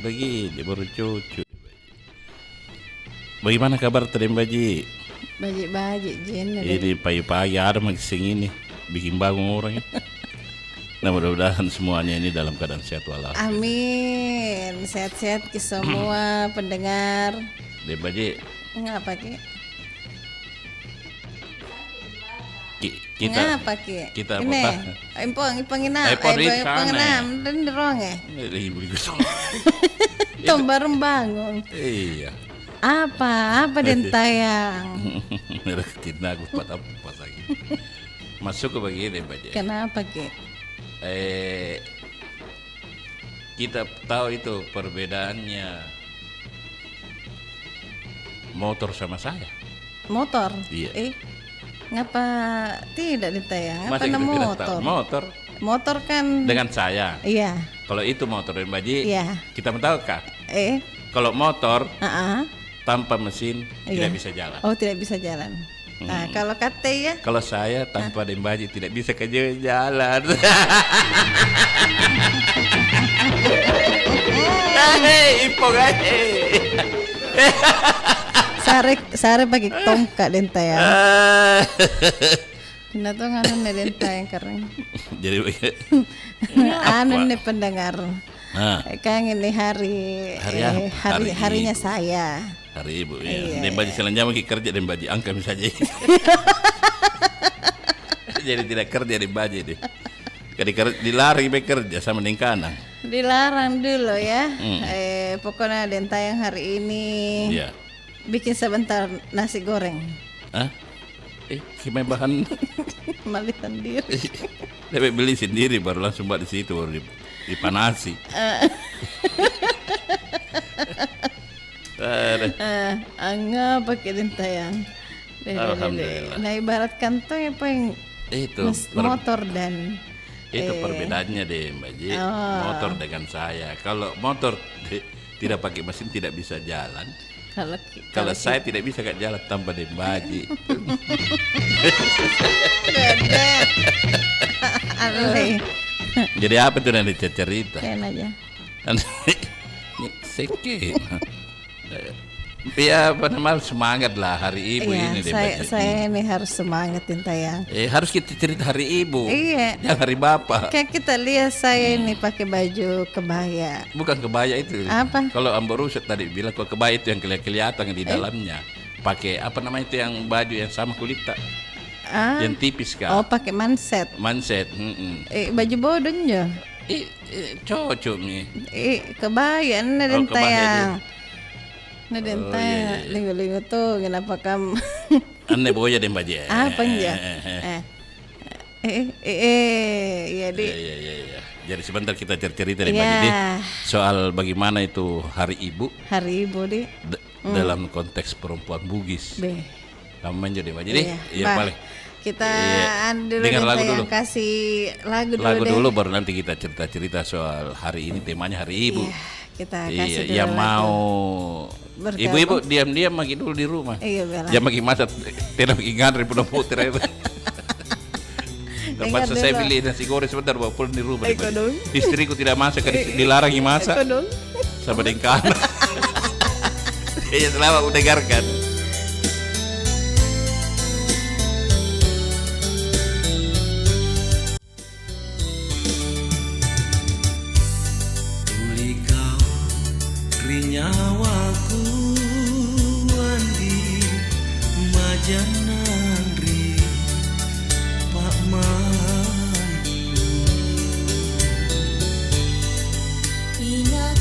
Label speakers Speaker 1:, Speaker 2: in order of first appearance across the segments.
Speaker 1: Begini baru cucu. Bagaimana kabar tadi Baji?
Speaker 2: Baji Jen.
Speaker 1: Ini pagi-pagi ada magising ini bikin bangun orang ya. Nah mudah-mudahan semuanya ini dalam keadaan sehat walafiat.
Speaker 2: Amin. Sehat-sehat ke semua pendengar.
Speaker 1: Deh Baji.
Speaker 2: Ngapa Ki? Ngapa Ki?
Speaker 1: Kita
Speaker 2: ini
Speaker 1: apa?
Speaker 2: Penginam. Dan derong ya.
Speaker 1: Ibu
Speaker 2: Tom baru bangun.
Speaker 1: Iya.
Speaker 2: Apa den tayang?
Speaker 1: Tidak aku pas lagi. Masuk ke begini Baji.
Speaker 2: Kenapa Ki?
Speaker 1: Kita tahu itu perbedaannya motor sama saya.
Speaker 2: Motor?
Speaker 1: Iya.
Speaker 2: Ngapa tidak ditayang? Apa
Speaker 1: Masa kita tidak
Speaker 2: motor?
Speaker 1: tahu? Motor.
Speaker 2: Motor kan
Speaker 1: Dengan saya.
Speaker 2: Iya.
Speaker 1: Kalau itu motor dan Baji,
Speaker 2: Iya.
Speaker 1: kita mau tahu kah? Kalau motor tanpa mesin tidak bisa jalan.
Speaker 2: Oh, tidak bisa jalan. Nah, kalau kata ya?
Speaker 1: Kalau saya tanpa Dembaji tidak bisa ke jalan. Ipong aja.
Speaker 2: Sare pakai tongkat denta ya. Kena tuh nganu denta yang keren.
Speaker 1: Jadi
Speaker 2: anu nih pendengar. Kan ini harinya saya.
Speaker 1: Hari Ibu ya. Dembaji selanjutnya kerja Dembaji angka saja. Jadi tidak kerja Dembaji deh. Dilarang bekerja sama Ningkanang.
Speaker 2: Dilarang dulu ya. Pokoknya denta yang hari ini.
Speaker 1: Iya.
Speaker 2: Bikin sebentar nasi goreng.
Speaker 1: Gimana bahan?
Speaker 2: Beli sendiri.
Speaker 1: Tapi beli sendiri baru langsung buat di situ baru dipanasi.
Speaker 2: Angga pakai dentayang.
Speaker 1: Alhamdulillah.
Speaker 2: Nah ibaratkan tuh apa yang
Speaker 1: itu
Speaker 2: motor dan
Speaker 1: itu perbedaannya deh Mbak Ji. Motor dengan saya. Kalau motor tidak pakai mesin tidak bisa jalan. Kalau saya tidak bisa jalan tanpa Dembaji. Jadi apa tuh nanti cerita?
Speaker 2: Kayaknya aja.
Speaker 1: Sekit. Ya benar semangat lah hari Ibu ini deh.
Speaker 2: Saya ini harus semangat Tintayang.
Speaker 1: Harus kita cerita hari Ibu.
Speaker 2: Iya.
Speaker 1: Jangan hari Bapak.
Speaker 2: Kayak kita lihat saya ini pakai baju kebaya.
Speaker 1: Bukan kebaya itu.
Speaker 2: Apa?
Speaker 1: Kalau Ambo Rusut tadi bilang kalau kebaya itu yang kelihatan di dalamnya. Pakai apa namanya itu yang baju yang sama kulit tak? Yang tipis kan?
Speaker 2: Oh pakai manset.
Speaker 1: Manset.
Speaker 2: Baju bodohnya.
Speaker 1: Cocok nih.
Speaker 2: Kebaya nih Tintayang. Linggo-linggo tuh kenapa kamu
Speaker 1: aneh boya deh Mbak Ji.
Speaker 2: Apa ya? Iya di.
Speaker 1: Iya. Jadi sebentar kita cerita deh Mbak Ji soal bagaimana itu Hari Ibu.
Speaker 2: Hari Ibu di
Speaker 1: dalam konteks perempuan Bugis. Kamu menjadi Mbak Ji deh. Iya balik.
Speaker 2: Kita dulu
Speaker 1: dengar lagu dulu.
Speaker 2: Kasih lagu
Speaker 1: dulu baru nanti kita cerita soal hari ini temanya Hari Ibu.
Speaker 2: Kita kasih dulu
Speaker 1: yang mau
Speaker 2: bergabung.
Speaker 1: Ibu-ibu diam-diam lagi dulu di rumah.
Speaker 2: Iya benar.
Speaker 1: Jangan lagi masak, tidak lagi ngantri pulang putar itu. Tempat saya beli nasi goreng sebentar bawa pulang di rumah. Istriku tidak masak, dilarang masak. Sama dengan ya selamat mendengarkan.
Speaker 3: Nyawaku andi majanandri Pak Mandu
Speaker 4: ingat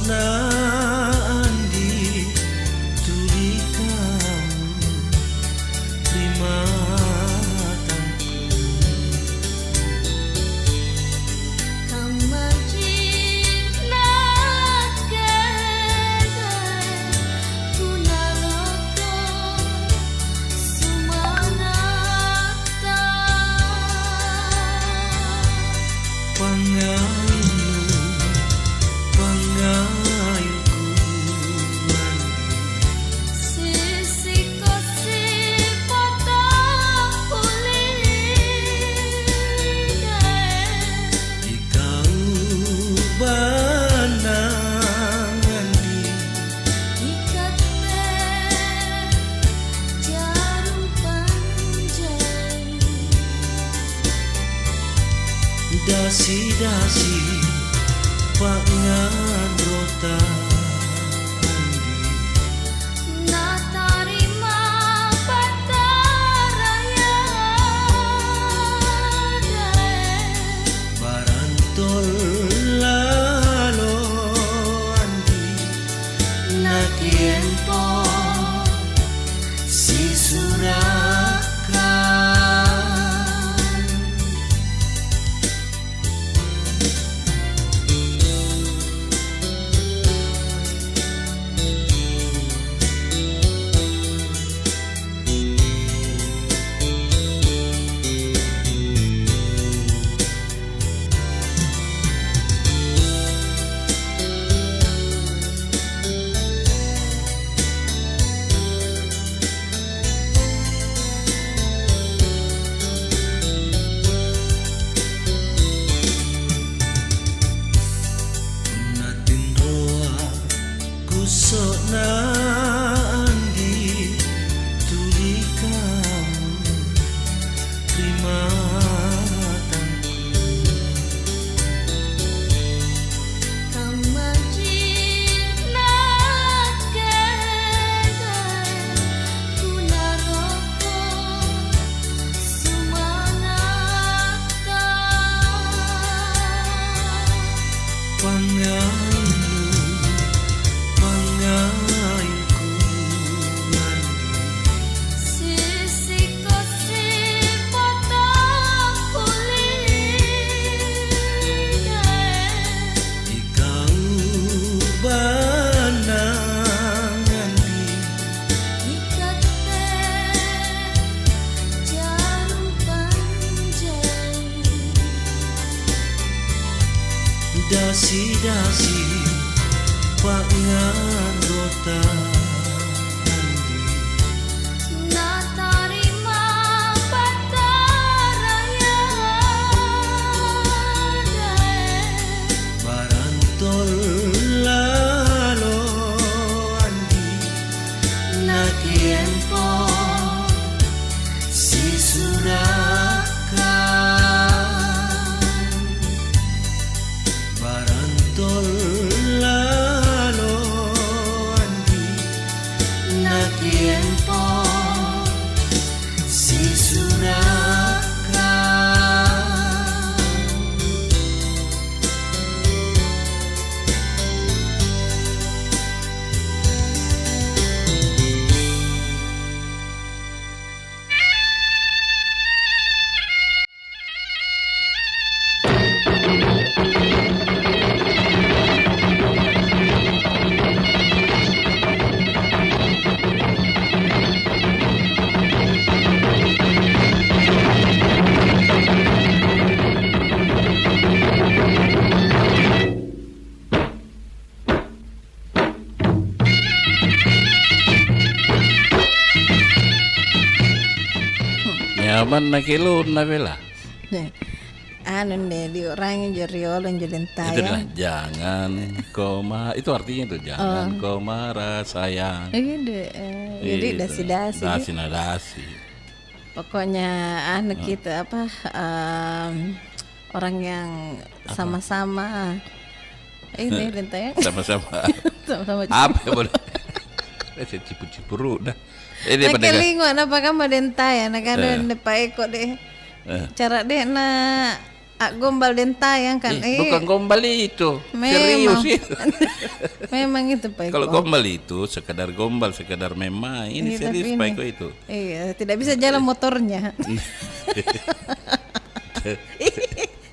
Speaker 3: na dasi-dasi pangan rota andi
Speaker 4: na tarima pataraya
Speaker 3: barantol lalo andi na tiempo si surakan natin roa kusok na andi tuli kamu terima
Speaker 4: kamajin na kegay kunaroko sumangata
Speaker 3: pangalu pangailku andi
Speaker 4: sisiko si patapulih
Speaker 3: ikaw banang andi
Speaker 4: ikate jarum panjang
Speaker 3: dasi-dasi pangan rota andi
Speaker 4: na tarima pataraya
Speaker 3: barantol lalo andi na tiempo si surakan barantol lalo andi na tiempo si surakan
Speaker 1: Nyaman na kilun na bela.
Speaker 2: Anu deh diorangin jeriolon jadi
Speaker 1: Itu adalah
Speaker 2: tayang.
Speaker 1: jangan kau itu artinya itu jangan kau marah sayang.
Speaker 2: Iya deh, jadi
Speaker 1: Itu.
Speaker 2: dasi-dasi.
Speaker 1: Dasi nadasi.
Speaker 2: Pokoknya anu kita apa orang yang sama-sama ini dentayang
Speaker 1: Sama-sama.
Speaker 2: sama-sama.
Speaker 1: Apa ya boleh? Saya cipu-cipuru dah. Ini
Speaker 2: Nah
Speaker 1: pada
Speaker 2: kelingo apa kamu dentayang nak ada depai kok deh. Cara deh na gombal dentayang kan.
Speaker 1: bukan gombal itu.
Speaker 2: Memang.
Speaker 1: Serius itu.
Speaker 2: Memang itu Pak
Speaker 1: Kalau
Speaker 2: Eko.
Speaker 1: gombal itu sekadar gombal, sekadar memang. Ini
Speaker 2: Iya,
Speaker 1: serius
Speaker 2: tapi
Speaker 1: Pak
Speaker 2: ini-
Speaker 1: Eko itu.
Speaker 2: Iya, tidak bisa jalan motornya.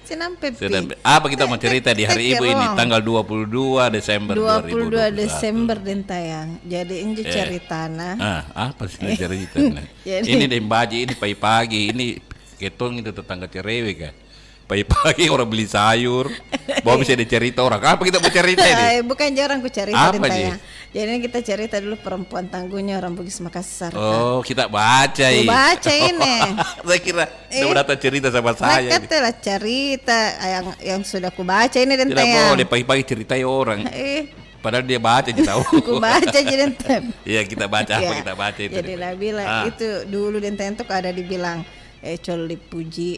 Speaker 2: Sinampe pi.
Speaker 1: Apa kita mau cerita di hari Ibu ini
Speaker 2: Kerong.
Speaker 1: tanggal 22 Desember
Speaker 2: 22
Speaker 1: 2021.
Speaker 2: Desember dentayang. Jadi inju ceritana.
Speaker 1: Apa sih ceritanya?
Speaker 2: Jadi-
Speaker 1: Ini deh baji ini pagi-pagi ini ketong itu tetangga cerewek kan. Pagi-pagi orang beli sayur, bawa bisa dicerita orang. Apa kita mau cerita ini?
Speaker 2: Bukan jarang ku cerita
Speaker 1: Apa
Speaker 2: dentayang. Jadi ini kita cerita dulu perempuan tangguhnya orang Bugis Makassar.
Speaker 1: Oh, kita baca
Speaker 2: Ku
Speaker 1: ini.
Speaker 2: baca ini.
Speaker 1: Saya kira udah datang cerita sama saya. ini.
Speaker 2: Lah cerita yang sudah ku baca ini
Speaker 1: Tidak
Speaker 2: dentayang.
Speaker 1: boleh pagi-pagi ceritai orang. Padahal dia baca kita tahu.
Speaker 2: Ku baca jadi dentayang.
Speaker 1: Iya kita baca apa
Speaker 2: Ya,
Speaker 1: kita baca itu.
Speaker 2: Jadi lah bilang itu dulu dentayang tuh ada dibilang Coli Puji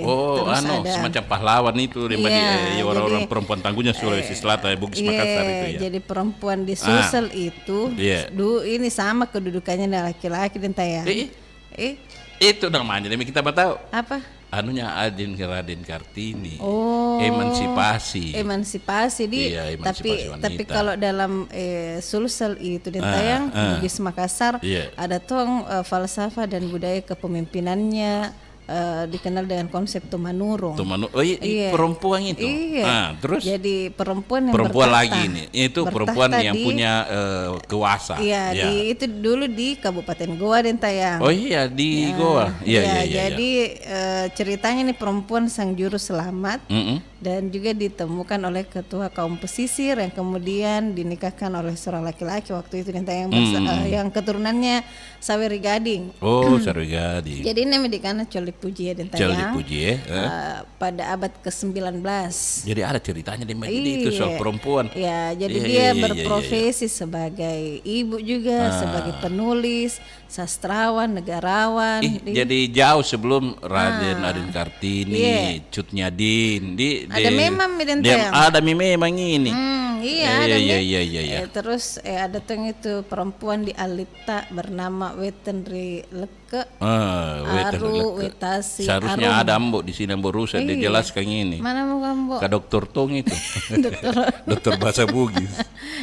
Speaker 1: Oh,
Speaker 2: terus ada
Speaker 1: semacam pahlawan itu
Speaker 2: Iya,
Speaker 1: orang-orang
Speaker 2: jadi,
Speaker 1: perempuan tangguhnya Sulawesi Selatan, Bugis Makassar itu ya.
Speaker 2: Jadi perempuan di Sulsel itu
Speaker 1: Iya.
Speaker 2: ini sama kedudukannya dengan laki-laki dan tayang.
Speaker 1: Itu namanya, kita tahu.
Speaker 2: Apa?
Speaker 1: Anunya Raden Kartini.
Speaker 2: Oh,
Speaker 1: emansipasi
Speaker 2: Iya,
Speaker 1: emansipasi wanita.
Speaker 2: tapi kalau dalam Sulsel itu dan tayang Bugis Makassar
Speaker 1: Iya.
Speaker 2: ada tong falsafah dan budaya kepemimpinannya dikenal dengan konsep Tumanurung. Iya.
Speaker 1: Perempuan itu.
Speaker 2: Iya.
Speaker 1: Terus
Speaker 2: jadi perempuan yang
Speaker 1: perempuan
Speaker 2: bertahta.
Speaker 1: lagi ini. Itu perempuan
Speaker 2: Bertahta
Speaker 1: yang punya kuasa.
Speaker 2: Iya, itu dulu di Kabupaten Goa dan tayang.
Speaker 1: Oh iya, di Goa. Iya.
Speaker 2: Jadi ceritanya nih perempuan sang juru selamat dan juga ditemukan oleh ketua kaum pesisir yang kemudian dinikahkan oleh seorang laki-laki waktu itu dan tayang yang keturunannya Saweri Gading.
Speaker 1: Oh, Saweri Gading.
Speaker 2: Jadi ini medikana Coli Puji dan
Speaker 1: Coli
Speaker 2: tayang.
Speaker 1: Puji
Speaker 2: Pada abad ke-19.
Speaker 1: Jadi ada ceritanya di itu soal perempuan.
Speaker 2: Ya, jadi dia berprofesi sebagai ibu juga, sebagai penulis, sastrawan, negarawan.
Speaker 1: Jadi jauh sebelum Raden Kartini, Cut Nyadin,
Speaker 2: ada memang
Speaker 1: ada memang ini.
Speaker 2: Iya. Terus ada tuh itu perempuan di Alita bernama Wetenri Leke. Aru Wetasi.
Speaker 1: Seharusnya ada Mbok di sini, Mbok Rusa dia jelaskan ini.
Speaker 2: Mana mau Mbok?
Speaker 1: Ke dokter Tong itu. dokter bahasa Bugis.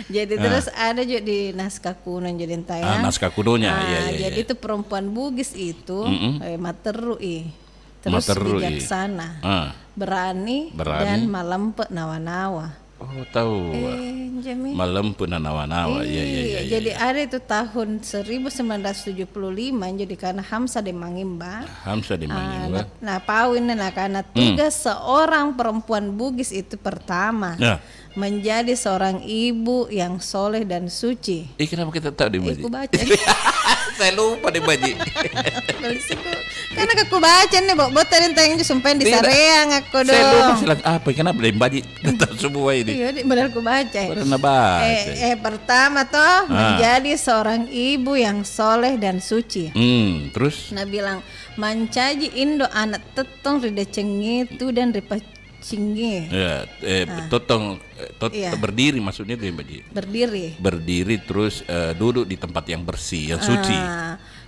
Speaker 2: Jadi terus ada juga di naskah kuno jadi tayang.
Speaker 1: Naskah kunonya, iya.
Speaker 2: Jadi itu perempuan Bugis itu Materui. Terus bijaksana, berani dan malempe nawa-nawa.
Speaker 1: Oh, tahu. Malempe nawa-nawa. Iya.
Speaker 2: Jadi ada itu tahun 1975 jadi karena Hamsa de Mangimba. Nah, pawin karena tugas seorang perempuan Bugis itu pertama menjadi seorang ibu yang soleh dan suci.
Speaker 1: Kenapa kita tahu di Baji?
Speaker 2: Aku baca.
Speaker 1: Saya lupa di Baji.
Speaker 2: Karena aku baca nih, buat tentang sumpah di Sareang aku dong.
Speaker 1: Saya lupa silat apa? Kenapa di Baji tahu semua ini?
Speaker 2: Iya, benar aku baca.
Speaker 1: Pernah baca.
Speaker 2: Pertama toh menjadi seorang ibu yang soleh dan suci.
Speaker 1: Terus?
Speaker 2: Nah bilang mancaji Indo anak tetong rida cengitu dan ripa cinggi.
Speaker 1: Ya, berdiri maksudnya tuh Baji. Berdiri terus duduk di tempat yang bersih, yang suci.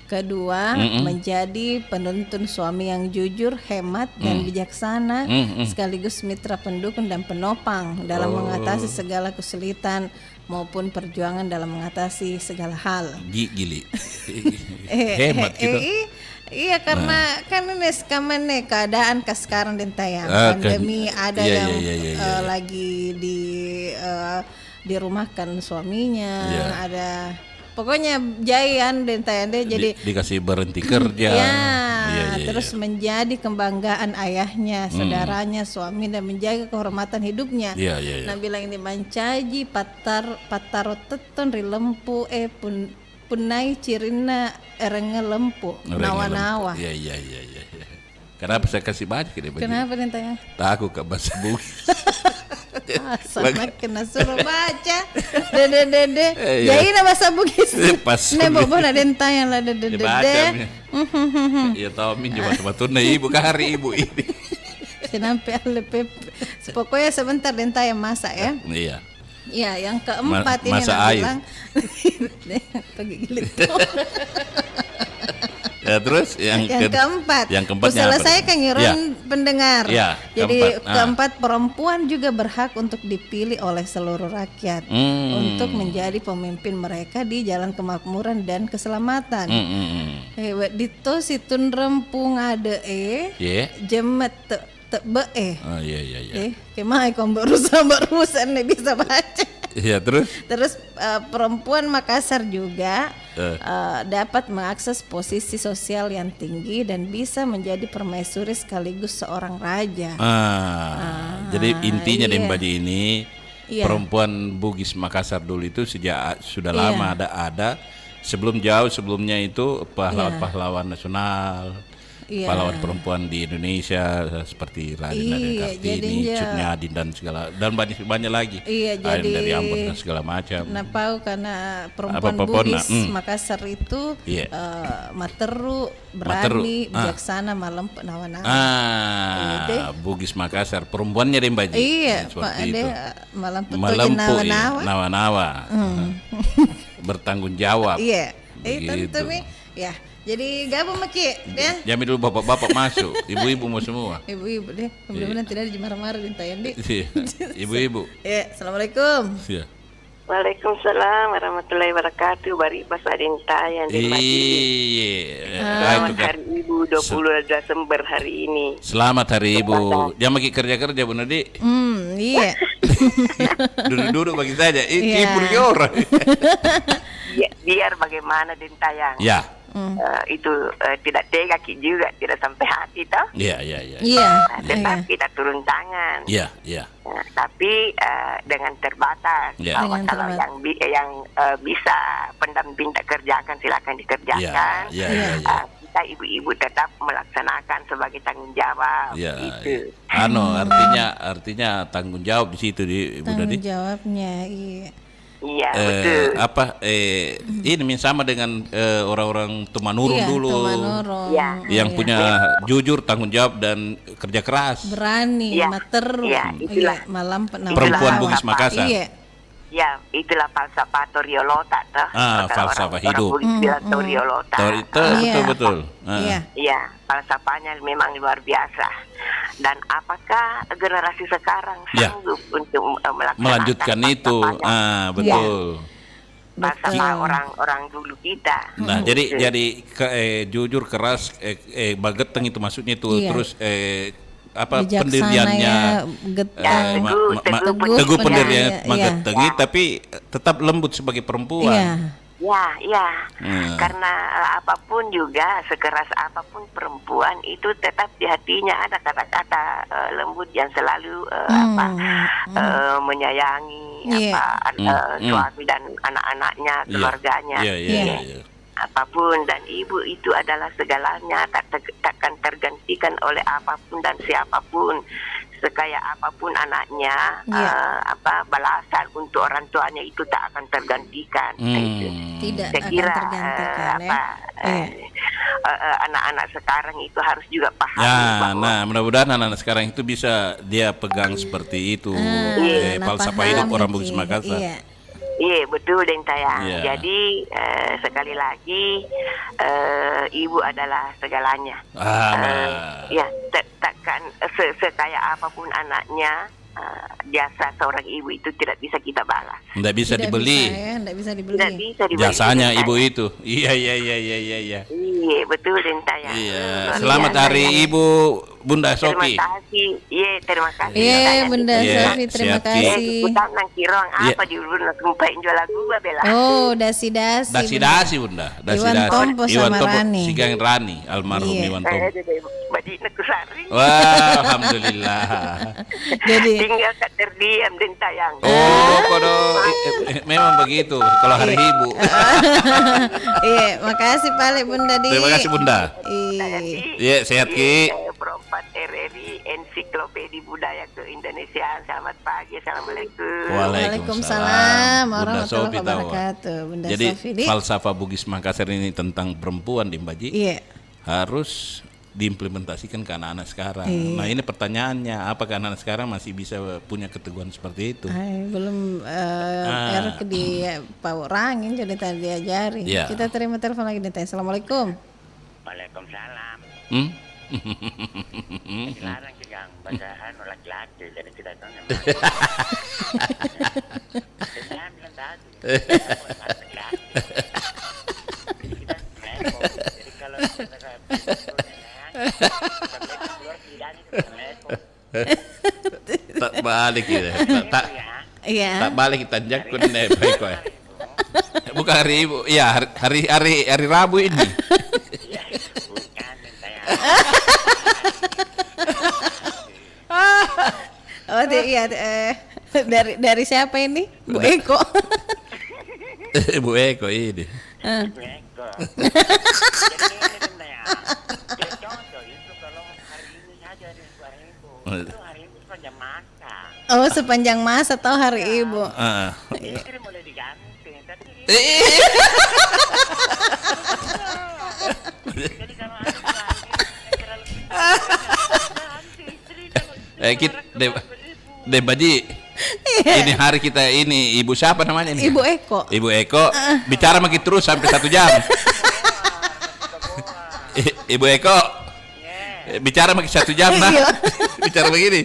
Speaker 2: Kedua, menjadi penuntun suami yang jujur, hemat dan bijaksana, sekaligus mitra pendukung dan penopang dalam mengatasi segala kesulitan maupun perjuangan dalam mengatasi segala hal.
Speaker 1: Gili. Hemat gitu.
Speaker 2: Iya karena kan ini sekarang nih keadaan sekarang dan tayang pandemi ada yang lagi dirumahkan suaminya, ada pokoknya jayan dan tayang deh jadi
Speaker 1: dikasih berhenti kerja.
Speaker 2: Terus menjadi kembanggaan ayahnya, saudaranya, suami dan menjaga kehormatan hidupnya. Nah bilang ini mancaji patarot teton rilempu punai cirina erenge lempu nawa-nawa.
Speaker 1: Iya. Kenapa saya kasih baca ini?
Speaker 2: Kenapa nih tanya?
Speaker 1: Takut ke bahasa Bugis.
Speaker 2: Sama kena suruh baca. Dede. Jadi na bahasa Bugis. Ne bobo na denta yang lah dede.
Speaker 1: Iya tahu min cuma sebetulnya ibu hari ibu ini.
Speaker 2: Sinampe alepe. Pokoknya sebentar denta yang masak ya.
Speaker 1: Iya.
Speaker 2: Ya, yang keempat ini bilang
Speaker 1: ya terus yang
Speaker 2: keempat.
Speaker 1: Yang keempat
Speaker 2: selesaikan pendengar.
Speaker 1: Ya,
Speaker 2: jadi keempat perempuan juga berhak untuk dipilih oleh seluruh rakyat untuk menjadi pemimpin mereka di jalan kemakmuran dan keselamatan. Dito situn rempung ada jemet be
Speaker 1: iya.
Speaker 2: Kemana kau berusaha nih bisa baca.
Speaker 1: Iya
Speaker 2: terus perempuan Makassar juga dapat mengakses posisi sosial yang tinggi dan bisa menjadi permaisuri sekaligus seorang raja.
Speaker 1: Jadi intinya di Baji ini perempuan Bugis Makassar dulu itu sudah lama ada sebelumnya itu pahlawan nasional.
Speaker 2: Iya.
Speaker 1: pahlawan perempuan di Indonesia seperti Raden Kartini,
Speaker 2: jadinya-
Speaker 1: Cut Nyadin dan segala dan banyak lagi.
Speaker 2: Iya,
Speaker 1: Ada
Speaker 2: jadi
Speaker 1: dari Ambon dan segala macam.
Speaker 2: Napau karena perempuan
Speaker 1: Apa-apa,
Speaker 2: Bugis
Speaker 1: nah,
Speaker 2: Makassar itu
Speaker 1: Iya.
Speaker 2: materu,
Speaker 1: Materu,
Speaker 2: berani,
Speaker 1: ah.
Speaker 2: bijaksana, malam nawa-nawa. Iya,
Speaker 1: Bugis Makassar perempuannya deh Mbak Ji.
Speaker 2: Iya, Pak
Speaker 1: seperti
Speaker 2: Ade
Speaker 1: itu.
Speaker 2: malam petu
Speaker 1: Melempuh ya,
Speaker 2: nawa-nawa.
Speaker 1: nawa-nawa. Bertanggung jawab.
Speaker 2: Iya,
Speaker 1: Begitu.
Speaker 2: tentu Mi. Ya, jadi gabung Maki ya.
Speaker 1: Jamin dulu bapak-bapak masuk, ibu-ibu mau semua.
Speaker 2: Ibu-ibu deh, mudah-mudahan tidak ada marah-marah di Tayandi.
Speaker 1: Iya, ibu-ibu.
Speaker 2: Ya, assalamualaikum.
Speaker 1: Iya.
Speaker 5: Waalaikumsalam warahmatullahi wabarakatuh. Bari pas adinta yang dimati.
Speaker 1: Iya.
Speaker 5: Selamat
Speaker 1: Itu kan.
Speaker 5: Hari Ibu 20 Desember hari ini.
Speaker 1: Selamat Hari Ibu. Jangan lagi kerja-kerja Bu Nadi.
Speaker 2: Iya.
Speaker 1: Duduk-duduk bagi saja.
Speaker 2: Iya.
Speaker 1: Ipur orang.
Speaker 5: Ya, biar bagaimana dintayang.
Speaker 1: Ya.
Speaker 5: Itu tidak tega Ki juga, tidak sampai hati toh.
Speaker 1: Iya, iya, iya.
Speaker 2: Iya.
Speaker 5: Nah, tetap kita turun tangan.
Speaker 1: Iya, iya.
Speaker 5: Nah, tapi dengan terbatas.
Speaker 1: Ya.
Speaker 5: Bahwa
Speaker 2: Dengan
Speaker 5: kalau
Speaker 2: terbatas.
Speaker 5: yang bisa pendamping tak kerjakan silakan dikerjakan.
Speaker 1: Iya, iya, iya.
Speaker 5: Kita ibu-ibu tetap melaksanakan sebagai tanggung jawab.
Speaker 1: Ya,
Speaker 5: Gitu.
Speaker 1: artinya tanggung jawab di situ di Ibu
Speaker 2: Tanggung
Speaker 1: Nadi.
Speaker 2: jawabnya, iya.
Speaker 5: Iya betul.
Speaker 1: Ini sama dengan orang-orang Tumanurun
Speaker 2: Iya,
Speaker 1: dulu.
Speaker 2: Tumanurun.
Speaker 5: Iya.
Speaker 1: Yang
Speaker 2: Iya.
Speaker 1: punya jujur, tanggung jawab dan kerja keras.
Speaker 2: Berani,
Speaker 5: Iya.
Speaker 2: materu.
Speaker 5: Iya, itulah.
Speaker 2: Iya, malam
Speaker 1: Perempuan
Speaker 2: nawa-nawa.
Speaker 1: Bugis Makassar.
Speaker 2: Iya.
Speaker 5: Ya, itulah falsafah Toriolota toh. Kata
Speaker 1: Falsafah
Speaker 5: orang
Speaker 1: hidup.
Speaker 5: Bugis bilang Toriolota.
Speaker 1: Itu
Speaker 2: Iya.
Speaker 1: betul.
Speaker 2: Iya.
Speaker 5: Iya, falsafahnya memang luar biasa. Dan apakah generasi sekarang
Speaker 1: Ya.
Speaker 5: sanggup untuk melaksanakan
Speaker 1: Melanjutkan itu.
Speaker 5: falsafahnya?
Speaker 1: Betul.
Speaker 5: Falsafah orang-orang dulu kita.
Speaker 1: Nah,
Speaker 5: Gitu.
Speaker 1: jadi jujur, keras, bageteng itu maksudnya itu.
Speaker 2: Iya.
Speaker 1: Terus apa
Speaker 2: Bijaksana
Speaker 1: pendiriannya
Speaker 2: ya, geteng.
Speaker 1: teguh pendiriannya
Speaker 2: Iya.
Speaker 1: magetengi tapi tetap lembut sebagai perempuan.
Speaker 2: Iya.
Speaker 5: Ya.
Speaker 1: Hmm.
Speaker 5: Karena apapun juga, sekeras apapun perempuan itu tetap di hatinya ada kata-kata lembut yang selalu menyayangi
Speaker 2: Iya.
Speaker 5: suami dan anak-anaknya,
Speaker 1: Iya.
Speaker 5: keluarganya.
Speaker 1: Iya, iya,
Speaker 2: Iya.
Speaker 1: iya.
Speaker 5: Apapun, dan ibu itu adalah segalanya, takkan tergantikan oleh apapun dan siapapun. Sekaya apapun anaknya,
Speaker 2: Iya.
Speaker 5: balasan untuk orang tuanya itu tak akan tergantikan. Itu.
Speaker 2: Tidak
Speaker 5: Saya
Speaker 2: akan
Speaker 5: kira
Speaker 2: tergantikan ya. Iya.
Speaker 5: anak-anak sekarang itu harus juga paham
Speaker 1: Ya,
Speaker 5: bahwa
Speaker 1: nah mudah-mudahan anak-anak sekarang itu bisa dia pegang seperti itu.
Speaker 2: Nah,
Speaker 1: Falsafah
Speaker 2: paham
Speaker 1: hidup orang
Speaker 2: Ki.
Speaker 1: Bugis Makassar.
Speaker 2: Iya.
Speaker 5: iya betul dan tayang.
Speaker 1: Iya.
Speaker 5: Jadi sekali lagi ibu adalah segalanya.
Speaker 1: Nah.
Speaker 5: Ya, takkan sekaya apapun anaknya, jasa seorang ibu itu tidak bisa kita balas.
Speaker 1: Nggak bisa
Speaker 2: Tidak
Speaker 1: dibeli
Speaker 2: bisa, ya, tidak bisa dibeli.
Speaker 5: Tidak bisa dibeli.
Speaker 1: jasanya
Speaker 5: Tayang.
Speaker 1: ibu itu. Iya.
Speaker 5: Iya betul dan tayang.
Speaker 1: Iya.
Speaker 5: Luar
Speaker 1: Selamat
Speaker 5: biasa,
Speaker 1: Hari
Speaker 5: ya.
Speaker 1: Ibu Bunda Sofi.
Speaker 5: Terima kasih. Iya, terima kasih.
Speaker 2: Iya,
Speaker 5: Tayang.
Speaker 2: Bunda
Speaker 1: Iya,
Speaker 2: Sofi, terima
Speaker 1: siap, Ki.
Speaker 2: kasih.
Speaker 5: Kita nang kirong
Speaker 1: Iya.
Speaker 5: apa di ulun sumpahin jual lagu bela.
Speaker 2: Oh, dasi-dasi.
Speaker 1: Dasi-dasi Bunda.
Speaker 2: Iwan Tompo sama Rani.
Speaker 1: Sigang Rani, almarhum
Speaker 2: Iya.
Speaker 1: Iwan Tompo.
Speaker 5: Badi nekusari.
Speaker 1: Wah, alhamdulillah.
Speaker 2: Jadi
Speaker 5: Tinggal kat terdiam dan tayang.
Speaker 1: Oh, kodo memang begitu kalau hari Ibu.
Speaker 2: iya, makasih Pale Bunda Di.
Speaker 1: Terima kasih Bunda.
Speaker 2: Iya.
Speaker 1: Iya, sehat Ki.
Speaker 5: Perempat RRI Ensiklopedia Budaya ke Indonesia. Selamat pagi. Assalamualaikum.
Speaker 2: Waalaikumsalam
Speaker 1: Bunda
Speaker 2: warahmatullahi
Speaker 1: Sofi tahu.
Speaker 2: wabarakatuh. Bunda
Speaker 1: Jadi
Speaker 2: Sofi Di.
Speaker 1: falsafah Bugis Makassar ini tentang perempuan di Mbaji
Speaker 2: Iya.
Speaker 1: harus diimplementasikan ke anak-anak sekarang.
Speaker 2: Iya.
Speaker 1: Nah ini pertanyaannya, apakah anak-anak sekarang masih bisa punya keteguhan seperti itu?
Speaker 2: Ay, belum erok di Paurangin jadi tadi diajari.
Speaker 1: Iya.
Speaker 2: Kita terima telepon lagi nih. Assalamualaikum.
Speaker 5: Waalaikumsalam.
Speaker 1: Hmm?
Speaker 5: Dilarang juga bacaan laki-laki. Jadi tidak tahu. Saya bilang tadi. Jadi kalau kita
Speaker 1: Tak balik gitu. Tak
Speaker 2: Iya.
Speaker 1: tak balik kita jakun deh baik kok. Bukan hari Ibu, iya hari Rabu ini.
Speaker 2: Oh, iya. Dari siapa ini? Bu Eko.
Speaker 1: Bu Eko ini.
Speaker 5: Hari ibu sepanjang masa.
Speaker 2: Oh, sepanjang masa tahu hari ibu.
Speaker 5: Istri boleh diganti, tapi jadi kalau ada terlalu ganti istri kalau
Speaker 1: Kita Baji. Ini hari kita ini ibu siapa namanya ini?
Speaker 2: Ibu Eko.
Speaker 1: Ibu Eko bicara makin terus sampai 1 jam. Ibu Eko bicara makin 1 jam nah.
Speaker 2: Iya.
Speaker 1: Bicara begini.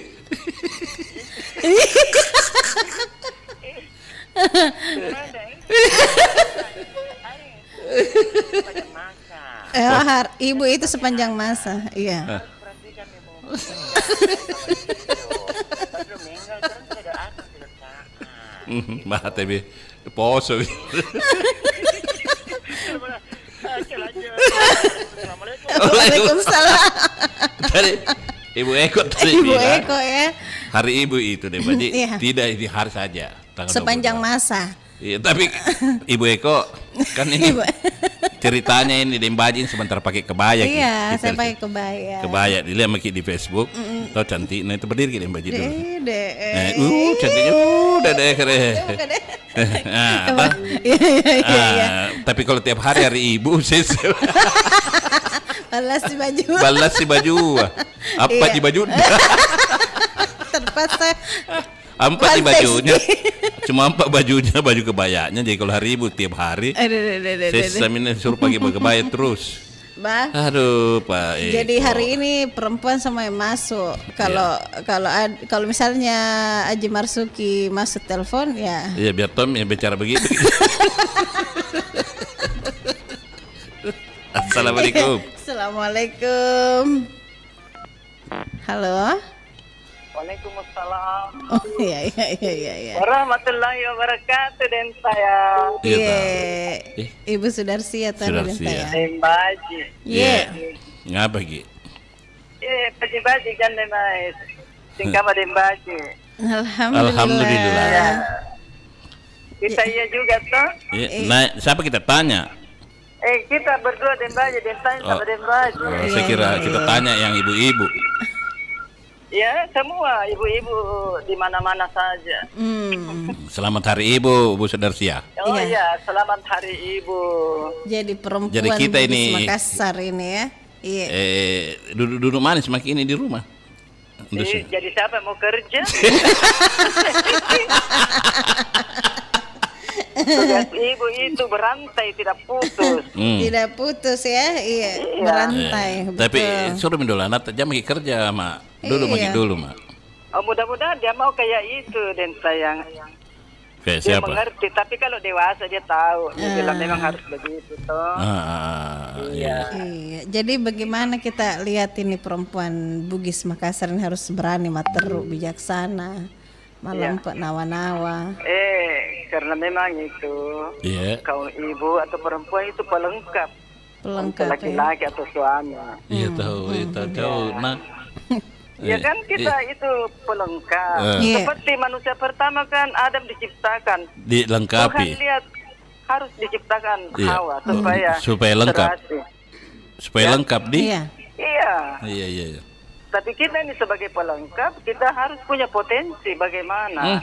Speaker 5: sepanjang masa.
Speaker 2: Ibu itu sepanjang masa. Iya.
Speaker 5: Perhatikan ibu. Baru meninggal terus tidak ada silakan.
Speaker 1: Mah tapi poso.
Speaker 5: Oke lanjut. Assalamualaikum.
Speaker 2: Waalaikumsalam.
Speaker 1: Dari Ibu Eko tadi
Speaker 2: Ibu
Speaker 1: bilang,
Speaker 2: Eko ya.
Speaker 1: hari ibu itu deh Baji,
Speaker 2: Iya.
Speaker 1: tidak ini hari saja. tanggal
Speaker 2: Sepanjang
Speaker 1: 22.
Speaker 2: masa.
Speaker 1: Iya, tapi Ibu Eko kan ini
Speaker 2: Ibu.
Speaker 1: ceritanya ini Dembajin sebentar pakai kebaya.
Speaker 2: Iya,
Speaker 1: gitu.
Speaker 2: saya pakai kebaya.
Speaker 1: Kebaya dilihat maki di Facebook. Tahu cantik, nah itu berdiri kita Dembajin dulu. Cantiknya udah deh keren. Nah, apa?
Speaker 2: Iya.
Speaker 1: Tapi kalau tiap hari ibu sih
Speaker 2: Balas di baju.
Speaker 1: balas si baju. Apa
Speaker 2: Iya.
Speaker 1: di baju?
Speaker 2: Terpaksa.
Speaker 1: Empat di
Speaker 2: One face.
Speaker 1: bajunya. Cuma 4 bajunya, baju kebayanya. Jadi kalau hari ibu tiap hari saya suruh pakai kebaya terus.
Speaker 2: Bah.
Speaker 1: Aduh, Pak.
Speaker 2: Jadi hari ini perempuan sama yang masuk. Kalau misalnya Aji Marsuki masuk telepon ya.
Speaker 1: Iya, biar Tom yang bicara begitu. Assalamualaikum.
Speaker 2: Assalamualaikum. Halo.
Speaker 5: Waalaikumsalam.
Speaker 2: Oh iya.
Speaker 5: Warahmatullahi wabarakatuh dan saya
Speaker 1: Iya,
Speaker 2: Iya.
Speaker 1: tahu.
Speaker 2: Ibu Sudarsi atau
Speaker 1: Sudarsi, ya.
Speaker 5: Dembaji.
Speaker 2: Iya.
Speaker 1: Ngapa Gi?
Speaker 5: Baji kan demais. Singkama Dembaji.
Speaker 1: Alhamdulillah.
Speaker 5: Kita iya juga toh.
Speaker 1: Iya, nah, siapa kita tanya?
Speaker 5: Kita berdua Dembaji, Dentanya sama Dembaji.
Speaker 1: Saya kira kita tanya yang ibu-ibu.
Speaker 5: Ya, semua ibu-ibu di mana-mana saja.
Speaker 1: Selamat Hari Ibu, Bu Sudarsia.
Speaker 5: Oh
Speaker 2: Iya.
Speaker 5: iya, selamat Hari Ibu.
Speaker 2: Jadi perempuan
Speaker 1: Jadi kita
Speaker 2: Bugis
Speaker 1: ini-
Speaker 2: Makassar ini ya. Iya.
Speaker 1: Duduk manis makin ini di rumah.
Speaker 5: Jadi siapa yang mau kerja? Tugas ibu itu berantai tidak putus.
Speaker 2: Tidak putus ya. Iya. Berantai.
Speaker 1: Tapi
Speaker 2: betul.
Speaker 1: suruh dulu anak jam lagi kerja, Mak. Dulu
Speaker 2: Iya.
Speaker 1: makin dulu, Mak.
Speaker 5: Oh, mudah-mudahan dia mau kayak itu dan sayang.
Speaker 1: Kayak
Speaker 5: Dia
Speaker 1: siapa?
Speaker 5: mengerti, tapi kalau dewasa dia tahu. Dia bilang memang harus begitu toh.
Speaker 1: Iya.
Speaker 2: Iya. Jadi bagaimana kita lihat ini perempuan Bugis Makassar ini harus berani, materu, bijaksana, malempet, nawa-nawa.
Speaker 5: Karena memang itu
Speaker 1: Iya.
Speaker 5: kaum ibu atau perempuan itu pelengkap.
Speaker 2: Pelengkap ya.
Speaker 5: Laki-laki atau suami.
Speaker 1: Iya tahu. Nah,
Speaker 5: Ya kan kita itu pelengkap.
Speaker 2: Iya.
Speaker 5: Seperti manusia pertama kan Adam diciptakan.
Speaker 1: dilengkapi.
Speaker 5: Tuhan lihat harus diciptakan
Speaker 1: Iya.
Speaker 5: Hawa supaya
Speaker 1: lengkap.
Speaker 5: serasi.
Speaker 1: Supaya lengkap di.
Speaker 2: Iya.
Speaker 5: Iya.
Speaker 1: Iya.
Speaker 5: Tapi kita ini sebagai pelengkap kita harus punya potensi bagaimana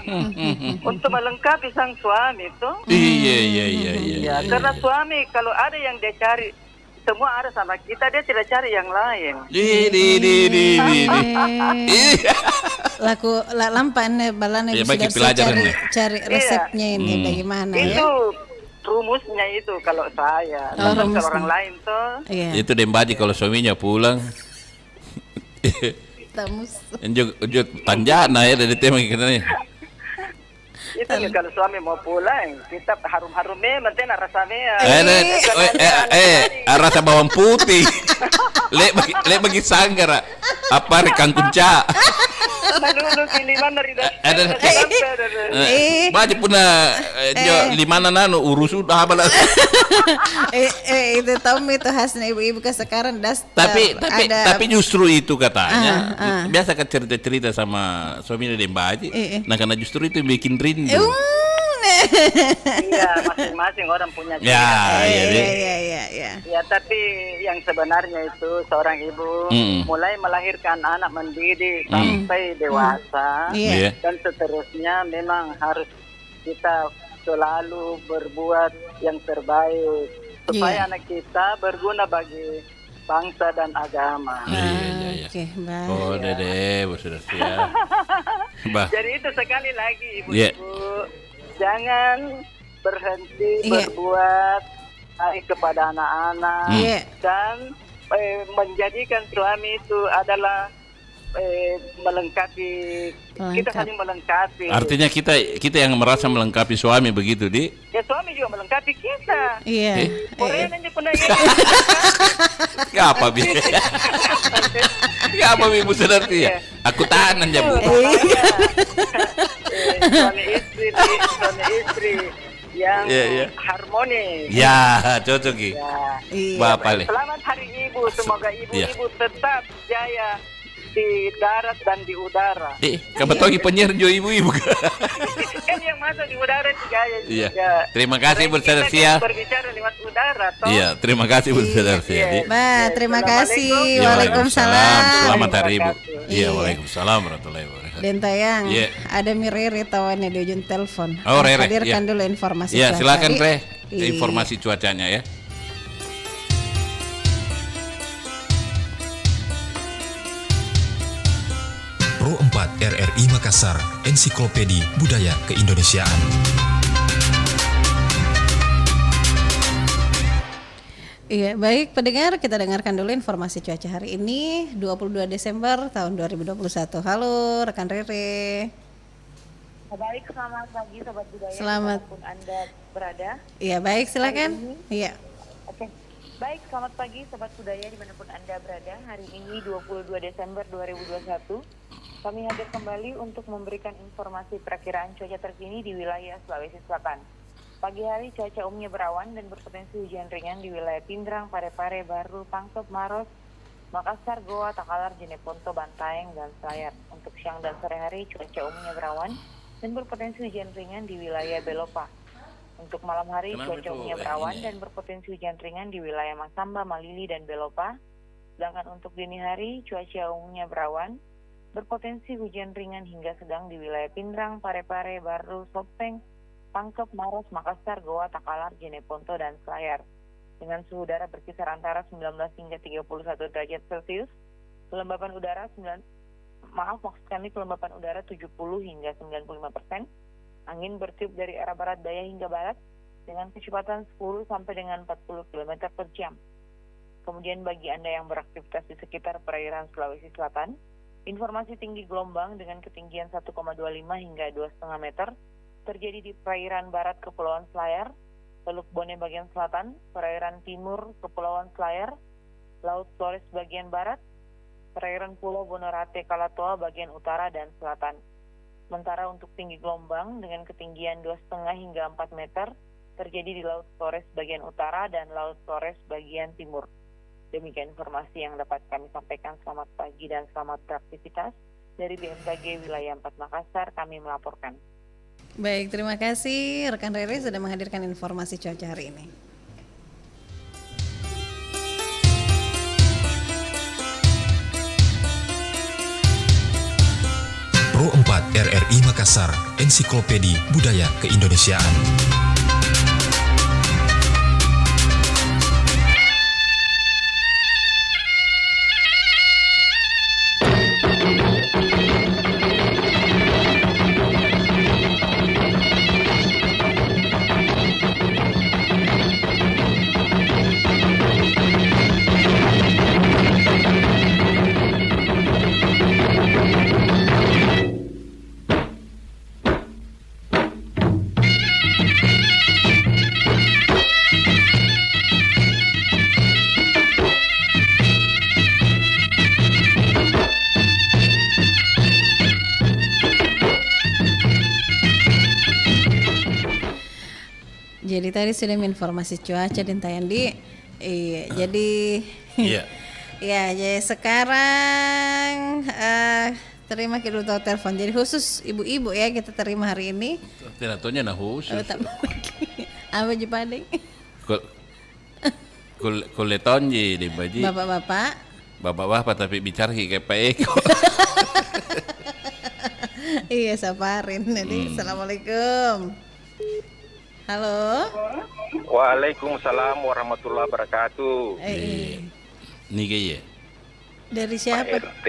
Speaker 5: untuk melengkapi sang suami itu.
Speaker 1: Iya.
Speaker 5: Ya, karena suami kalau ada yang dia cari semua ada sama kita, dia tidak cari yang lain.
Speaker 1: Di.
Speaker 2: Lampan balane
Speaker 1: Ya,
Speaker 2: bisa
Speaker 1: bagi pelajaran nih.
Speaker 2: cari resepnya ini bagaimana ya.
Speaker 5: Itu rumusnya itu kalau saya.
Speaker 2: Oh,
Speaker 5: Tapi
Speaker 2: rumusnya.
Speaker 5: kalau orang lain tuh
Speaker 2: Iya.
Speaker 1: Itu Dembaji kalau suaminya pulang.
Speaker 2: Tamus.
Speaker 1: Unjuk tanjana ya dari tema kita nih.
Speaker 5: itu kalau suami mau pulang kita harum-harum mentena rasanya.
Speaker 1: Rasa bawang putih. Lek bagi sanggar. Apa rekan kunca.
Speaker 5: Dulu kini mana rida.
Speaker 1: Baji puna limana nanu urus sudah balas.
Speaker 2: Itu Tom itu khasnya ibu-ibu ke sekarang
Speaker 1: Tapi justru itu katanya. Biasa kan cerita-cerita sama suaminya Dembaji. Nah karena justru itu yang bikin rindu.
Speaker 6: Iya, masing-masing orang punya ciri
Speaker 1: Ya,
Speaker 6: khas.
Speaker 1: iya, Dik.
Speaker 2: Iya.
Speaker 6: Ya, tapi yang sebenarnya itu seorang ibu mulai melahirkan anak, mendidik sampai dewasa
Speaker 2: Iya.
Speaker 6: dan seterusnya, memang harus kita selalu berbuat yang terbaik supaya
Speaker 2: Iya.
Speaker 6: anak kita berguna bagi bangsa dan agama.
Speaker 1: Iya.
Speaker 2: Oke, baik.
Speaker 1: Oh, Dede, Bu Sudarsia. Bah.
Speaker 6: Jadi itu sekali lagi
Speaker 1: Iya.
Speaker 6: ibu-ibu, jangan berhenti
Speaker 2: Iya.
Speaker 6: berbuat baik kepada anak-anak
Speaker 2: Iya.
Speaker 6: dan menjadikan suami itu adalah melengkapi, kita saling melengkapi.
Speaker 1: Artinya kita yang merasa melengkapi suami begitu, Di?
Speaker 6: Ya, suami juga melengkapi kita.
Speaker 2: Iya.
Speaker 6: Korea nanti pernah
Speaker 1: Apa, Bi? Apa, Bi, Bu Sudarsia? Aku tahanan ya, Bu.
Speaker 6: suami istri yang
Speaker 1: Iya.
Speaker 6: harmonis.
Speaker 1: Ya, cocok, Ki.
Speaker 6: Ya.
Speaker 2: Iya.
Speaker 1: Bapak, Le.
Speaker 6: Selamat Hari Ibu, semoga ibu-ibu tetap jaya di darat dan di udara.
Speaker 1: Kabetogi penyiar jo ibu-ibu.
Speaker 6: Kan yang masuk di udara itu jaya
Speaker 1: Iya.
Speaker 6: juga.
Speaker 1: Terima kasih, Bu
Speaker 6: Kita
Speaker 1: Sudarsia.
Speaker 6: kan berbicara lewat udara, toh.
Speaker 1: Iya, terima kasih, Bu Sudarsia, Di.
Speaker 2: Bah, terima kasih.
Speaker 6: Assalamualaikum.
Speaker 1: Ya,
Speaker 2: Waalaikumsalam.
Speaker 1: Selamat hari Ibu.
Speaker 6: Terima kasih.
Speaker 1: Iya, Waalaikumsalam warahmatullahi wabarakatuh.
Speaker 2: Dan tayang,
Speaker 1: Iya.
Speaker 2: ada Rere tawannya di ujung telepon.
Speaker 1: Oh, Rere,
Speaker 2: Hadirkan
Speaker 1: iya.
Speaker 2: dulu informasi.
Speaker 1: Iya,
Speaker 2: cuaca.
Speaker 1: silakan, Re.
Speaker 2: Iya.
Speaker 1: Informasi cuacanya ya.
Speaker 7: Pro 4 RRI Makassar, Ensiklopedi Budaya Keindonesiaan.
Speaker 2: Iya, baik pendengar, kita dengarkan dulu informasi cuaca hari ini 22 Desember tahun 2021. Halo rekan Rere.
Speaker 8: Baik, selamat pagi Sobat Budaya
Speaker 2: Selamat.
Speaker 8: dimanapun Anda berada.
Speaker 2: Iya, baik silakan.
Speaker 8: Hari ini?
Speaker 2: Iya.
Speaker 8: Oke, baik, selamat pagi Sobat Budaya dimanapun Anda berada. Hari ini 22 Desember 2021 kami hadir kembali untuk memberikan informasi perakiraan cuaca terkini di wilayah Sulawesi Selatan. Pagi hari cuaca umumnya berawan dan berpotensi hujan ringan di wilayah Pindrang, Parepare, Baru, Pangkep, Maros, Makassar, Goa, Takalar, Jeneponto, Bantaeng, dan Selayar. Untuk siang dan sore hari cuaca umumnya berawan dan berpotensi hujan ringan di wilayah Belopa. Untuk malam hari
Speaker 1: Kenapa
Speaker 8: cuaca
Speaker 1: itu,
Speaker 8: umumnya berawan
Speaker 1: ini?
Speaker 8: dan berpotensi hujan ringan di wilayah Masamba, Malili, dan Belopa. Sedangkan untuk dini hari cuaca umumnya berawan, berpotensi hujan ringan hingga sedang di wilayah Pindrang, Parepare, Baru, Sopeng, Pangkep, Maros, Makassar, Goa, Takalar, Jeneponto, dan Selayar. Dengan suhu udara berkisar antara 19 hingga 31 derajat Celcius, kelembapan udara kelembapan udara 70 hingga 95%. Angin bertiup dari arah barat daya hingga barat dengan kecepatan 10 sampai dengan 40 km per jam. Kemudian bagi Anda yang beraktivitas di sekitar perairan Sulawesi Selatan, informasi tinggi gelombang dengan ketinggian 1,25 hingga 2,5 meter terjadi di perairan barat Kepulauan Selayar, Teluk Bone bagian selatan, perairan timur Kepulauan Selayar, Laut Flores bagian barat, perairan Pulau Bonorate Kalatoa bagian utara dan selatan. Sementara untuk tinggi gelombang dengan ketinggian 2,5 hingga 4 meter terjadi di Laut Flores bagian utara dan Laut Flores bagian timur. Demikian informasi yang dapat kami sampaikan. Selamat pagi dan selamat beraktivitas. Dari BMKG Wilayah 4 Makassar, kami melaporkan.
Speaker 2: Baik, terima kasih rekan Rere sudah menghadirkan informasi cuaca hari ini.
Speaker 7: Pro 4 RRI Makassar, Ensiklopedi Budaya Keindonesiaan.
Speaker 2: Jadi tadi sudah informasi cuaca dan Tayandi. Iya, jadi
Speaker 1: Iya.
Speaker 2: ya, jadi sekarang Terima kita dulu telepon. Jadi khusus ibu-ibu ya kita terima hari ini.
Speaker 1: Tidak tahunya nah khusus.
Speaker 2: Apa Jepadeng?
Speaker 1: Kuletonji di baji. Bapak-bapak tapi bicara kayak Pak Eko.
Speaker 2: Iya saparin. Jadi assalamualaikum. Halo.
Speaker 9: Waalaikumsalam warahmatullahi wabarakatuh.
Speaker 1: Nih kayaknya.
Speaker 2: Dari siapa?
Speaker 9: Pak RT.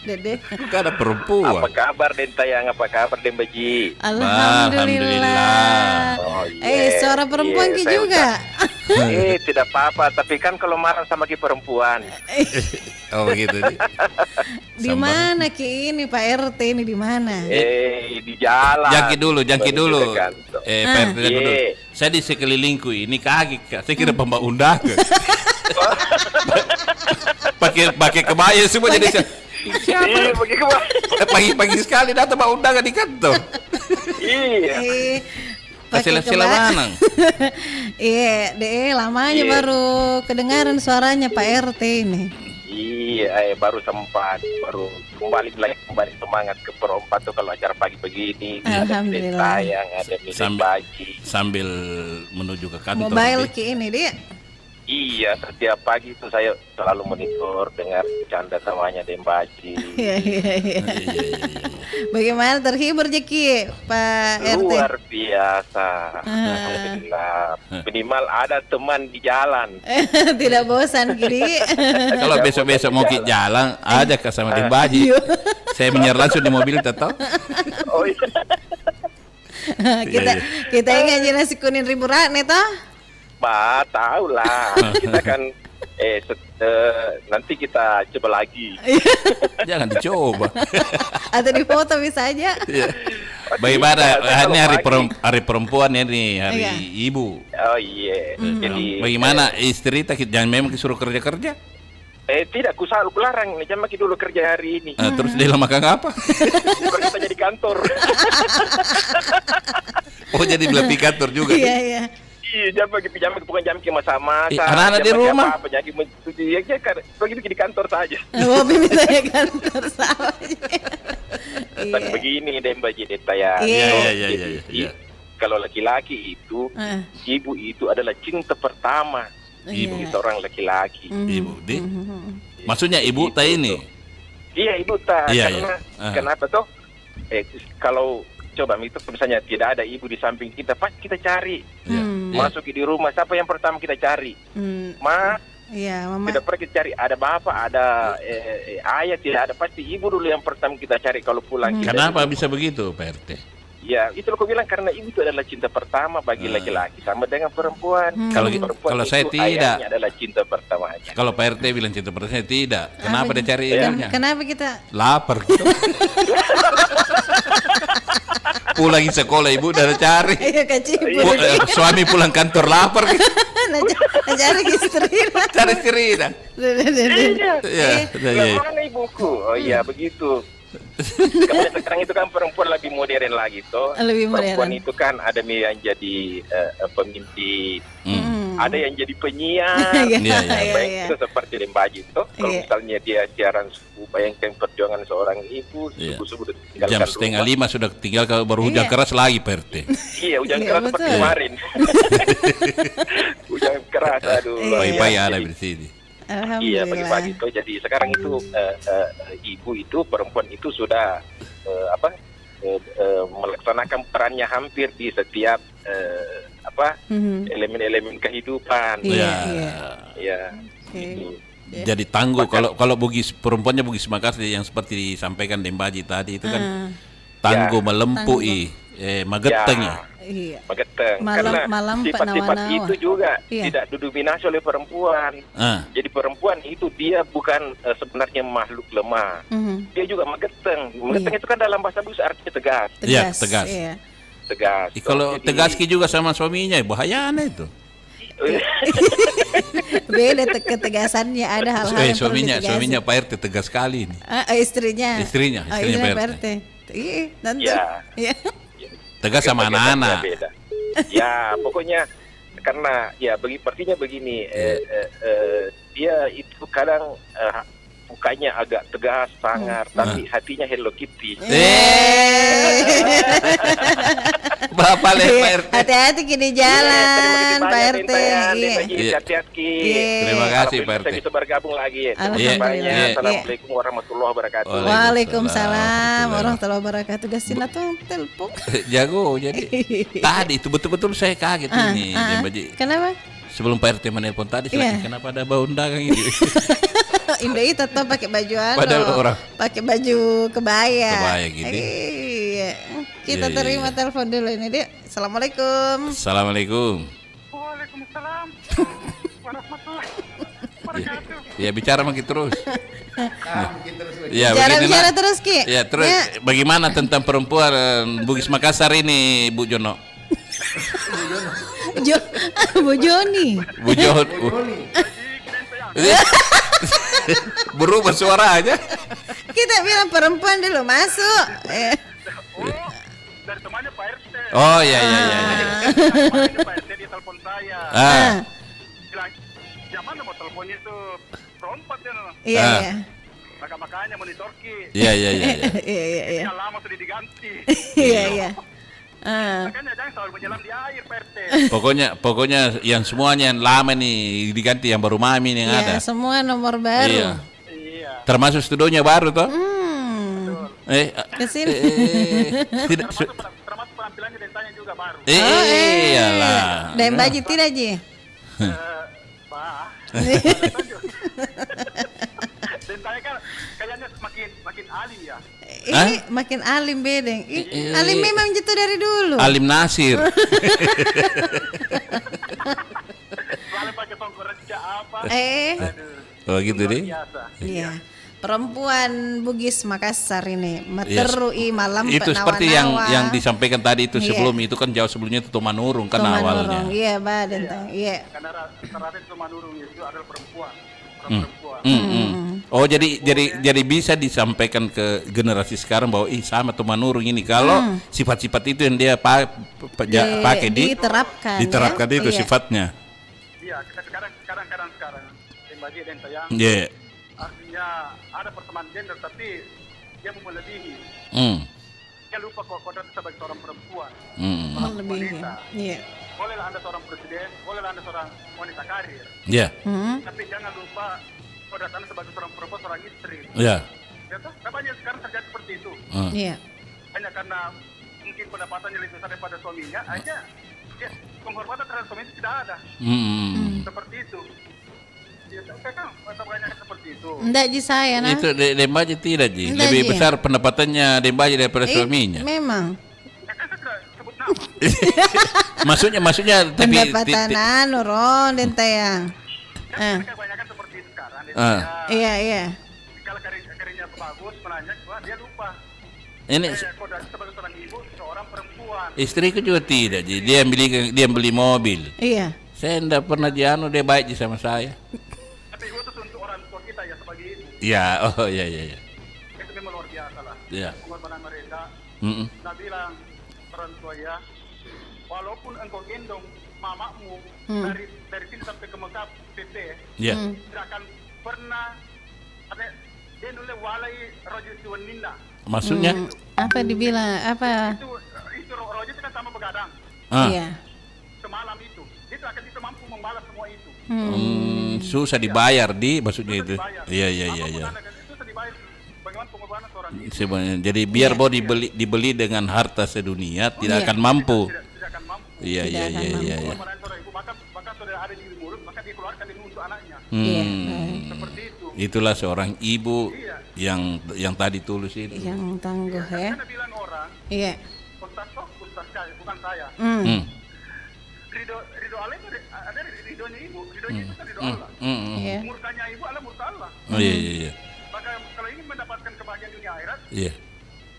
Speaker 2: Dede.
Speaker 1: Bukan ada perempuan.
Speaker 9: Apa kabar Den Tayang? Apa kabar Den Baji?
Speaker 2: Alhamdulillah.
Speaker 9: Oh, yeah,
Speaker 2: suara perempuan
Speaker 9: yeah,
Speaker 2: Ki juga.
Speaker 9: Tidak apa-apa. Tapi kan kalau marah sama Ki perempuan.
Speaker 1: Oh begitu.
Speaker 2: Di mana Ki ini Pak RT ini di mana?
Speaker 9: Di jalan.
Speaker 1: Jangki dulu.
Speaker 9: Pak
Speaker 1: RT dulu. Saya di sekelilingku ini kaget Kak. Saya kira pembak undangan. pakai kebaya semua jadi siapa? Pagi-pagi sekali datang Pak undangan di kantor.
Speaker 9: Iya.
Speaker 2: Pakai
Speaker 1: Manang.
Speaker 2: Iya, lamanya baru kedengaran suaranya Pak RT ini.
Speaker 9: Iya, baru kembali semangat ke perempat tuh kalau acara pagi begini.
Speaker 2: Alhamdulillah.
Speaker 9: Ada Baji.
Speaker 1: Sambil menuju ke kantor.
Speaker 2: Mobile Ki ini dia.
Speaker 9: Iya, setiap pagi itu saya selalu monitor dengar canda tawanya Den Baji.
Speaker 2: Iya. Bagaimana terhibur Jeki Pak RT?
Speaker 9: Luar biasa. Alhamdulillah. Minimal ada teman di jalan.
Speaker 2: Tidak bosan Kiri.
Speaker 1: Kalau besok-besok mau ke jalan, ajak ke sama Den Baji. Saya menyerah langsung di mobil tetap.
Speaker 9: Oh iya.
Speaker 2: Kita ingat nasi kuning ribu rane toh?
Speaker 9: Tahu lah. Kita kan nanti kita coba lagi.
Speaker 1: Jangan dicoba.
Speaker 2: Atau di foto bisa aja.
Speaker 1: Bagaimana? Ini hari perempuan ya nih, hari ibu.
Speaker 9: Oh iya. Jadi
Speaker 1: bagaimana istri jangan memang disuruh kerja-kerja?
Speaker 9: Tidak, ku larang nih, jangan makin dulu kerja hari ini.
Speaker 1: Terus dia makan apa?
Speaker 9: Kita jadi kantor.
Speaker 1: Oh jadi beli kantor juga?
Speaker 2: Iya.
Speaker 9: Iya, bukan jam sama-sama.
Speaker 1: Anak-anak di rumah.
Speaker 9: Begitu di kantor saja.
Speaker 2: Bobi misalnya kantor sama.
Speaker 9: Tapi begini deh Mbak Jedeta ya.
Speaker 1: Iya.
Speaker 9: Kalau laki-laki itu, ibu itu adalah cinta pertama. Ibu seorang laki-laki.
Speaker 1: Ibu, maksudnya ibu tak ini?
Speaker 9: Iya, ibu tak.
Speaker 1: Iya.
Speaker 9: Kenapa toh? Kalau coba itu misalnya tidak ada ibu di samping kita, pasti kita cari. Masuk di rumah, siapa yang pertama kita cari? Mama. Tidak pernah kita cari. Ada bapak, ada ayah, tidak ada. Pasti ibu dulu yang pertama kita cari kalau pulang.
Speaker 1: Kenapa bisa begitu Pak RT?
Speaker 9: Ya, itu aku bilang karena ibu itu adalah cinta pertama bagi laki-laki sama dengan perempuan.
Speaker 1: Kalau saya tidak,
Speaker 9: adalah cinta pertamanya.
Speaker 1: Kalau Pak RT bilang cinta pertamanya tidak. Kenapa dia cari ibunya?
Speaker 2: Kenapa kita
Speaker 1: lapar? Pulang sekolah ibu udah cari. Suami pulang kantor lapar.
Speaker 2: Cari istri.
Speaker 1: Cari istri dah.
Speaker 9: Mana ibuku? Oh iya begitu. Sekarang itu kan perempuan lebih modern lagi toh. Perempuan itu kan ada yang jadi pemimpin, ada yang jadi penyiar. Baik itu seperti Den Baji toh. Kalau misalnya dia siaran subuh, bayangkan perjuangan seorang ibu subuh
Speaker 1: jam 4:30 sudah tinggal baru hujan keras lagi Pak RT.
Speaker 9: Iya hujan keras seperti kemarin. Hujan keras aduh.
Speaker 1: Pagi-pagi ada di sini.
Speaker 9: Iya pagi-pagi itu. Jadi sekarang itu ibu itu perempuan itu sudah melaksanakan perannya hampir di setiap elemen-elemen kehidupan. Iya.
Speaker 1: Jadi tangguh kalau Bugis perempuannya Bugis Makassar yang seperti disampaikan Den Baji tadi itu kan tangguh melempui magetengnya.
Speaker 2: Iya.
Speaker 9: Mageteng.
Speaker 2: Malam
Speaker 9: sifat-sifat itu juga tidak didominasi oleh perempuan. Jadi perempuan itu dia bukan sebenarnya makhluk lemah. Dia juga mageteng. Mageteng itu kan dalam bahasa Bugis artinya tegas.
Speaker 1: Iya, tegas.
Speaker 9: Tegas.
Speaker 1: Kalau tegas juga sama suaminya bahaya itu.
Speaker 2: Beda ketegasannya ada hal-hal yang perlu ditegasin.
Speaker 1: Suaminya Pak RT tegas sekali ini.
Speaker 2: Istrinya
Speaker 1: Pak RT.
Speaker 2: Iya, nanti.
Speaker 9: Iya.
Speaker 1: Tegas sama anak-anak.
Speaker 9: Ya, pokoknya karena ya sepertinya begini, dia itu kadang mukanya agak tegas, sangar, tapi hatinya Hello Kitty.
Speaker 1: Bapak Pak RT.
Speaker 2: Hati-hati kini jalan, Pak RT.
Speaker 9: Hati-hati.
Speaker 1: Terima kasih Pak RT.
Speaker 9: Bisa bergabung lagi.
Speaker 2: Alhamdulillah.
Speaker 9: Assalamualaikum warahmatullahi wabarakatuh.
Speaker 2: Waalaikumsalam warahmatullahi wabarakatuh. Gasina tuh telepon.
Speaker 1: Jago jadi. Tadi itu betul-betul saya kaget ini.
Speaker 2: Kenapa?
Speaker 1: Sebelum Pak RT menelpon tadi, kenapa ada bau undangan ini?
Speaker 2: Indo itu tuh pakai baju
Speaker 1: Padahal orang
Speaker 2: pakai baju kebaya.
Speaker 1: Kebaya gitu.
Speaker 2: Iya. Kita terima telepon dulu ini dia. Assalamualaikum.
Speaker 1: Assalamualaikum.
Speaker 6: Waalaikumsalam warahmatullahi wabarakatuh.
Speaker 1: Ya bicara makin terus. Ya,
Speaker 2: bicara terus Ki.
Speaker 1: Ya terus bagaimana tentang perempuan Bugis Makassar ini Bu Jono?
Speaker 2: Bu Joni.
Speaker 1: Bu Joni. Berubah suara aja.
Speaker 2: Kita bilang perempuan dulu masuk.
Speaker 6: Dari temannya Pak RT.
Speaker 1: Oh iya.
Speaker 6: Pak RT di telepon saya. Bilang, zaman mau teleponnya itu perempat ya.
Speaker 2: Iya.
Speaker 6: Makanya monitor Ki.
Speaker 1: Iya.
Speaker 6: Yang lama sudah diganti.
Speaker 2: Iya.
Speaker 6: Makanya jangan selalu menyelam di air Pak RT.
Speaker 1: Pokoknya yang semuanya yang lama nih diganti, yang baru mami yang ada.
Speaker 2: Semua nomor baru.
Speaker 1: Iya. Termasuk studionya baru toh?
Speaker 2: Kesini.
Speaker 6: Termasuk penampilannya dan tanya juga baru.
Speaker 1: Iyalah.
Speaker 2: Dan baju tidak Ji?
Speaker 6: Pak. Dan tanya kan kayaknya makin alim ya.
Speaker 2: Makin alim bedeng. Alim memang gitu dari dulu.
Speaker 1: Alim Nasir.
Speaker 6: Soalnya pakai tongkol reja apa?
Speaker 1: Oh gitu deh.
Speaker 2: Iya. Perempuan Bugis Makassar ini meterui malam
Speaker 1: itu seperti yang disampaikan tadi itu sebelum itu kan jauh sebelumnya itu Tumanurung kan awalnya.
Speaker 2: Iya, Baden. Iya.
Speaker 6: Karena rata-rata Tumanurung itu adalah perempuan.
Speaker 1: Oh jadi bisa disampaikan ke generasi sekarang bahwa sama Tumanurung ini kalau sifat-sifat itu yang dia pakai diterapkan itu sifatnya.
Speaker 6: Iya, sekarang yang bagi dan sayang.
Speaker 1: Iya.
Speaker 6: Artinya ada pertemuan gender tapi dia melebihi. Dia lupa kodrat sebagai seorang perempuan.
Speaker 2: Melebihi. Iya.
Speaker 6: Bolehlah Anda seorang presiden, bolehlah Anda seorang wanita karir.
Speaker 1: Iya.
Speaker 6: Tapi jangan lupa kodrat Anda sebagai seorang perempuan, seorang istri.
Speaker 1: Iya.
Speaker 6: Ya toh, banyak sekarang terjadi seperti itu.
Speaker 2: Iya.
Speaker 6: Hanya karena mungkin pendapatannya lebih besar daripada suaminya, aja ya, penghormatan terhadap suami itu tidak ada. Seperti itu. Ya, kan banyak seperti itu.
Speaker 2: Enggak Ji saya nah.
Speaker 1: Itu Dembaji tidak Ji. Lebih besar pendapatannya Dembaji daripada suaminya.
Speaker 2: Memang.
Speaker 1: maksudnya tapi
Speaker 2: pendapatan Ron dan tayang.
Speaker 6: Kebanyakan seperti itu sekarang.
Speaker 2: Iya.
Speaker 6: Kalau karirnya bagus, menanya, dia lupa.
Speaker 1: Ini
Speaker 6: kodrat sebagai seorang ibu, seorang perempuan.
Speaker 1: Istriku juga tidak Ji. Dia beli mobil.
Speaker 2: Iya.
Speaker 1: Saya enggak pernah dia baik Ji sama saya.
Speaker 6: Tapi itu untuk orang tua kita ya sebagai ibu.
Speaker 1: Iya, iya.
Speaker 6: Itu memang luar biasa lah.
Speaker 1: Iya.
Speaker 6: Pengorbanan mereka. Nah bilang orang tua ya, walaupun engkau gendong mamamu dari sini sampai ke Mekah PT, tidak akan pernah ada dia nulis walai rojo suwaninda.
Speaker 1: Maksudnya?
Speaker 2: Apa dibilang? Apa?
Speaker 6: Itu rojo itu kan sama begadang.
Speaker 2: Iya.
Speaker 6: Semalam itu, dia akan bisa mampu membalas semua itu.
Speaker 1: Susah dibayar maksudnya itu. Iya.
Speaker 6: Susah dibayar. Bagaimana pengorbanan seorang ibu?
Speaker 1: Sebenarnya jadi biar mau dibeli dengan harta sedunia tidak akan mampu.
Speaker 6: Tidak akan mampu.
Speaker 1: Iya.
Speaker 6: Pengorbanan seorang ibu maka sudah ada di mulut maka dikeluarkan demi untuk anaknya. Seperti itu.
Speaker 1: Itulah seorang ibu yang tadi tulus itu.
Speaker 2: Yang tangguh ya.
Speaker 6: Karena bilang orang.
Speaker 2: Iya.
Speaker 6: Ustaz saya bukan saya. Ridho Allah itu ada ridhonya ibu. Ridhonya itu kan ridho Allah. Murkanya ibu adalah murka Allah.
Speaker 1: Oh iya.
Speaker 6: Maka kalau ingin mendapatkan kebahagiaan dunia akhirat,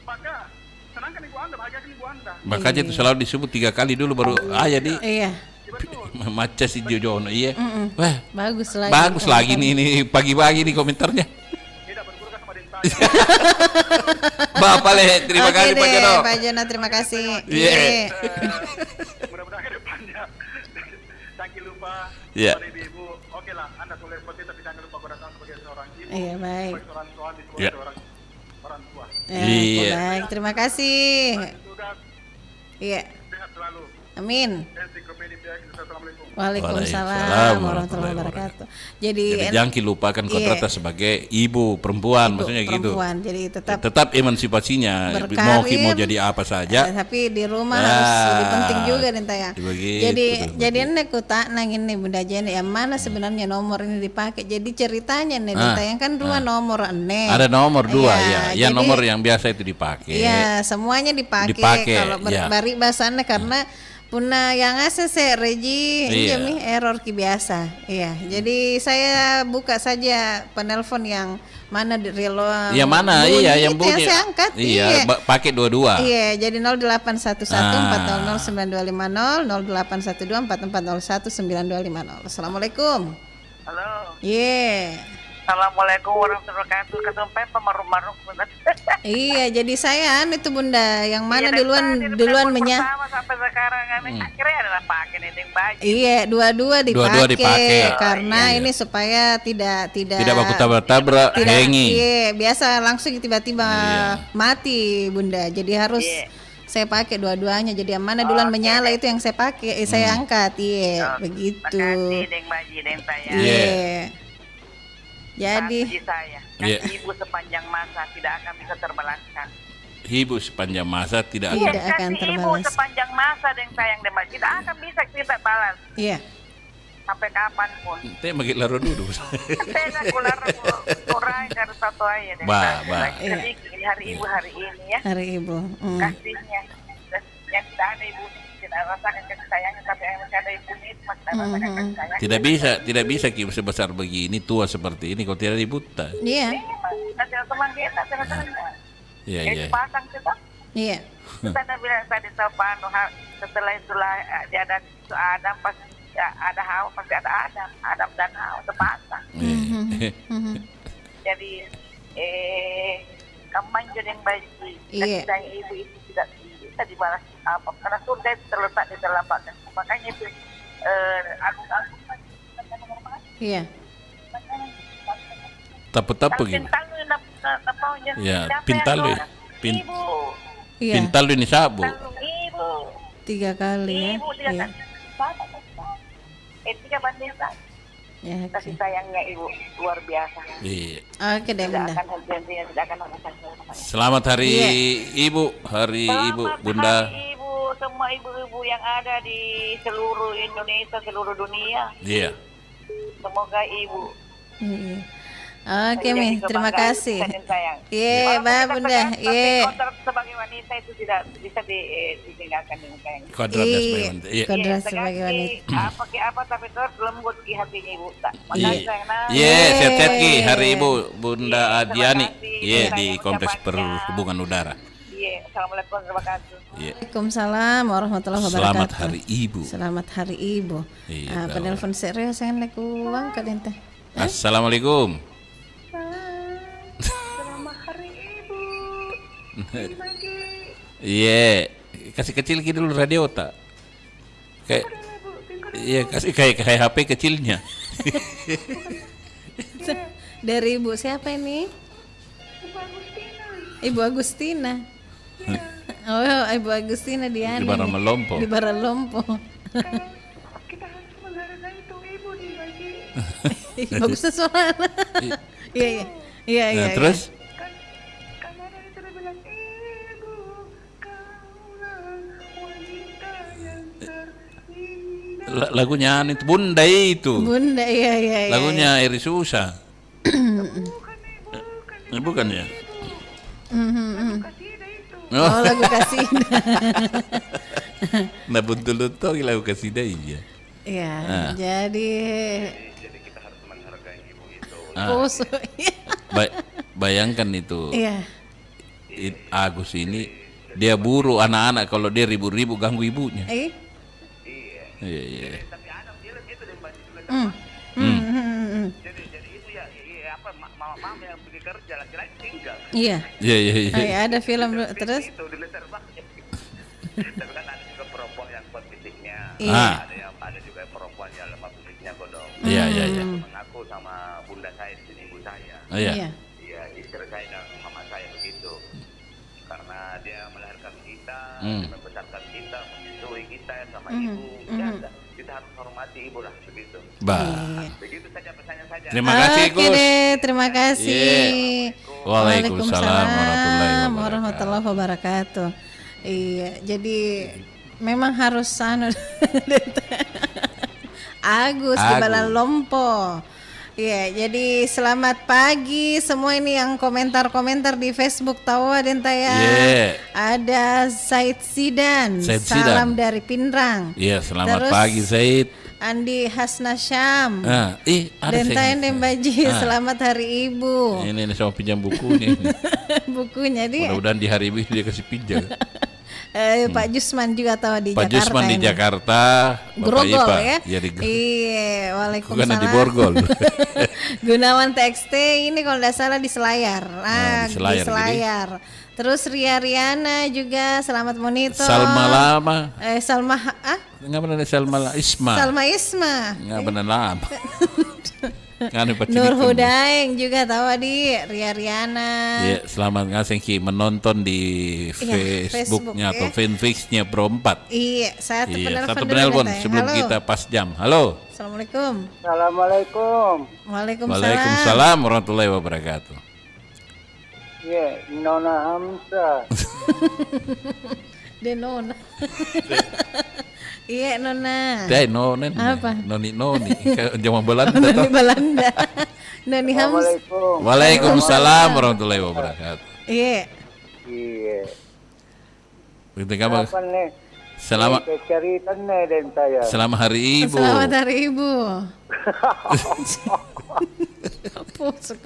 Speaker 6: maka senangkan ibu Anda, bahagiakan ibu Anda.
Speaker 1: Makanya itu selalu disebut 3 kali dulu baru ayah di.
Speaker 2: Iya.
Speaker 1: Maca si Jojono iya. Wah,
Speaker 2: bagus lagi
Speaker 1: nih pagi-pagi nih komentarnya.
Speaker 6: Tidak berguru sama Denta.
Speaker 1: Bapak terima kasih Pak Jono.
Speaker 2: Pak Jono terima kasih.
Speaker 1: Iya.
Speaker 6: Mudah-mudahan ke depannya
Speaker 1: Iya.
Speaker 6: Ibu, oke lah, Anda boleh seperti tapi jangan lupa datang sebagai seorang ibu,
Speaker 2: Iya, baik.
Speaker 6: sebagai seorang suami, sebagai
Speaker 1: Iya.
Speaker 6: seorang orang tua.
Speaker 1: Iya.
Speaker 2: Baik, terima kasih.
Speaker 6: Tugas
Speaker 2: Iya,
Speaker 6: sehat selalu.
Speaker 2: amin.
Speaker 6: Ensiklopedia PX, Assalamualaikum.
Speaker 2: Waalaikumsalam warahmatullahi wabarakatuh. Jadi
Speaker 1: jangan lupakan kodratnya sebagai ibu perempuan, maksudnya gitu.
Speaker 2: perempuan, jadi
Speaker 1: Tetap emansipasinya,
Speaker 2: berkarir,
Speaker 1: mau jadi apa saja.
Speaker 2: tapi di rumah harus lebih penting juga nih Tayang. Jadi nek ku tak nangin nih Bunda Jenny, yang mana sebenarnya nomor ini dipakai. Jadi ceritanya nih Tayang kan dua nomor ane.
Speaker 1: Ada nomor dua ya.
Speaker 2: Jadi,
Speaker 1: Nomor yang biasa itu dipakai.
Speaker 2: Iya, semuanya dipakai. Kalau bari bahasanya karena punah yang ACC Regi ini error ki biasa. Iya. Jadi saya buka saja penelpon yang mana di real.
Speaker 1: Yang mana? Iya, yang bunyi.
Speaker 2: Yang saya angkat.
Speaker 1: Iya, pakai dua-dua.
Speaker 2: Iya, jadi 0811 400 9250 0812 4401 9250. Assalamualaikum.
Speaker 8: Halo.
Speaker 2: Iya.
Speaker 8: Assalamualaikum warahmatullahi wabarakatuh. Ketumpai pemaruk-maruk benar.
Speaker 2: Iya, jadi saya itu Bunda, yang mana
Speaker 8: Iya,
Speaker 2: duluan
Speaker 8: pertama sampai sekarang akhirnya adalah pakai niting baju.
Speaker 2: Iya, dua-dua dipakai karena ini supaya tidak
Speaker 1: baku tabrak-tabrak, hengi.
Speaker 2: Iya, biasa langsung tiba-tiba mati Bunda. Jadi harus saya pakai dua-duanya. Jadi yang mana duluan menyala itu yang saya pakai, saya angkat. Iya, begitu.
Speaker 8: Makasih Deng Baji Deng saya.
Speaker 2: Iya. Jadi
Speaker 8: saya, ibu sepanjang masa tidak akan bisa terbalaskan.
Speaker 1: Ibu sepanjang masa tidak
Speaker 2: akan terbalas.
Speaker 8: Ibu sepanjang masa Deng sayang Deng Baji tidak akan bisa kita balas.
Speaker 2: Iya.
Speaker 8: Sampai kapan pun.
Speaker 1: Teh magit laro duduk.
Speaker 8: Teh kular kurang harus satu aja Deng. Ini hari ibu hari ini ya.
Speaker 2: Hari ibu.
Speaker 8: Kasihnya yang tidak ada ibu tidak rasakan kasih sayangnya, tapi yang masih ada ibu ini masih rasakan kasih sayang.
Speaker 1: Tidak bisa Ki sebesar begini, tua seperti ini kalau tidak dibuta.
Speaker 2: Iya.
Speaker 8: Nanti teman kita teman-teman.
Speaker 1: Iya.
Speaker 8: Pasang kita.
Speaker 2: Iya.
Speaker 8: Kita bilang tadi sopan setelah itulah dia ada Adam pasti ada Hawa, pasti ada Adam dan Hawa terpasang. Jadi kamu manjur yang baik, kasih sayang ibu itu tidak bisa dibalas apa karena surga itu terletak di dalam badan. Makanya itu agung-agung.
Speaker 2: Iya.
Speaker 1: Tapu-tapu gitu. Pintal lu. Pintal lu ini sabu.
Speaker 2: 3 kali ya.
Speaker 8: Ibu 3 kali. 3 banding 1. Ya, kasih sayangnya ibu luar biasa.
Speaker 1: Iya.
Speaker 2: Oke deh Bunda.
Speaker 1: Selamat hari ibu, ibu Bunda.
Speaker 8: Hari ibu semua ibu-ibu yang ada di seluruh Indonesia, seluruh dunia.
Speaker 1: Iya.
Speaker 8: Semoga ibu.
Speaker 2: Oke Mi, terima kasih. Iya, Mbak Bunda. Iya.
Speaker 8: Sebagai wanita itu tidak bisa ditinggalkan dengan sayang.
Speaker 1: Kodratnya sebagai wanita. Iya.
Speaker 2: Kodrat sebagai wanita.
Speaker 8: Apa tapi terus lembut di hatinya ibu.
Speaker 1: Iya, sehat-sehat Ki hari ibu Bunda Adiani. Iya di Kompleks Perhubungan Udara.
Speaker 8: Iya, assalamualaikum terima kasih.
Speaker 2: Waalaikumsalam warahmatullahi wabarakatuh.
Speaker 1: Selamat hari ibu.
Speaker 2: Selamat hari ibu. Penelpon serius saya nak uang kalian teh.
Speaker 1: Assalamualaikum.
Speaker 8: Selamat hari ibu.
Speaker 1: Iya, kasih kecil gitu dulu radio tak? Kayak, iya kasih kayak HP kecilnya.
Speaker 2: Dari ibu siapa ini? Ibu Agustina. Oh, Ibu Agustina di
Speaker 1: Baralompo.
Speaker 2: Di Baralompo.
Speaker 8: Kita harus menghargai itu ibu di bagi.
Speaker 2: Bagus suara. Iya.
Speaker 1: Terus?
Speaker 8: Kan ada yang sudah bilang ibu kaulah wanita yang terindah.
Speaker 1: Lagunya itu Bunda itu.
Speaker 2: Bunda iya.
Speaker 1: Lagunya Eri Susa. Bukan ya?
Speaker 2: Oh, lagu kasidah.
Speaker 1: Nah buntul-buntul lagu kasidah iya.
Speaker 2: Iya, jadi
Speaker 9: kita harus menghargai ibu itu.
Speaker 1: Bayangkan itu.
Speaker 2: Iya.
Speaker 1: Agus ini dia buru anak-anak kalau dia ribu-ribu ganggu ibunya. Iya.
Speaker 9: Tapi anak dia itu yang banyak juga. Jadi itu ya apa mama yang pergi kerja laki-laki tinggal.
Speaker 2: Iya.
Speaker 1: Iya.
Speaker 2: Ada film terus.
Speaker 9: Itu diletar banget. Tapi kan ada juga perempuan yang kuat fisiknya.
Speaker 2: Iya.
Speaker 9: Ada juga perempuan yang lemah fisiknya
Speaker 1: Iya.
Speaker 10: Mengaku sama bunda saya di sini, ibu saya.
Speaker 1: Iya.
Speaker 10: Iya, istri saya dan mama saya begitu. Karena dia melahirkan kita, membesarkan kita, menyusui kita sama ibu. Ya, kita harus hormati ibu lah begitu. Begitu saja pesannya saja.
Speaker 1: Terima kasih, Gus.
Speaker 2: Oke deh, terima kasih.
Speaker 1: Waalaikumsalam
Speaker 2: warahmatullahi wabarakatuh. Iya, jadi memang harus Agus di Balalompo. Iya, jadi selamat pagi semua ini yang komentar-komentar di Facebook tahu Denta ya. Ada Said Sidan, salam dari Pinrang.
Speaker 1: Iya, selamat pagi Said.
Speaker 2: Andi Hasnasyam. Denta Dembaji, selamat hari Ibu.
Speaker 1: Ini sama pinjam bukunya.
Speaker 2: Bukunya dia.
Speaker 1: Mudah-mudahan di hari Ibu dia kasih pinjam.
Speaker 2: Pak Jusman juga tahu di
Speaker 1: Pak
Speaker 2: Jakarta. Pak
Speaker 1: Jusman di Jakarta.
Speaker 2: Grogol ya.
Speaker 1: Iya,
Speaker 2: waalaikumsalam.
Speaker 1: Bukan di Borgol.
Speaker 2: Gunawan TXT ini kalau tidak salah di Selayar.
Speaker 1: Di Selayar.
Speaker 2: Terus Riana juga selamat monitor.
Speaker 1: Salma Lama.
Speaker 2: Enggak
Speaker 1: benar Salma Isma.
Speaker 2: Salma Isma.
Speaker 1: Enggak benar lama.
Speaker 2: Nur Hudaeng juga tahu di Riana.
Speaker 1: Iya, selamat ngasih Ki menonton di Facebooknya atau fanpage-nya Pro 4.
Speaker 2: Iya,
Speaker 1: satu penelpon sebelum kita pas jam. Halo.
Speaker 2: Assalamualaikum.
Speaker 1: Waalaikumsalam warahmatullahi wabarakatuh.
Speaker 11: Iya, Nona Hamzah.
Speaker 2: Nona. Iya Nona.
Speaker 1: Nonen.
Speaker 2: Apa?
Speaker 1: Noni. Zaman Belanda.
Speaker 2: Noni Belanda. Noni Hamzah.
Speaker 1: Waalaikumsalam warahmatullahi wabarakatuh.
Speaker 2: Iya.
Speaker 1: Begitu kabar. Selamat. Selamat hari Ibu.
Speaker 11: Selamat
Speaker 2: hari Ibu.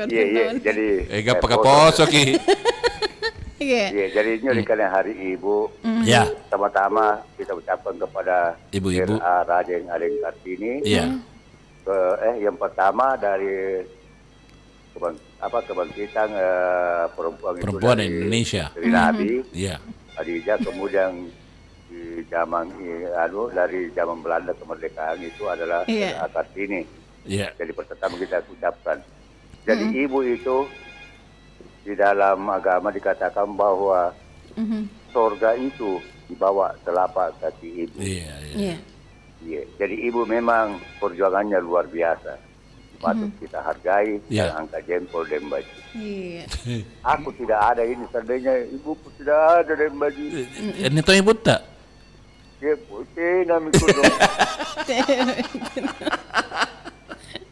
Speaker 11: Iya. Jadi.
Speaker 1: Gak pakai poso Ki.
Speaker 11: Iya, jadi nyurikan hari Ibu.
Speaker 1: Ya.
Speaker 11: Pertama-tama kita ucapkan kepada
Speaker 1: ibu-ibu
Speaker 11: Raden Adeng Kartini.
Speaker 1: Iya.
Speaker 11: Yang pertama dari kebangkitan perempuan
Speaker 1: Indonesia.
Speaker 11: Dari Nabi.
Speaker 1: Iya.
Speaker 11: Khadijah, kemudian di zaman dari zaman Belanda kemerdekaan itu adalah Kartini.
Speaker 1: Iya.
Speaker 11: Jadi pertama kita ucapkan. Jadi ibu itu di dalam agama dikatakan bahwa surga itu di bawah telapak kaki ibu.
Speaker 1: Iya.
Speaker 11: Jadi ibu memang perjuangannya luar biasa. Patut kita hargai dan angkat jempol Dembaji.
Speaker 2: Iya.
Speaker 11: Aku tidak ada ini, seandainya ibuku tidak ada Dembaji.
Speaker 1: Ini tuh ibu tak?
Speaker 11: Ya putih namiku dong.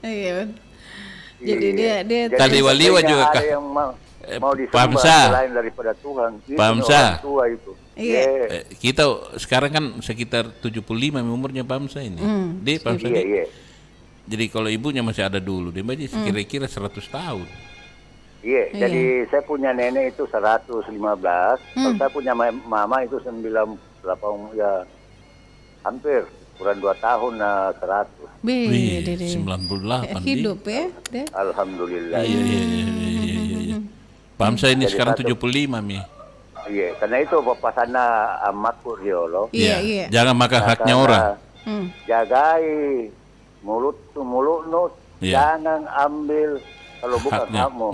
Speaker 2: Iya. Jadi dia
Speaker 1: tadi waliwa juga
Speaker 11: ada yang mau disembah selain daripada Tuhan.
Speaker 1: Pamsa.
Speaker 11: Tua itu.
Speaker 2: Iya.
Speaker 1: Kita sekarang kan sekitar 75 umurnya Pamsa ini. Dia Pamsa
Speaker 11: Iya.
Speaker 1: Jadi kalau ibunya masih ada dulu, dia masih kira-kira 100 tahun.
Speaker 11: Iya, jadi saya punya nenek itu 115. Kalau saya punya mama itu 98 ya hampir kurang 2 tahun 100.
Speaker 2: Wih,
Speaker 1: 98
Speaker 2: hidup ya.
Speaker 11: Alhamdulillah.
Speaker 1: Iya. Pamsa ini sekarang 75 Mi.
Speaker 11: Iya, karena itu papasannya amatku Riolo.
Speaker 2: Iya.
Speaker 1: Jangan makan haknya orang.
Speaker 11: Jagai mulut jangan ambil kalau bukan kamu.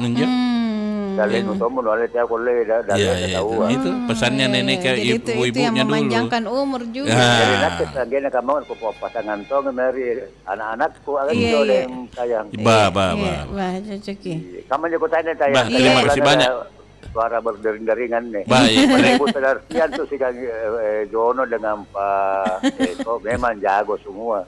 Speaker 11: Dalil utama oleh tiap kolej dari tahu.
Speaker 1: Itu pesannya nenek ke ibu-ibunya dulu.
Speaker 2: Itu yang memanjangkan umur juga.
Speaker 11: Jadi nanti sebagian kamu aku pasangan tong meri anak-anakku akan yang sayang.
Speaker 1: Ba.
Speaker 2: Cocok.
Speaker 11: Kamu juga tanya sayang.
Speaker 1: Terima kasih banyak.
Speaker 11: Suara berdering-deringan nih.
Speaker 1: Baik.
Speaker 11: Ibu pengertian tuh si Kang Jono dengan Pak Eko memang jago semua.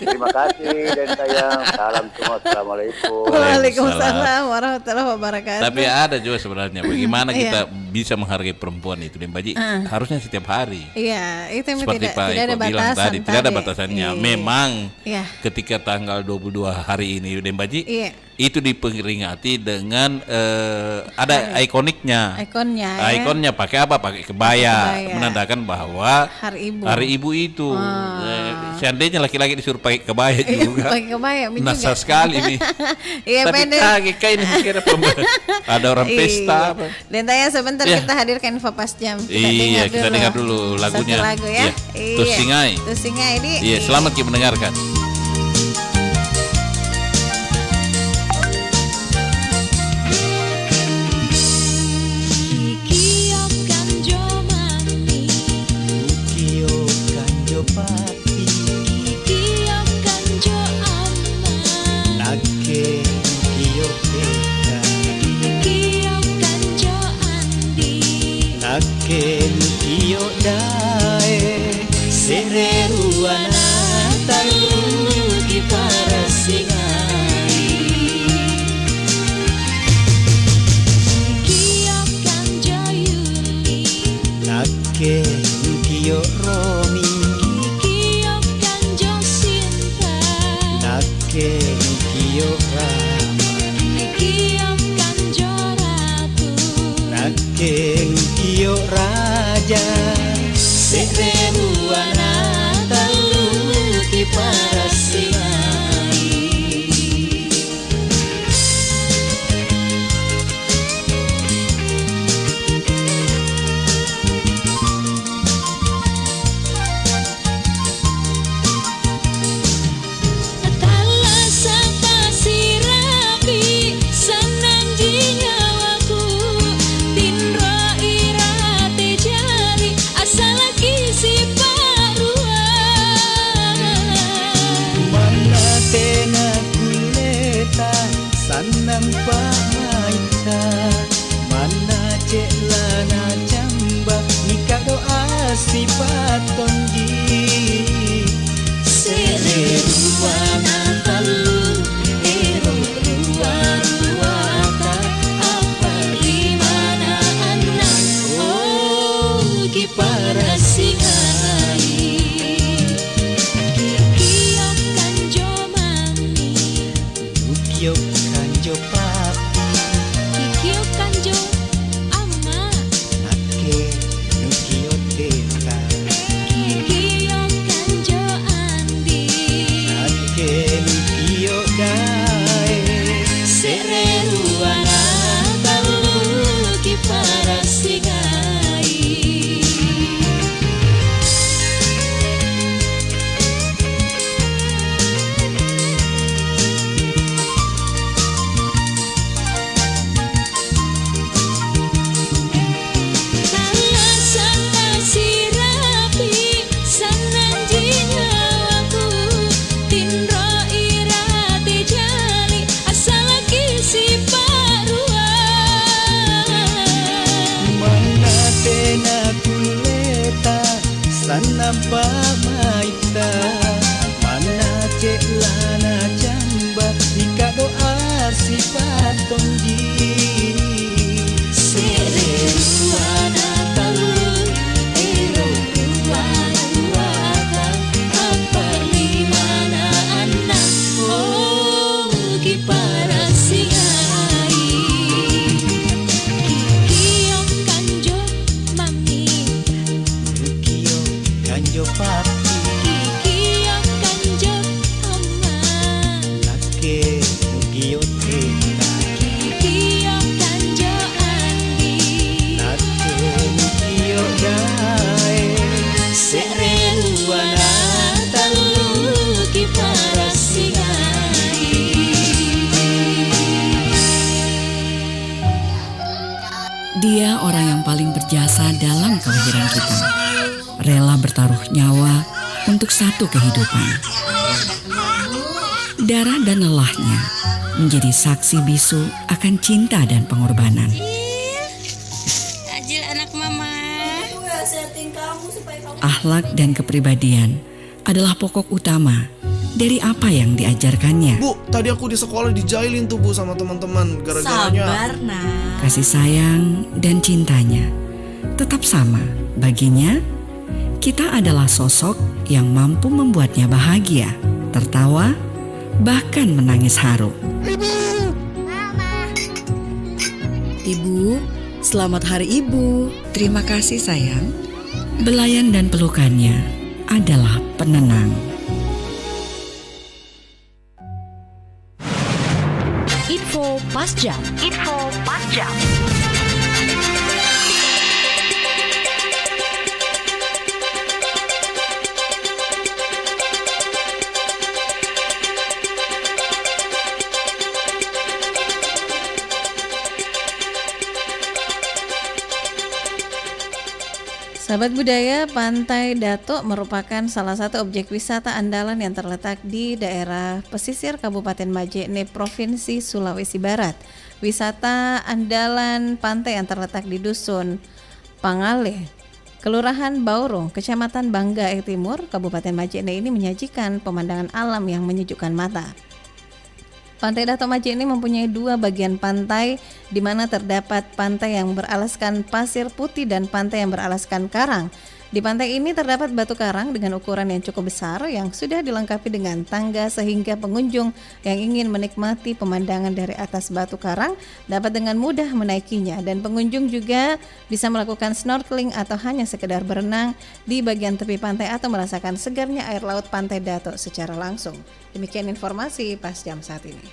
Speaker 11: Terima kasih dan sayang. Salam semua. Assalamualaikum.
Speaker 2: Waalaikumsalam warahmatullahi wabarakatuh.
Speaker 1: Tapi ada juga sebenarnya bagaimana kita bisa menghargai perempuan itu, Dembaji. Harusnya setiap hari.
Speaker 2: Iya, itu
Speaker 1: seperti Pak Eko bilang tadi, tidak ada batasannya. Memang ketika tanggal 22 hari ini, Dembaji, itu diperingati dengan ada ikonnya pakai apa? Pakai kebaya, menandakan bahwa hari ibu itu. Seandainya laki-laki disuruh pakai kebaya juga.
Speaker 2: Pakai kebaya
Speaker 1: Nasa sekali nih. Tapi kayak ini kira ada orang pesta apa.
Speaker 2: Dan tanya sebentar kita hadirkan info pas jam.
Speaker 1: Kita dengar dulu lagunya.
Speaker 2: Satu lagu ya.
Speaker 1: Tusingai.
Speaker 2: Tusingai ini.
Speaker 1: Iya, selamat kita mendengarkan.
Speaker 3: Naken iyo dae sereruana talugi para singai
Speaker 4: Kiyo kanjo Yuli
Speaker 3: Naken iyo Romi
Speaker 4: Kiyo kanjo Sinta
Speaker 3: Naken iyo Rama
Speaker 4: Kiyo kanjo Ratu
Speaker 3: Naken iyo Raja sereruana talugi para singai
Speaker 4: Talasata sirabi sananji nyawaku Tinro irate jari asal lagi si parua
Speaker 3: Mana tena kuleta sanam pamaita Mana cek lana jamba nikah doa si patonji
Speaker 4: Sereruana talu ero ruata apa limana anak oh para singai Kiyo kanjo mami
Speaker 3: Ukyo kanjo papi
Speaker 4: Kiyo kanjo ama
Speaker 3: Nake nukyo teta
Speaker 4: Kiyo kanjo andi
Speaker 3: Nake nukyo dae
Speaker 4: Sereruana talugi para singai Talasata sirapi sananji nyawaku Tinro irate jali asal lagi si parua
Speaker 3: Mana tena kuleta sanam pamaita Mana cek lana jamba nikah doa si patonji
Speaker 4: Sereruana talu ero ruata apa limana anak oh para singai Kiyo kanjo mami
Speaker 3: Ukyo kanjo papi
Speaker 4: Kiyo kanjo ama
Speaker 3: Nake nukyo teta
Speaker 4: Kiyo kanjo andi
Speaker 3: Nake nukyo dae
Speaker 4: Sereruana talugi para singai
Speaker 12: Dia orang yang paling berjasa dalam kelahiran kita. Rela bertaruh nyawa untuk satu kehidupan. Darah dan lelahnya menjadi saksi bisu akan cinta dan pengorbanan.
Speaker 4: Ajil anak mama.
Speaker 12: Akhlak dan kepribadian adalah pokok utama dari apa yang diajarkannya.
Speaker 13: Bu, tadi aku di sekolah dijailin tuh Bu sama teman-teman gara-garanya.
Speaker 14: Sabar nak.
Speaker 12: Kasih sayang dan cintanya tetap sama baginya. Kita adalah sosok yang mampu membuatnya bahagia, tertawa, bahkan menangis haru.
Speaker 14: Ibu, selamat hari Ibu.
Speaker 12: Terima kasih sayang. Belayan dan pelukannya adalah penenang.
Speaker 15: Info Pas Jam. Info Pas Jam.
Speaker 2: Sahabat budaya, Pantai Dato merupakan salah satu objek wisata andalan yang terletak di daerah pesisir Kabupaten Majene, Provinsi Sulawesi Barat. Wisata andalan pantai yang terletak di Dusun Pangale, Kelurahan Baurung, Kecamatan Banggai Timur, Kabupaten Majene ini menyajikan pemandangan alam yang menyejukkan mata. Pantai Dato Majene mempunyai 2 bagian pantai, di mana terdapat pantai yang beralaskan pasir putih dan pantai yang beralaskan karang. Di pantai ini terdapat batu karang dengan ukuran yang cukup besar yang sudah dilengkapi dengan tangga sehingga pengunjung yang ingin menikmati pemandangan dari atas batu karang dapat dengan mudah menaikinya, dan pengunjung juga bisa melakukan snorkeling atau hanya sekedar berenang di bagian tepi pantai atau merasakan segarnya air laut Pantai Dato secara langsung. Demikian informasi pas jam saat ini.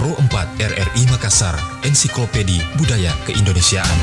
Speaker 7: Pro 4 RRI Makassar, Ensiklopedi Budaya Keindonesiaan.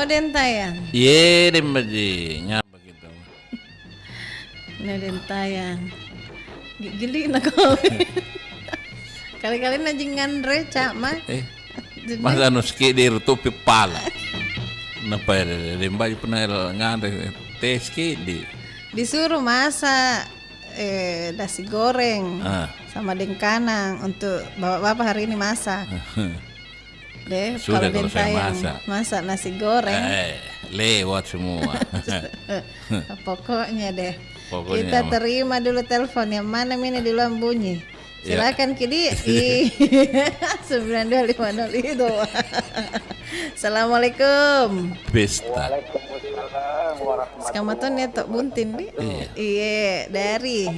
Speaker 2: Dentayan.
Speaker 1: Ye dembaji nyapa gitu.
Speaker 2: Nah dentayan. Gili nak kau. Kali-kali najingan reca mah.
Speaker 1: Masa nuski dirtupi pala. Napa dembaji pernah ngade teski di.
Speaker 2: Disuruh masak nasi goreng sama dengkanang untuk bapak hari ini masak. Deh,
Speaker 1: sudah kalau saya
Speaker 2: masak nasi goreng.
Speaker 1: lewat semua.
Speaker 2: Pokoknya deh. Kita terima dulu telepon yang mana ini dulu bunyi. Silakan Kidi 9250 itu. Assalamualaikum.
Speaker 11: Waalaikumsalam warahmatullahi.
Speaker 2: Skamatan ya tok buntin nih. Iya, dari.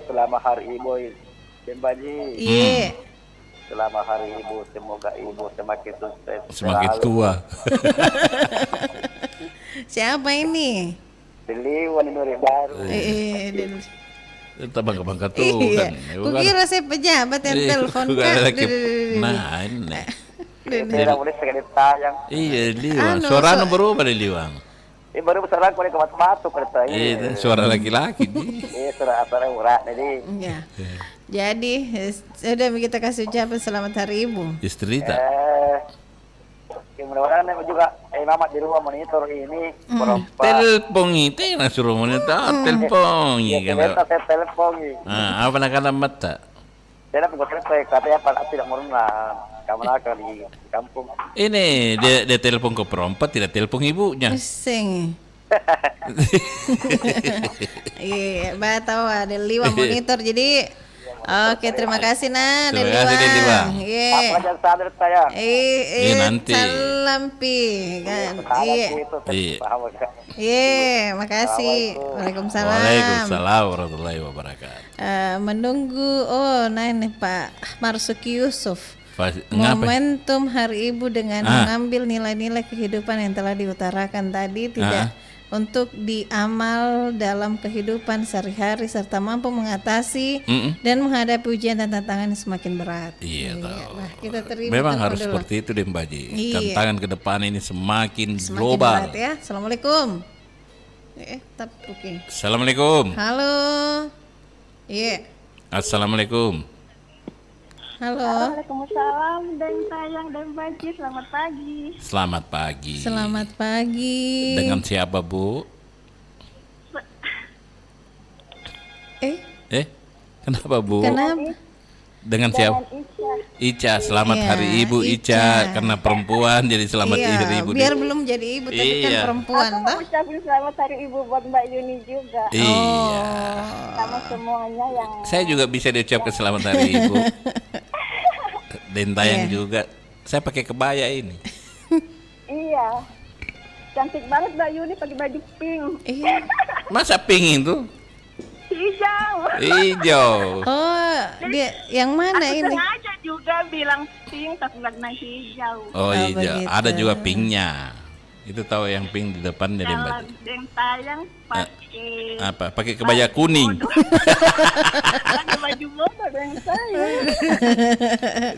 Speaker 11: Selama hari Ibu Dembaji.
Speaker 2: Iya.
Speaker 11: Selama hari Ibu semoga Ibu semakin sukses.
Speaker 1: Semakin tua.
Speaker 2: Siapa ini?
Speaker 11: Deliwan ini baru.
Speaker 1: Kita bangga tuh
Speaker 2: iya.
Speaker 1: kan.
Speaker 2: Kukira saya pejabat yang telepon kan.
Speaker 1: Nah, ini.
Speaker 11: Tidak boleh sekali tayang.
Speaker 1: Iya, Liwang. Suara berubah di Liwang.
Speaker 11: Baru suara kau kemat batu kereta.
Speaker 1: Iya, suara laki-laki.
Speaker 11: Iya, suara urat jadi.
Speaker 2: Iya. Jadi, sudah kita kasih ucapan selamat hari Ibu.
Speaker 1: Istri tak?
Speaker 11: Mudah-mudahan juga Mama di rumah monitor ini
Speaker 1: telepon itu yang suruh monitor telepon
Speaker 11: saya telepon
Speaker 1: apa nak kata mata
Speaker 11: saya dapat telepon katanya Pak tidak merunah kamu akan di kampung
Speaker 1: ini dia telepon ke perempat tidak telepon ibunya
Speaker 2: sing iya tahu ada Liwang monitor jadi oke, terima kasih nah
Speaker 1: Terima kasih Liwang.
Speaker 11: Apa aja sadar saya.
Speaker 1: Nanti.
Speaker 2: Salam pi kan. Iya. Makasih. Waalaikumsalam.
Speaker 1: Waalaikumsalam warahmatullahi wabarakatuh.
Speaker 2: Menunggu ini Pak Marsuki Yusuf.
Speaker 1: Momentum
Speaker 2: Hari Ibu dengan mengambil nilai-nilai kehidupan yang telah diutarakan tadi tidak untuk diamal dalam kehidupan sehari-hari serta mampu mengatasi dan menghadapi ujian dan tantangan yang semakin berat.
Speaker 1: Iya,
Speaker 2: kita terima.
Speaker 1: Memang harus seperti itu deh Mbak Ji. Tantangan ke depan ini semakin global.
Speaker 2: Berat ya. Assalamualaikum.
Speaker 1: Assalamualaikum.
Speaker 2: Halo. Iya.
Speaker 1: Assalamualaikum.
Speaker 2: Halo.
Speaker 16: Waalaikumsalam dan sayang dan Baji, selamat pagi.
Speaker 1: Selamat pagi.
Speaker 2: Selamat pagi.
Speaker 1: Dengan siapa Bu? Kenapa Bu?
Speaker 2: Kenapa?
Speaker 1: Dengan siapa? Ica. Selamat Hari Ibu Ica. Karena perempuan jadi selamat Hari Ibu.
Speaker 2: Biar belum jadi ibu tapi kan perempuan.
Speaker 16: Aku mau ucapin selamat Hari Ibu buat Mbak Yuni juga.
Speaker 1: Iya.
Speaker 16: Sama semuanya yang.
Speaker 1: Saya juga bisa diucapkan selamat Hari Ibu. Dan tayang juga. Saya pakai kebaya ini.
Speaker 16: Iya. Cantik banget Mbak Yuni pakai baju pink.
Speaker 2: Iya.
Speaker 1: Masa pink itu? Hijau.
Speaker 2: Oh, dia yang mana ini?
Speaker 16: Aku sengaja juga bilang pink tapi warna hijau.
Speaker 1: Oh, hijau. Begitu. Ada juga pinknya. Itu tahu yang pink di depan dari Mbak.
Speaker 16: Yang tayang pakai
Speaker 1: apa? Pakai kebaya kuning.
Speaker 16: Pakai baju bodoh yang saya.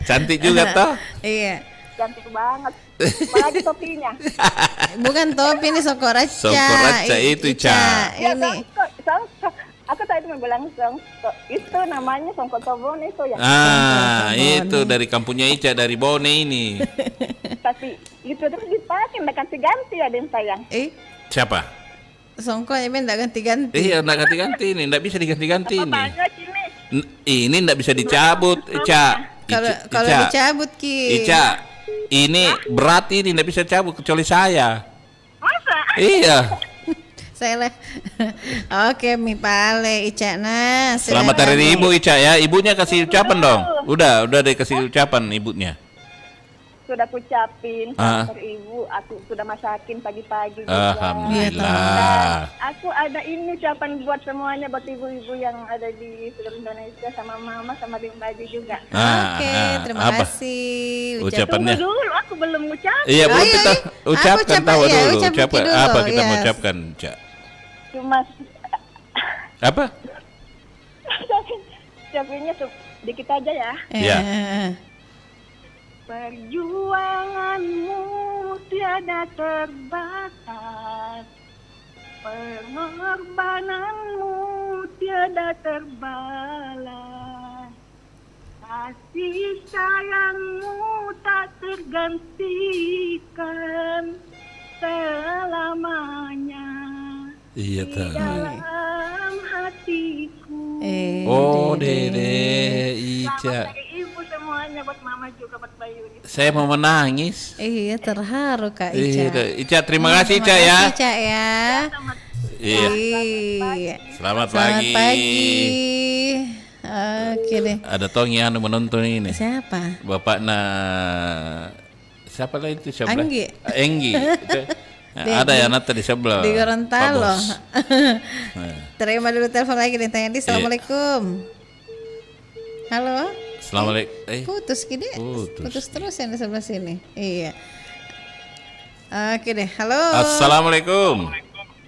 Speaker 1: Cantik juga toh?
Speaker 2: Iya.
Speaker 16: Cantik banget. Apalagi topinya.
Speaker 2: Bukan topi ini Sokoraca.
Speaker 1: Sokoraca itu Ca.
Speaker 2: Ini.
Speaker 16: Aku tadi mau bilang itu namanya Songkok Tobone itu ya.
Speaker 1: Itu dari kampungnya Ica dari Bone ini.
Speaker 16: Tapi itu terus dipakai enggak ganti-ganti ya Den sayang.
Speaker 1: Siapa?
Speaker 2: Songkok emang enggak ganti-ganti.
Speaker 1: Iya, enggak ganti-ganti ini, enggak bisa diganti-ganti ini. Ini enggak bisa dicabut, Ica.
Speaker 2: Kalau dicabut Ki.
Speaker 1: Ica, ini berat ini enggak bisa cabut kecuali saya.
Speaker 16: Masa?
Speaker 1: Iya.
Speaker 2: Saya Oke, Mi Pale Ica nah.
Speaker 1: Selamat Hari Ibu Ica ya. Ibunya kasih ucapan dong. Udah dikasih ucapan ibunya.
Speaker 16: Sudah ucapin selamat Hari Ibu. Aku sudah masakin pagi-pagi.
Speaker 1: Alhamdulillah.
Speaker 16: Aku ada ini ucapan buat semuanya, buat ibu-ibu yang ada di seluruh Indonesia sama Mama sama Bim Baju juga.
Speaker 2: Oke, terima kasih.
Speaker 1: Ucapannya.
Speaker 16: Tunggu dulu, aku belum ucapin.
Speaker 1: Iya, belum kita ucapkan tahu dulu. Ucapan apa kita mau ucapkan, Cak?
Speaker 16: Cuma
Speaker 1: apa?
Speaker 16: ucapinnya dikit aja ya.
Speaker 1: Iya.
Speaker 16: Perjuanganmu tiada terbatas, pengorbananmu tiada terbalas, kasih sayangmu tak tergantikan selamanya.
Speaker 1: Iya tahu.
Speaker 16: Dalam hatiku.
Speaker 1: Oh Dede Ica.
Speaker 16: Selamat Hari Ibu semuanya. semuanya buat Mama juga buat Bayu.
Speaker 1: Saya mau menangis.
Speaker 2: Iya, terharu Kak Ica.
Speaker 1: Ica, terima kasih Ica ya.
Speaker 2: Ica ya.
Speaker 1: Iya. Selamat pagi.
Speaker 2: Oke deh.
Speaker 1: Ada Tong yang menonton ini.
Speaker 2: Siapa?
Speaker 1: Bapaknya siapa lah itu sebelah? Enggi. Ada yang nata di sebelah.
Speaker 2: Di Gorontalo. Terima dulu telepon lagi nih Tanya. Assalamualaikum. Halo.
Speaker 1: Assalamualaikum.
Speaker 2: Putus gini. Putus terus yang di sebelah sini. Iya. Oke deh. Halo.
Speaker 1: Assalamualaikum.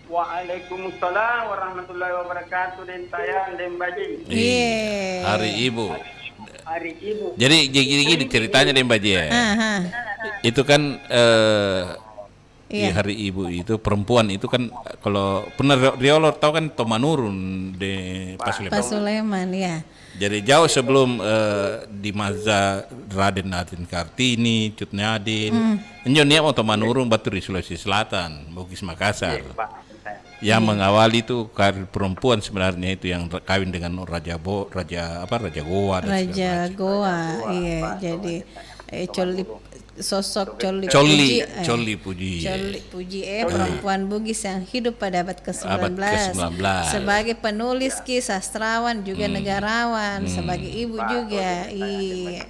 Speaker 6: Waalaikumsalam warahmatullahi wabarakatuh. Den Tayang, Den Baji.
Speaker 1: Iya. Hari Ibu.
Speaker 6: Hari Ibu.
Speaker 1: Jadi gini ceritanya Den Baji ya. Itu kan di Hari Ibu itu perempuan itu kan kalau pernah Riolo tahu kan Tomanurun di
Speaker 2: Pasuleman ya.
Speaker 1: Jadi jauh sebelum di masa Raden Adin Kartini, Cut Nyadin, Nyonya mau Tomanurun batu di Sulawesi Selatan, Bugis Makassar. Yang mengawali itu karir perempuan sebenarnya itu yang kawin dengan Raja Goa.
Speaker 2: Raja Goa, iya. Jadi sosok
Speaker 1: Coli Puji
Speaker 2: perempuan Bugis yang hidup pada abad ke-19 sebagai penulis kisah, sastrawan juga negarawan, sebagai ibu juga. Iya.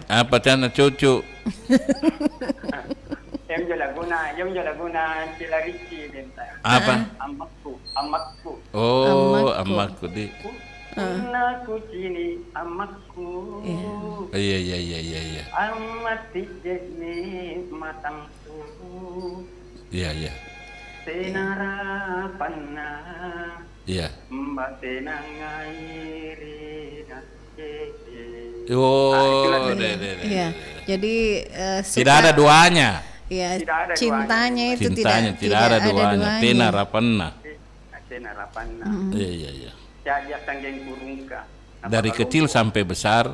Speaker 1: Apa cana cucu?
Speaker 6: Yang Laguna Cilarici
Speaker 1: apa?
Speaker 6: Amakku.
Speaker 1: Oh, amakku di.
Speaker 6: Aku cini amakku.
Speaker 1: Iya.
Speaker 6: Amat dijeni matangku.
Speaker 1: Iya.
Speaker 6: Senara panna.
Speaker 1: Iya.
Speaker 6: Mbak tenang ngairi.
Speaker 2: Iya. Jadi
Speaker 1: tidak ada duanya.
Speaker 2: Iya, cintanya itu
Speaker 1: tidak ada duanya. Tenara panna. Iya. Dari kecil sampai besar,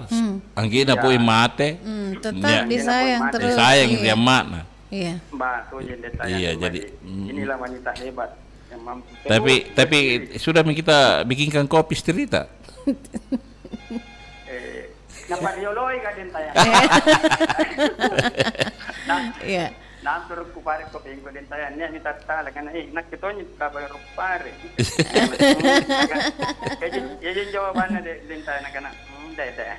Speaker 1: anggina pun mate,
Speaker 2: tetap disayang terus.
Speaker 1: Disayang dia makna.
Speaker 2: Iya.
Speaker 1: Iya, jadi
Speaker 6: inilah wanita hebat yang mampu.
Speaker 1: Tapi sudah kita bikinkan kopi cerita.
Speaker 6: Napa dioloi ka din tayo.
Speaker 2: Iya.
Speaker 6: Natur ku pare ko ping ko din tayo. Niya ni tatala kana nakito ni trabaho pare. Kaya jawabannya din tayo na kana. Dede.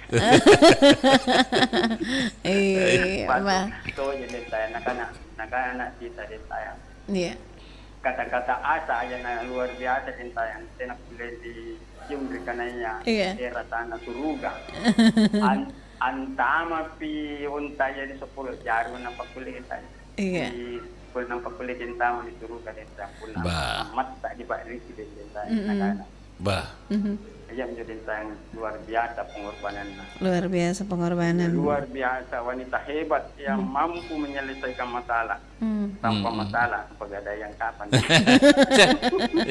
Speaker 6: Ito din tayo na kana kita din tayo.
Speaker 2: Iya.
Speaker 6: Kata-kata asa aja na luar biasa din tayo. Tinapulay di yung kanaya era tanah suruga antama pi untaya di 10 jaro ng pagkulitan di pul ng pagkulitan tama di suruga din sa pula mata di Pak Riki din tayo Ayam jadi yang luar biasa pengorbanan. Luar biasa wanita hebat yang mampu menyelesaikan masalah tanpa masalah pegadaian kapan.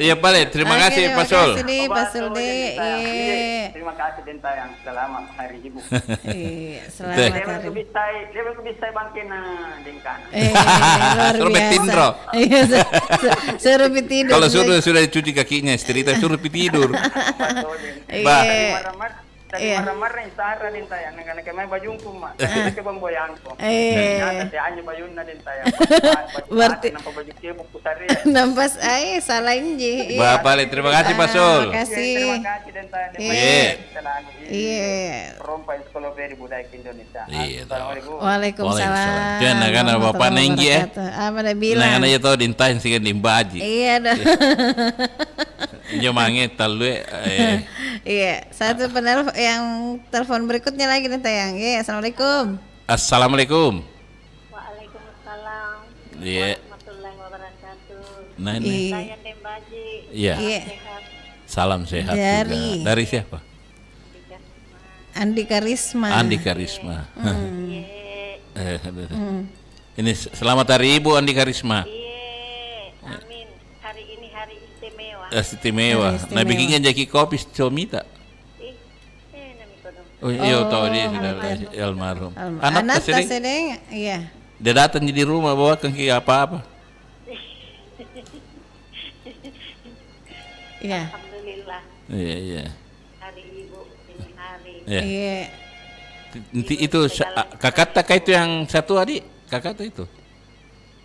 Speaker 1: Iya Pak, terima kasih Pak Sul.
Speaker 6: Terima kasih Dinta yang selamat Hari Ibu.
Speaker 2: Selamat hari.
Speaker 6: Level bisa bangkin Dingkan.
Speaker 1: Suruh betindro.
Speaker 2: Suruh tidur.
Speaker 1: Kalau sudah dicuci kakinya, cerita suruh tidur.
Speaker 6: Tadi marah-marah yang sahara din tayo. Nagkana may bajung ko ma. Nagkana ka bang boyang ko. Nagkana anyo bayun na din tayo.
Speaker 2: Berarti nampas salah inji.
Speaker 1: Bapak, terima kasih Pak Sul.
Speaker 2: Terima kasih.
Speaker 6: Terima kasih din tayo.
Speaker 2: Iya.
Speaker 6: Perompa Sekolah Peri Budaya Indonesia.
Speaker 2: Waalaikumsalam.
Speaker 1: Jangan karena Bapak Nenggi
Speaker 2: Apa dah bilang?
Speaker 1: Nah, aja tahu dintain sih kan dimbaji.
Speaker 2: Iya dah.
Speaker 1: Jomange talu
Speaker 2: Iya, satu penelpon yang telepon berikutnya lagi nih Tayang. Iya, assalamualaikum.
Speaker 1: Assalamualaikum.
Speaker 16: Waalaikumsalam.
Speaker 1: Iya.
Speaker 16: Warahmatullahi wabarakatuh.
Speaker 1: Nah, ini.
Speaker 16: Saya Dembaji.
Speaker 1: Iya. Salam sehat juga. Dari siapa?
Speaker 2: Andika Risma.
Speaker 1: Andika Risma. Ini selamat Hari Ibu Andika Risma.
Speaker 16: Amin. Hari ini hari istimewa.
Speaker 1: Istimewa. Nah, bikinnya jaki kopi comita. Oh iya, tahu dia sudah almarhum.
Speaker 2: Anak sedeng, iya.
Speaker 1: Dia datang di rumah bawa ke apa-apa.
Speaker 2: Iya.
Speaker 16: Alhamdulillah.
Speaker 1: Iya.
Speaker 16: Hari Ibu ini hari.
Speaker 1: Iya. Itu kakak tak itu yang satu adik, kakak itu.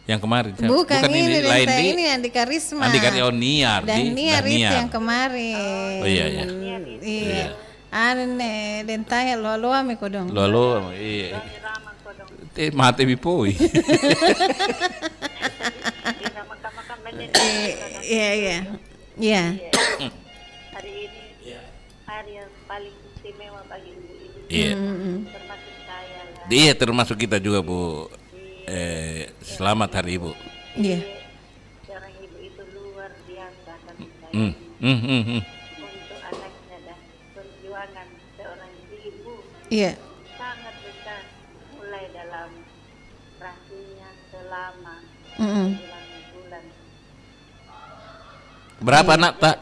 Speaker 1: Yang kemarin.
Speaker 2: Bukan ini
Speaker 1: lain
Speaker 2: ini Andi Karisma.
Speaker 1: Niar.
Speaker 2: Niar itu yang kemarin.
Speaker 1: Oh iya.
Speaker 2: Iya. Ane dentaya lo ame kodong.
Speaker 1: Lo iya. Mate bipoi.
Speaker 2: Iya.
Speaker 17: Hari ini hari yang paling istimewa bagi ibu-ibu.
Speaker 1: Iya.
Speaker 17: Termasuk saya lah.
Speaker 1: Iya, termasuk kita juga, Bu. Selamat Hari Ibu.
Speaker 2: Iya.
Speaker 17: Seorang ibu itu luar biasa kasih sayang. Untuk anaknya dan perjuangan seorang ibu.
Speaker 2: Iya.
Speaker 17: Sangat besar, mulai dalam rahimnya selama bulan-bulan.
Speaker 1: Berapa anak tak?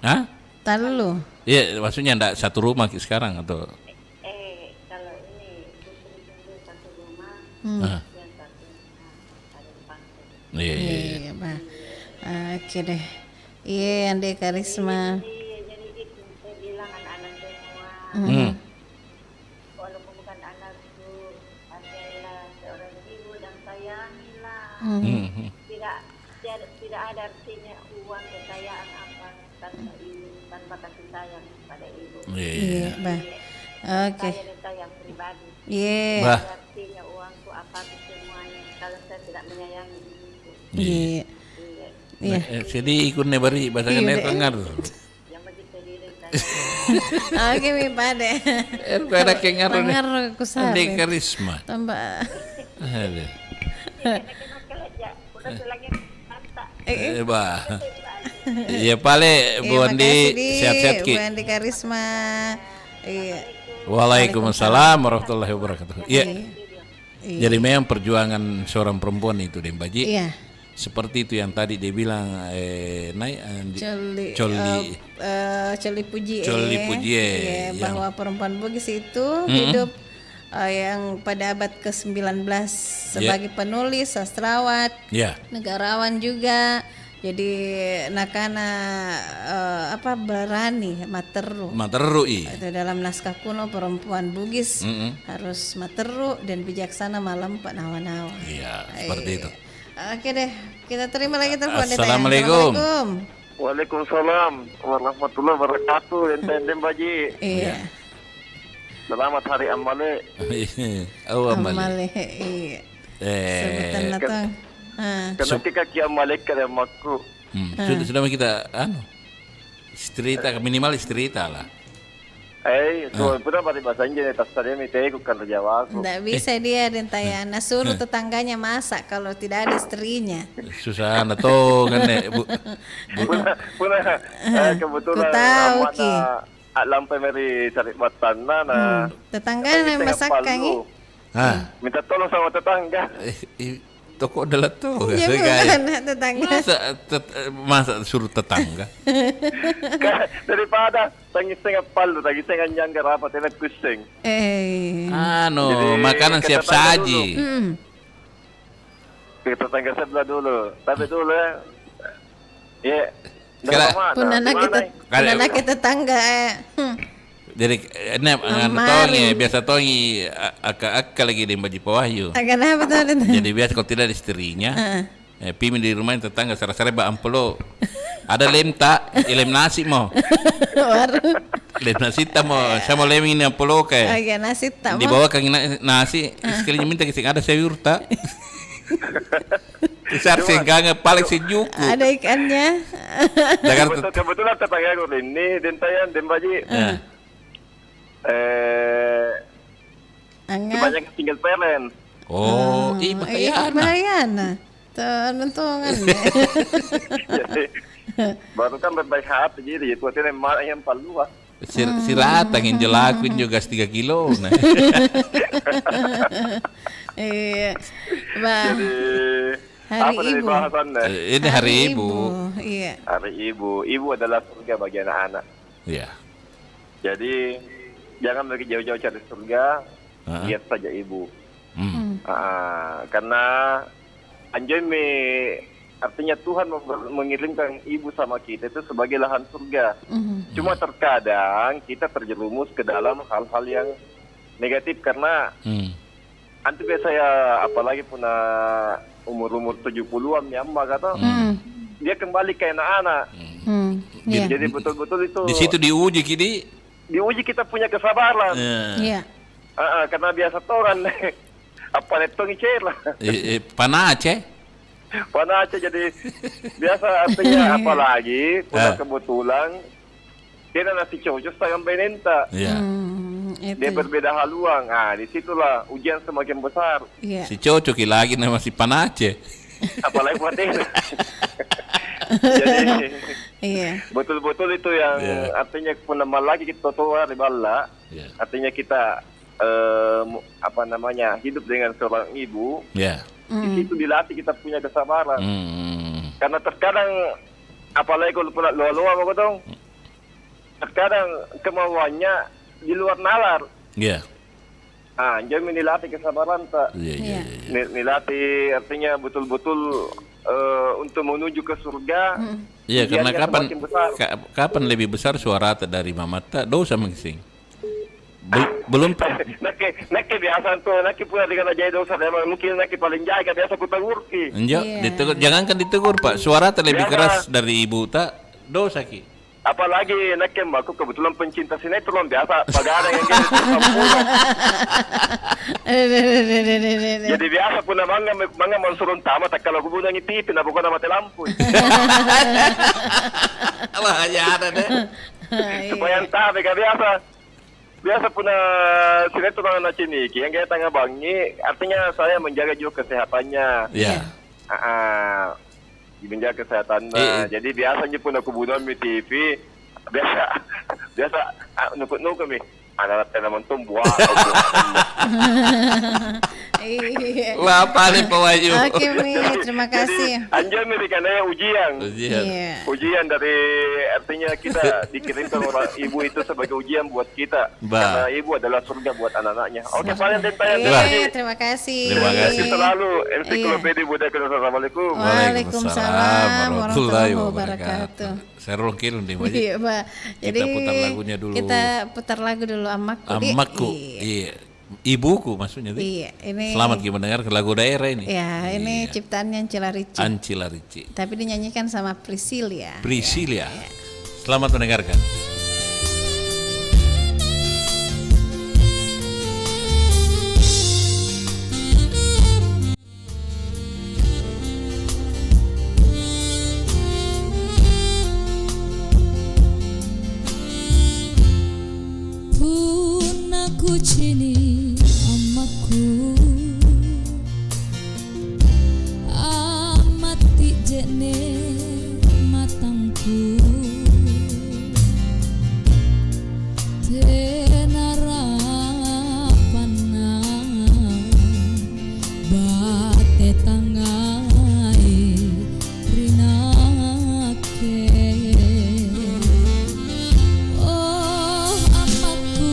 Speaker 1: Hah?
Speaker 2: Talu.
Speaker 1: Iya, maksudnya enggak satu rumah sekarang atau?
Speaker 17: Kalau ini putri satu rumah, yang satu ada pangkat.
Speaker 1: Iya.
Speaker 2: Pak. Oke deh. Iya, Andi Karisma.
Speaker 17: Jadi itu saya bilang anak-anak semua. Walaupun bukan anakku, adalah seorang ibu dan sayangilah. Tidak ada artinya uang, kekayaan apa tanpa ibu, tanpa kasih sayang pada ibu.
Speaker 2: Iya, Pak. Oke.
Speaker 17: Saya yang pribadi.
Speaker 2: Iya.
Speaker 17: Artinya uangku apa semuanya kalau saya tidak menyayangi ibu.
Speaker 2: Iya. Iya.
Speaker 1: Jadi ikut nebari bahasa kan pengar.
Speaker 17: Yang begitu diri
Speaker 2: Oke, mi pade.
Speaker 1: Ada kengar.
Speaker 2: Pengar kusah.
Speaker 1: Andi Karisma.
Speaker 2: Tambah.
Speaker 1: Ada. Bah. Iya pale Bu Andi sehat-sehat ki.
Speaker 2: Bu Andi Karisma. Iya.
Speaker 1: Waalaikumsalam warahmatullahi wabarakatuh. Iya. Jadi memang perjuangan seorang perempuan itu Dembaji.
Speaker 2: Iya.
Speaker 1: Seperti itu yang tadi dia bilang
Speaker 2: Coli Puji. Bahwa perempuan Bugis itu hidup yang pada abad ke-19 sebagai penulis, sastrawan, negarawan juga. Jadi nakana berani materu itu dalam naskah kuno perempuan Bugis harus materu dan bijaksana malam Pak Nawa-nawa.
Speaker 1: Iya, seperti itu.
Speaker 2: Oke deh, kita terima lagi telepon.
Speaker 1: Assalamualaikum.
Speaker 18: Waalaikumsalam warahmatullahi wabarakatuh. Enten Baji.
Speaker 2: Iya.
Speaker 18: Selamat Hari Amale.
Speaker 2: Amale. Iya. Sebutan natang.
Speaker 18: Karena kaki Amale kada makku.
Speaker 1: Sudah kita cerita minimal cerita lah.
Speaker 18: Pernah bahasa Inggris tas tadi mitegu kan Jawa.
Speaker 2: Nggak bisa dia dentayana suruh tetangganya masak kalau tidak ada istrinya.
Speaker 1: Susah tuh kan
Speaker 18: Pernah kebetulan lampai meri cari batana nah.
Speaker 2: Tetangganya masak kangi.
Speaker 18: Minta tolong sama tetangga.
Speaker 1: Toko adalah tuh
Speaker 2: tetangga.
Speaker 1: Masa suruh tetangga.
Speaker 18: Daripada tangis-tangis palu, tangis-tangis nyangga rapat enak kusing.
Speaker 1: Makanan siap saji.
Speaker 18: Tetangga sebelah dulu. Tapi dulu
Speaker 2: punana kita tetangga.
Speaker 1: Jadi biasa tongi akak lagi di Baji Pawahyu.
Speaker 2: Kenapa tuh?
Speaker 1: Jadi biasa kalau tidak ada istrinya, pimi di rumah tetangga sara-sara ba amplo. Ada lem nasi mo. Lem nasi ta mo, sama lem ini amplo kayak.
Speaker 2: Nasi ta mo.
Speaker 1: Di bawah kang nasi, sekalinya minta kisah ada sayur ta. Besar sehingga paling sejuk.
Speaker 2: Ada ikannya.
Speaker 18: Kebetulan tetangga gue ini dentayan Dembaji. Banyak tinggal parent.
Speaker 2: Bahaya. Tentungan.
Speaker 18: Baru kan berbaik hati jadi itu artinya emak yang palu lah.
Speaker 1: Siratang yang jelakuin juga 3 kilo.
Speaker 2: Iya.
Speaker 18: Hari Ibu.
Speaker 1: Ini Hari Ibu.
Speaker 2: Iya.
Speaker 18: Hari Ibu. Ibu adalah surga bagi anak-anak.
Speaker 1: Iya.
Speaker 18: Jadi jangan pergi jauh-jauh cari surga, lihat saja ibu. Karena anjay artinya Tuhan mengirimkan ibu sama kita itu sebagai lahan surga. Cuma terkadang kita terjerumus ke dalam hal-hal yang negatif karena antum saya apalagi punya umur 70-an ya Mbak kata dia kembali ke anak-anak. Jadi betul-betul itu
Speaker 1: di situ diuji
Speaker 18: kita punya kesabaran. Karena biasa toran apa netong lah. Panace jadi biasa artinya apalagi punya kebetulan dia nasi cocok sayang benenta. Dia berbeda haluan. Disitulah ujian semakin besar.
Speaker 1: Si cocok lagi nama si Panace.
Speaker 18: Apalagi buat dia. Jadi betul-betul itu yang artinya pun lagi kita tua di bala. Artinya kita hidup dengan seorang ibu. Di situ dilatih kita punya kesabaran. Karena terkadang apalagi kalau pula luar apa dong. Terkadang kemauannya di luar nalar. Jadi dilatih kesabaran tak. Dilatih artinya betul-betul untuk menuju ke surga.
Speaker 1: Karena kapan lebih besar suara dari mamata dosa mengising. Belum
Speaker 18: nak biasa tuh nak punya dengan aja dosa mungkin nak paling jaga biasa ku tegur ki.
Speaker 1: Ditegur, jangankan ditegur Pak, suara lebih keras dari ibu tak dosa ki.
Speaker 18: Apalagi nak aku kebetulan pencinta sinetron biasa pagada yang gitu. Jadi biasa punya mangga monsurun tama tak kalau gubuna ngiti pina bukan mati lampu.
Speaker 1: Wah ya ada deh.
Speaker 18: Supaya entah biasa punya sinetron anak ciniki yang kayak tangga bangi artinya saya menjaga juga kesehatannya. Menjaga kesehatannya. Jadi biasanya pun aku bunuh di TV biasa nukut mi anak tenaman tumbuh.
Speaker 1: Apa nih Pak Wahyu?
Speaker 2: Oke Mi, terima kasih.
Speaker 18: Anjir mi karena ujian dari artinya kita dikirimkan orang ibu itu sebagai ujian buat kita. Karena ibu adalah surga buat anak-anaknya. Oke,
Speaker 2: terima kasih.
Speaker 18: Terima kasih selalu. Ensiklopedia Budaya. Assalamualaikum.
Speaker 2: Waalaikumsalam warahmatullahi wabarakatuh.
Speaker 1: Saya rongkil nih Baji.
Speaker 2: Jadi
Speaker 1: kita putar lagunya dulu.
Speaker 2: Kita putar lagu dulu
Speaker 1: Amakku. Ibuku maksudnya.
Speaker 2: Ini
Speaker 1: selamat kita mendengar lagu daerah ini.
Speaker 2: Ini ciptaannya Ancila Ricci. Tapi dinyanyikan sama Priscilia.
Speaker 1: Selamat mendengarkan.
Speaker 4: Aku cini amaku amati jene matangku tenara panang bate tangai rinake. Oh amaku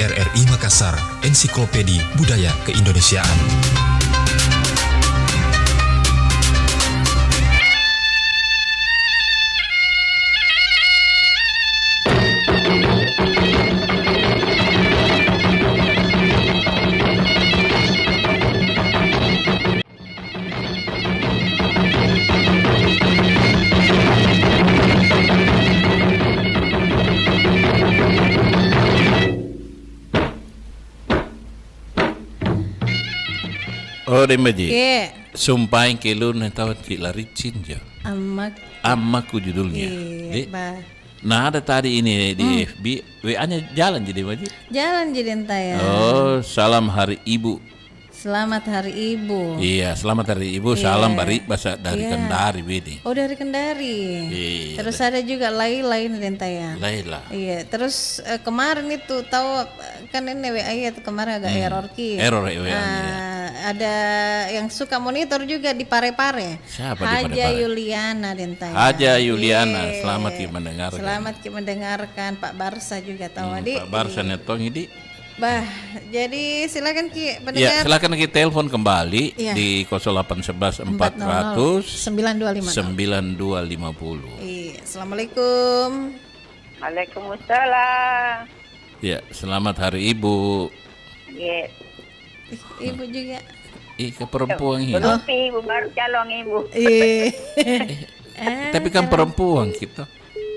Speaker 7: RRI Makassar, Ensiklopedia Budaya Keindonesiaan.
Speaker 1: Oh, Dembaji. Sumpah yang kelun tahu Cik Laricin jo. Amakku judulnya. Nah, ada tadi ini di FB, WA-nya jalan jadi Dembaji.
Speaker 2: Jalan jadi entah.
Speaker 1: Oh, salam Hari Ibu.
Speaker 2: Selamat Hari Ibu.
Speaker 1: Iya, selamat Hari Ibu. Salam bari bahasa dari Kendari Bidi.
Speaker 2: Oh, dari Kendari.
Speaker 1: Iya.
Speaker 2: Terus ada juga lain Dentaya.
Speaker 1: Laila.
Speaker 2: Iya, terus kemarin itu tahu kan ini WA ya kemarin agak error ki.
Speaker 1: Error WA.
Speaker 2: Ada yang suka monitor juga di Parepare.
Speaker 1: Siapa di Parepare?
Speaker 2: Haja Yuliana Dentaya.
Speaker 1: Haja Yuliana, selamat ki mendengarkan.
Speaker 2: Selamat ki mendengarkan. Pak Barsa juga tahu Adik.
Speaker 1: Pak Barsa netong ini.
Speaker 2: Bah, jadi silakan Ki pendengar.
Speaker 1: Ya, silakan Ki telepon kembali di 0811 400
Speaker 2: 9250. Iya, Assalamualaikum.
Speaker 17: Waalaikumsalam.
Speaker 1: Ya, selamat Hari Ibu.
Speaker 17: Iya.
Speaker 2: Ibu juga.
Speaker 1: Ke perempuan ini.
Speaker 17: Belum ibu baru calon ibu.
Speaker 1: Tapi kan perempuan kita.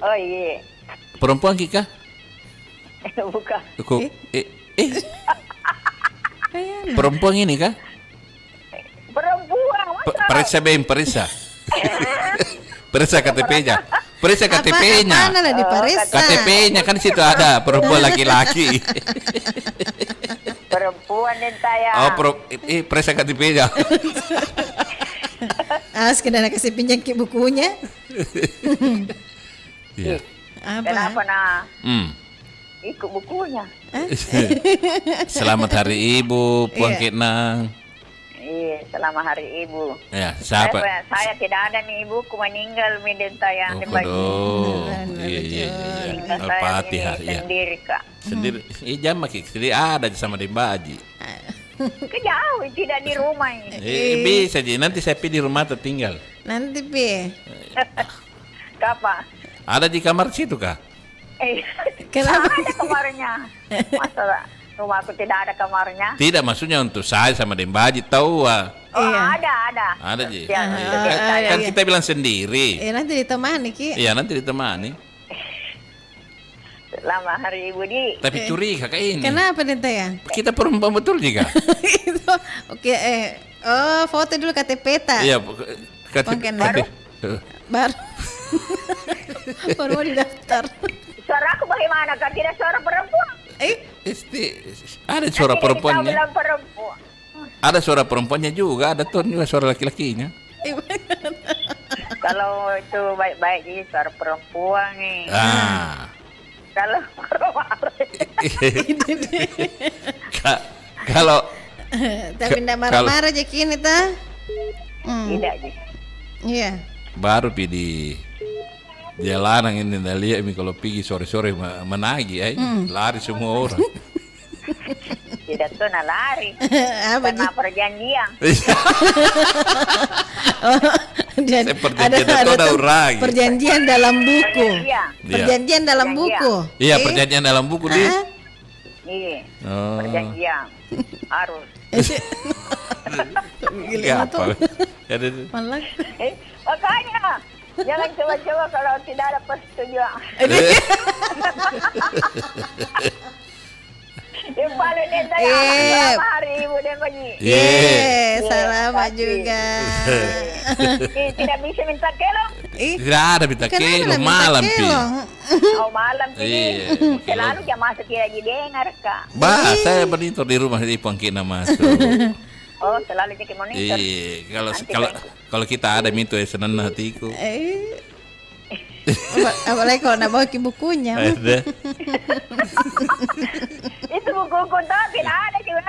Speaker 17: Oh iya.
Speaker 1: Perempuan Kika?
Speaker 17: Bukan.
Speaker 1: Perempuan ini kah?
Speaker 17: Perempuan.
Speaker 1: Periksa BEM, periksa. Periksa KTP-nya. Periksa KTP-nya.
Speaker 2: Mana lah diperiksa?
Speaker 1: KTP-nya kan situ ada perempuan laki-laki.
Speaker 17: Perempuan dan saya.
Speaker 1: Oh, periksa KTP-nya.
Speaker 2: Sekedar kasih pinjam ke bukunya.
Speaker 1: Iya.
Speaker 17: Kenapa nah? Ikut bukunya.
Speaker 1: Selamat Hari Ibu, Puan Kitnang.
Speaker 17: Iya, selamat Hari Ibu.
Speaker 1: Ya, siapa?
Speaker 17: Saya tidak ada nih ibuku meninggal midenta yang dibagi.
Speaker 1: Iya.
Speaker 17: Al-Fatihah ya. Sendiri Kak.
Speaker 1: Sendiri. Jam sendiri ada sama Dembaji.
Speaker 17: Kejauh, tidak di rumah ini.
Speaker 1: Bisa ji, nanti saya pergi di rumah tertinggal.
Speaker 2: Nanti Pi.
Speaker 17: Kapan?
Speaker 1: Ada di kamar situ kah?
Speaker 2: Kenapa?
Speaker 17: Ada kamarnya. Masa rumahku tidak ada kamarnya?
Speaker 1: Tidak, maksudnya untuk saya sama Dembaji tahu.
Speaker 17: Oh, ada.
Speaker 1: Ada ji.
Speaker 17: Kan
Speaker 1: kita bilang sendiri.
Speaker 2: Nanti ditemani Ki.
Speaker 1: Iya, nanti ditemani.
Speaker 17: Selamat Hari Ibu Di.
Speaker 1: Tapi curiga kayak ini.
Speaker 2: Kenapa Dentaya?
Speaker 1: Kita perempuan betul juga.
Speaker 2: Oke, foto dulu KTP tak?
Speaker 1: Iya, KTP
Speaker 2: baru. Baru mau didaftar.
Speaker 17: Suara aku bagaimana? Kan tidak suara perempuan.
Speaker 1: Ada suara perempuannya.
Speaker 17: Perempuan.
Speaker 1: Ada suara perempuannya juga, ada tuh juga suara laki-lakinya.
Speaker 17: Kalau itu baik-baik jadi suara perempuan nih. Kalau
Speaker 1: kalau
Speaker 2: tapi tidak marah-marah aja kini ta?
Speaker 17: Tidak sih.
Speaker 2: Iya.
Speaker 1: Baru di jalanan ini lihat kalau pergi sore-sore menagih lari semua orang.
Speaker 17: Tidak tuh lari. Karena perjanjian.
Speaker 2: Jadi ada perjanjian dalam buku. Perjanjian dalam buku.
Speaker 1: Iya, perjanjian dalam buku di.
Speaker 17: Iya. Perjanjian harus.
Speaker 1: Gila apa?
Speaker 17: Makanya jangan coba-coba kalau tidak ada persetujuan. Yang paling selamat Hari Ibu Dembaji.
Speaker 2: Selamat juga.
Speaker 17: Tidak bisa minta kelong.
Speaker 1: Tidak ada minta kelong, malam Pi.
Speaker 17: Oh malam Pi. Selalu jam masuk tidak dengar Kak.
Speaker 1: Saya monitor di rumah di Pangkina masuk.
Speaker 17: Oh selalu jadi monitor.
Speaker 1: Kalau kita ada minta senang hatiku.
Speaker 2: Apalagi kalau nak bawa ke bukunya.
Speaker 17: Itu buku tapi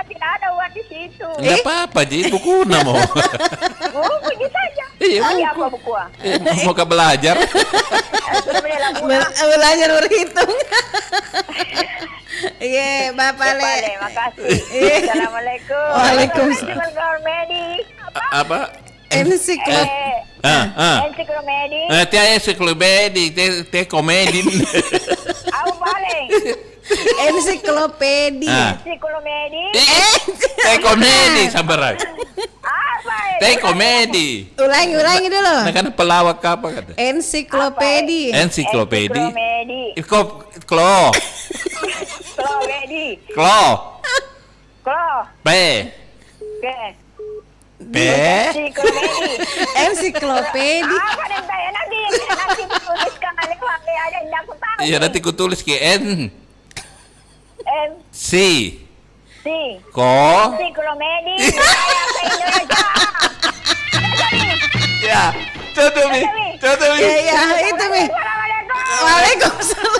Speaker 17: tidak ada uang di situ.
Speaker 1: Enggak apa-apa Ji, buku mau.
Speaker 17: Buku saja.
Speaker 1: Iya,
Speaker 17: apa buku?
Speaker 1: Mau ke belajar.
Speaker 2: Belajar berhitung. Iya, Bapak Le.
Speaker 17: Makasih. Assalamualaikum.
Speaker 2: Waalaikumsalam.
Speaker 1: Apa?
Speaker 17: Ensiklopedi.
Speaker 1: Te ensiklopedi, te komedi.
Speaker 17: Aku paling.
Speaker 2: Ensiklopedi.
Speaker 17: Ensiklopedi.
Speaker 1: Te komedi sabar.
Speaker 17: Apa?
Speaker 1: Te komedi.
Speaker 2: Ulangi dulu.
Speaker 1: Nah, kan pelawak apa kata?
Speaker 2: Ensiklopedi.
Speaker 1: Ensiklopedi.
Speaker 17: Klopedi.
Speaker 1: P.
Speaker 2: Ensiklopedi.
Speaker 17: Apa nanti tuliskan ada yang aku tahu.
Speaker 1: Iya, nanti ku tulis ke N. C.
Speaker 17: Ensiklopedi.
Speaker 1: Ya, contoh Mi.
Speaker 2: Ya, itu Mi. Waalaikumsalam.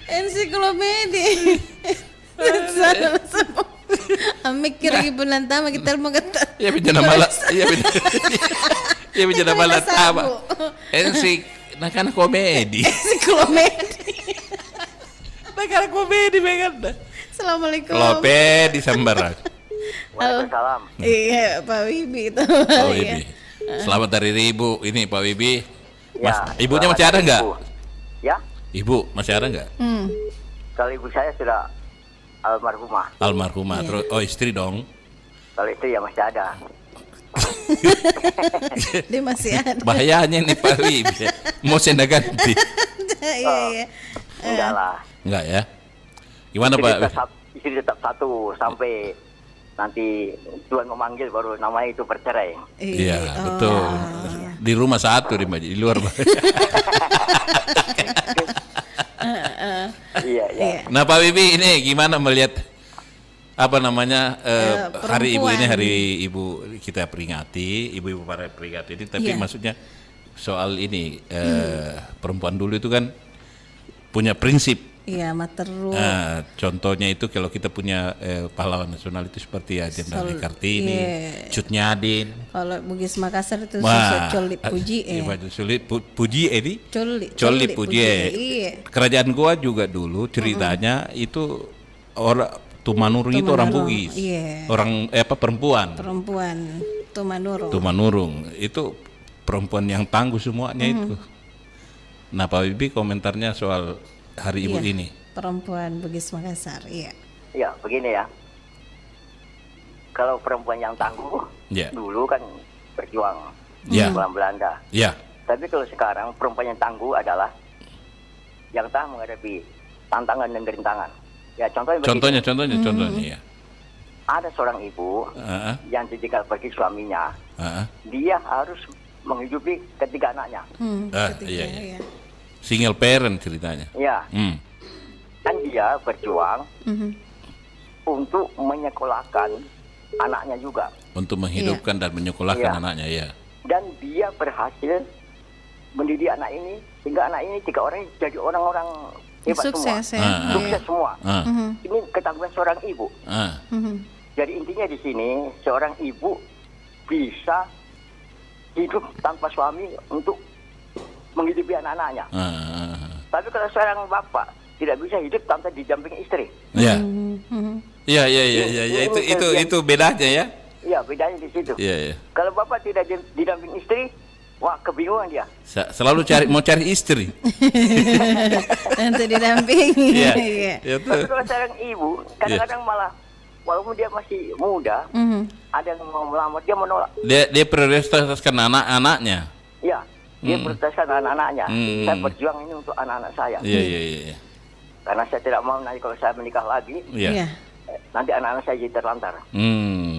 Speaker 2: Ensiklopedi. Mikir ibu nantama kita mau kata.
Speaker 1: Ya bijana malah. Ya bijana malah tama. Nah kan komedi.
Speaker 2: Ensiklopedi.
Speaker 1: Nah kan komedi banget.
Speaker 2: Assalamualaikum.
Speaker 1: Klopedi sambaran.
Speaker 11: Waalaikumsalam.
Speaker 2: Iya, Pak Wibi itu.
Speaker 1: Pak Wibi. Selamat dari Ibu. Ini Pak Wibi. Mas, ibunya masih ada nggak?
Speaker 11: Ya.
Speaker 1: Ibu masih ada nggak?
Speaker 11: Kalau ibu saya sudah almarhumah.
Speaker 1: Almarhumah. Terus, istri dong.
Speaker 11: Kalau istri ya masih ada.
Speaker 2: Dia masih ada.
Speaker 1: Bahayanya nih Pak Wibi. Mau saya ganti.
Speaker 2: Iya.
Speaker 11: Enggak lah.
Speaker 1: Enggak ya? Gimana Pak?
Speaker 11: Istri tetap satu sampai nanti Tuhan memanggil baru namanya itu bercerai.
Speaker 1: Iya, betul. Di rumah satu di luar.
Speaker 11: Iya.
Speaker 1: Nah Pak Wibi ini gimana melihat apa namanya hari ibu ini, hari ibu kita peringati, ibu-ibu para peringati ini, tapi maksudnya soal ini perempuan dulu itu kan punya prinsip.
Speaker 2: Iya, Materu.
Speaker 1: Contohnya itu kalau kita punya pahlawan nasional itu seperti Jenderal Kartini, Cut Nyadin.
Speaker 2: Kalau Bugis Makassar itu Colip Puji.
Speaker 1: Colip Puji. Kerajaan gua juga dulu ceritanya itu orang Tumanurung itu orang Bugis. Orang perempuan. Tumanurung itu perempuan yang tangguh semuanya itu. Nah Pak Wibi komentarnya soal hari ibu ini.
Speaker 2: Perempuan Bugis Makassar, iya.
Speaker 11: Ya, begini ya. Kalau perempuan yang tangguh, dulu kan berjuang melawan Belanda.
Speaker 1: Iya.
Speaker 11: Tapi kalau sekarang perempuan yang tangguh adalah yang tahu menghadapi tantangan dan rintangan. Ya, contohnya ya. Ada seorang ibu yang ditinggal pergi suaminya. Dia harus menghidupi ketiga anaknya.
Speaker 1: Iya. Single parent ceritanya.
Speaker 11: Iya. Kan dia berjuang untuk menyekolahkan anaknya juga.
Speaker 1: Untuk menghidupkan dan menyekolahkan anaknya, ya.
Speaker 11: Dan dia berhasil mendidik anak ini sehingga anak ini 3 orang jadi orang-orang hebat
Speaker 2: sukses,
Speaker 11: semua. Sukses semua. Ini ketangguhan seorang ibu. Jadi intinya di sini seorang ibu bisa hidup tanpa suami untuk menghidupi anak-anaknya. Tapi kalau seorang bapak tidak bisa hidup tanpa didampingi istri.
Speaker 1: Iya. Itu bedanya ya.
Speaker 11: Iya, bedanya di situ.
Speaker 1: Iya.
Speaker 11: Kalau bapak tidak didampingi istri, wah kebingungan dia.
Speaker 1: Selalu mau cari istri.
Speaker 2: Untuk didampingi.
Speaker 11: Iya. Tapi kalau seorang ibu kadang-kadang malah walaupun dia masih muda, ada yang mau melamar dia menolak.
Speaker 1: Dia prioritaskan anak-anaknya.
Speaker 11: Iya. Dia prioritaskan anak-anaknya. Saya berjuang ini untuk anak-anak saya.
Speaker 1: Iya.
Speaker 11: Karena saya tidak mau nanti kalau saya menikah lagi, nanti anak-anak saya jadi terlantar.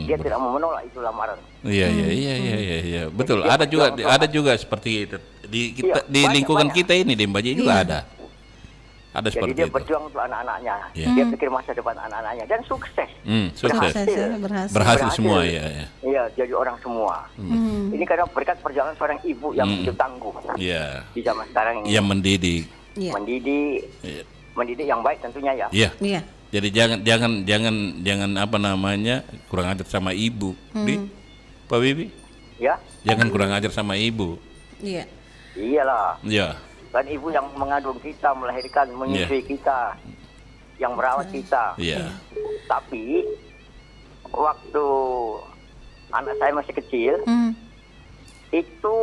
Speaker 11: Dia tidak mau menolak itu lamaran.
Speaker 1: Iya. Betul. Ada juga seperti itu di lingkungan kita ini di Mbak juga ada. Ada
Speaker 11: jadi dia berjuang untuk anak-anaknya. Dia pikir masa depan anak-anaknya dan sukses.
Speaker 1: Berhasil semua ya.
Speaker 11: Iya, jadi orang semua. Ini karena berkat perjalanan seorang ibu yang hidup tangguh.
Speaker 1: Iya.
Speaker 11: Di zaman sekarang ini.
Speaker 1: Yang mendidik.
Speaker 11: Mendidik yang baik tentunya ya.
Speaker 1: Iya. Jadi jangan apa namanya kurang ajar sama ibu, Pak Wibi.
Speaker 11: Ya.
Speaker 1: Jangan kurang ajar sama ibu.
Speaker 2: Iya.
Speaker 11: Iyalah.
Speaker 1: Iya.
Speaker 11: Kan ibu yang mengandung kita, melahirkan, menyusui kita, yang merawat kita. Tapi waktu anak saya masih kecil, itu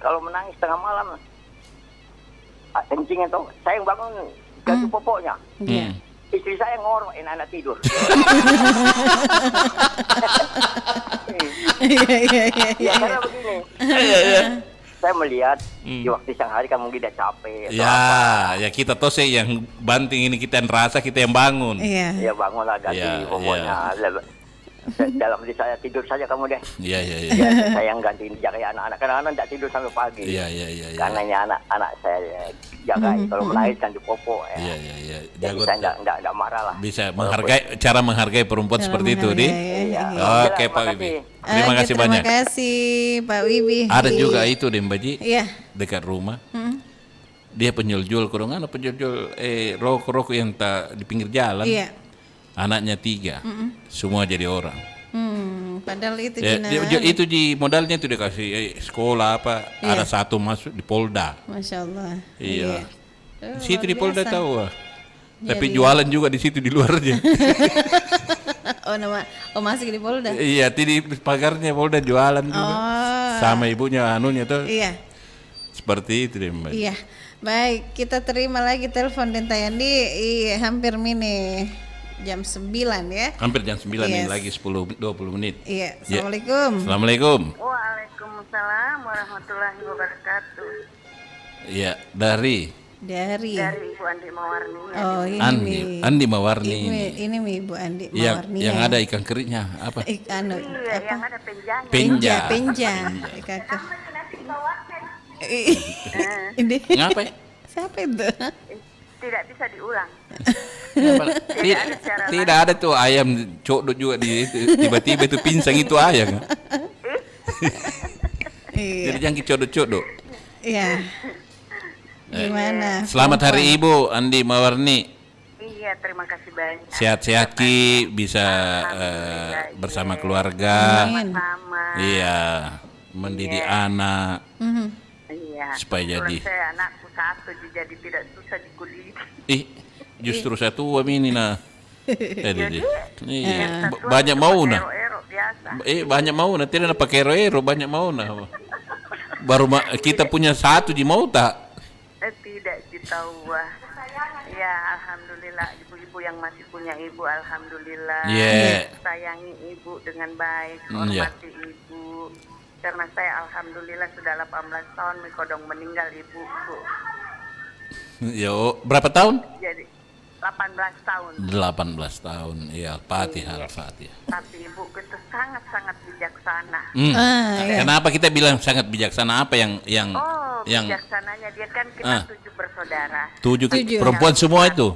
Speaker 11: kalau menangis tengah malam, kencing itu, saya yang bangun ganti popoknya. Istri saya ngorok, anak tidur. Iya. Karena begini. Saya melihat di waktu siang hari kan mungkin dia capek.
Speaker 1: Ya kita tuh sih yang banting ini kita yang rasa, kita yang bangun.
Speaker 11: Iya bangun lah ganti pokoknya. Dalam diri saya tidur saja kamu deh.
Speaker 1: Iya.
Speaker 11: Saya yang gantiin jaga anak-anak. Karena anak tidak tidur sampai pagi.
Speaker 1: Iya.
Speaker 11: Karena anak saya jaga. Kalau melahirkan di popok.
Speaker 1: Iya.
Speaker 11: Jadi saya tidak marah lah.
Speaker 1: Bisa cara menghargai perempuan seperti itu, Di. Oke, Pak Wibi. Terima kasih banyak.
Speaker 2: Terima kasih, Pak Wibi.
Speaker 1: Ada juga itu, Dem Baji.
Speaker 2: Iya.
Speaker 1: Dekat rumah. Dia penjual kurungan, penjual rokok yang tak di pinggir jalan.
Speaker 2: Iya.
Speaker 1: Anaknya 3, semua jadi orang.
Speaker 2: Padahal itu
Speaker 1: itu di modalnya itu dikasih sekolah apa, ada satu masuk di Polda.
Speaker 2: Masya Allah.
Speaker 1: Iya. Di situ di Polda tahu. Tapi jualan juga di situ di luarnya.
Speaker 2: Masih di Polda.
Speaker 1: Iya, di pagarnya Polda jualan juga. Sama ibunya anunya tuh.
Speaker 2: Iya.
Speaker 1: Seperti itu deh, Mbak.
Speaker 2: Iya. Baik, kita terima lagi telepon Dentayandi. Hampir mini jam 9 ya.
Speaker 1: Hampir jam 9 nih, lagi 10-20 menit.
Speaker 2: Iya. Assalamualaikum.
Speaker 1: Assalamualaikum.
Speaker 17: Waalaikumsalam warahmatullahi wabarakatuh.
Speaker 1: Iya, dari
Speaker 17: Ibu Andi Mawarni.
Speaker 2: Oh, ini
Speaker 1: Andi Mawarni.
Speaker 2: Ini Ibu Andi Mawarni.
Speaker 1: Yang ada ikan kerinya apa?
Speaker 17: Yang ada penjanya.
Speaker 2: Penja. Ini.
Speaker 1: Ngapain?
Speaker 2: Siapa itu?
Speaker 17: Tidak bisa diulang.
Speaker 1: Tidak ada tuh ayam codok juga tiba-tiba itu pinsang itu ayam. Jadi jangan codok-codok.
Speaker 2: Iya. Gimana?
Speaker 1: Selamat Hari Ibu Andi Mawarni.
Speaker 17: Iya, terima kasih banyak.
Speaker 1: Sehat-sehat Ki, bisa bersama keluarga. Iya, mendidik anak.
Speaker 17: Iya.
Speaker 1: Supaya jadi.
Speaker 17: Saya anakku satu jadi tidak susah dikuliah.
Speaker 1: Justru saya tua ini nah. Banyak mau nah. Banyak mau nah, tidak ada pakai ero banyak mau nah. Baru kita punya satu di mau tak?
Speaker 17: Tidak ditahu. Ya, alhamdulillah ibu-ibu yang masih punya ibu, alhamdulillah. Sayangi ibu dengan baik, hormati ibu. Karena saya alhamdulillah sudah 18 tahun mikodong meninggal ibuku.
Speaker 1: Yo, berapa tahun?
Speaker 17: Jadi 18 tahun.
Speaker 1: 18 tahun, iya, Al-Fatihah.
Speaker 17: Tapi ibuku itu sangat-sangat bijaksana.
Speaker 1: Kenapa kita bilang sangat bijaksana? Apa yang
Speaker 17: bijaksananya dia kan kita 7 bersaudara.
Speaker 1: 7 perempuan semua itu?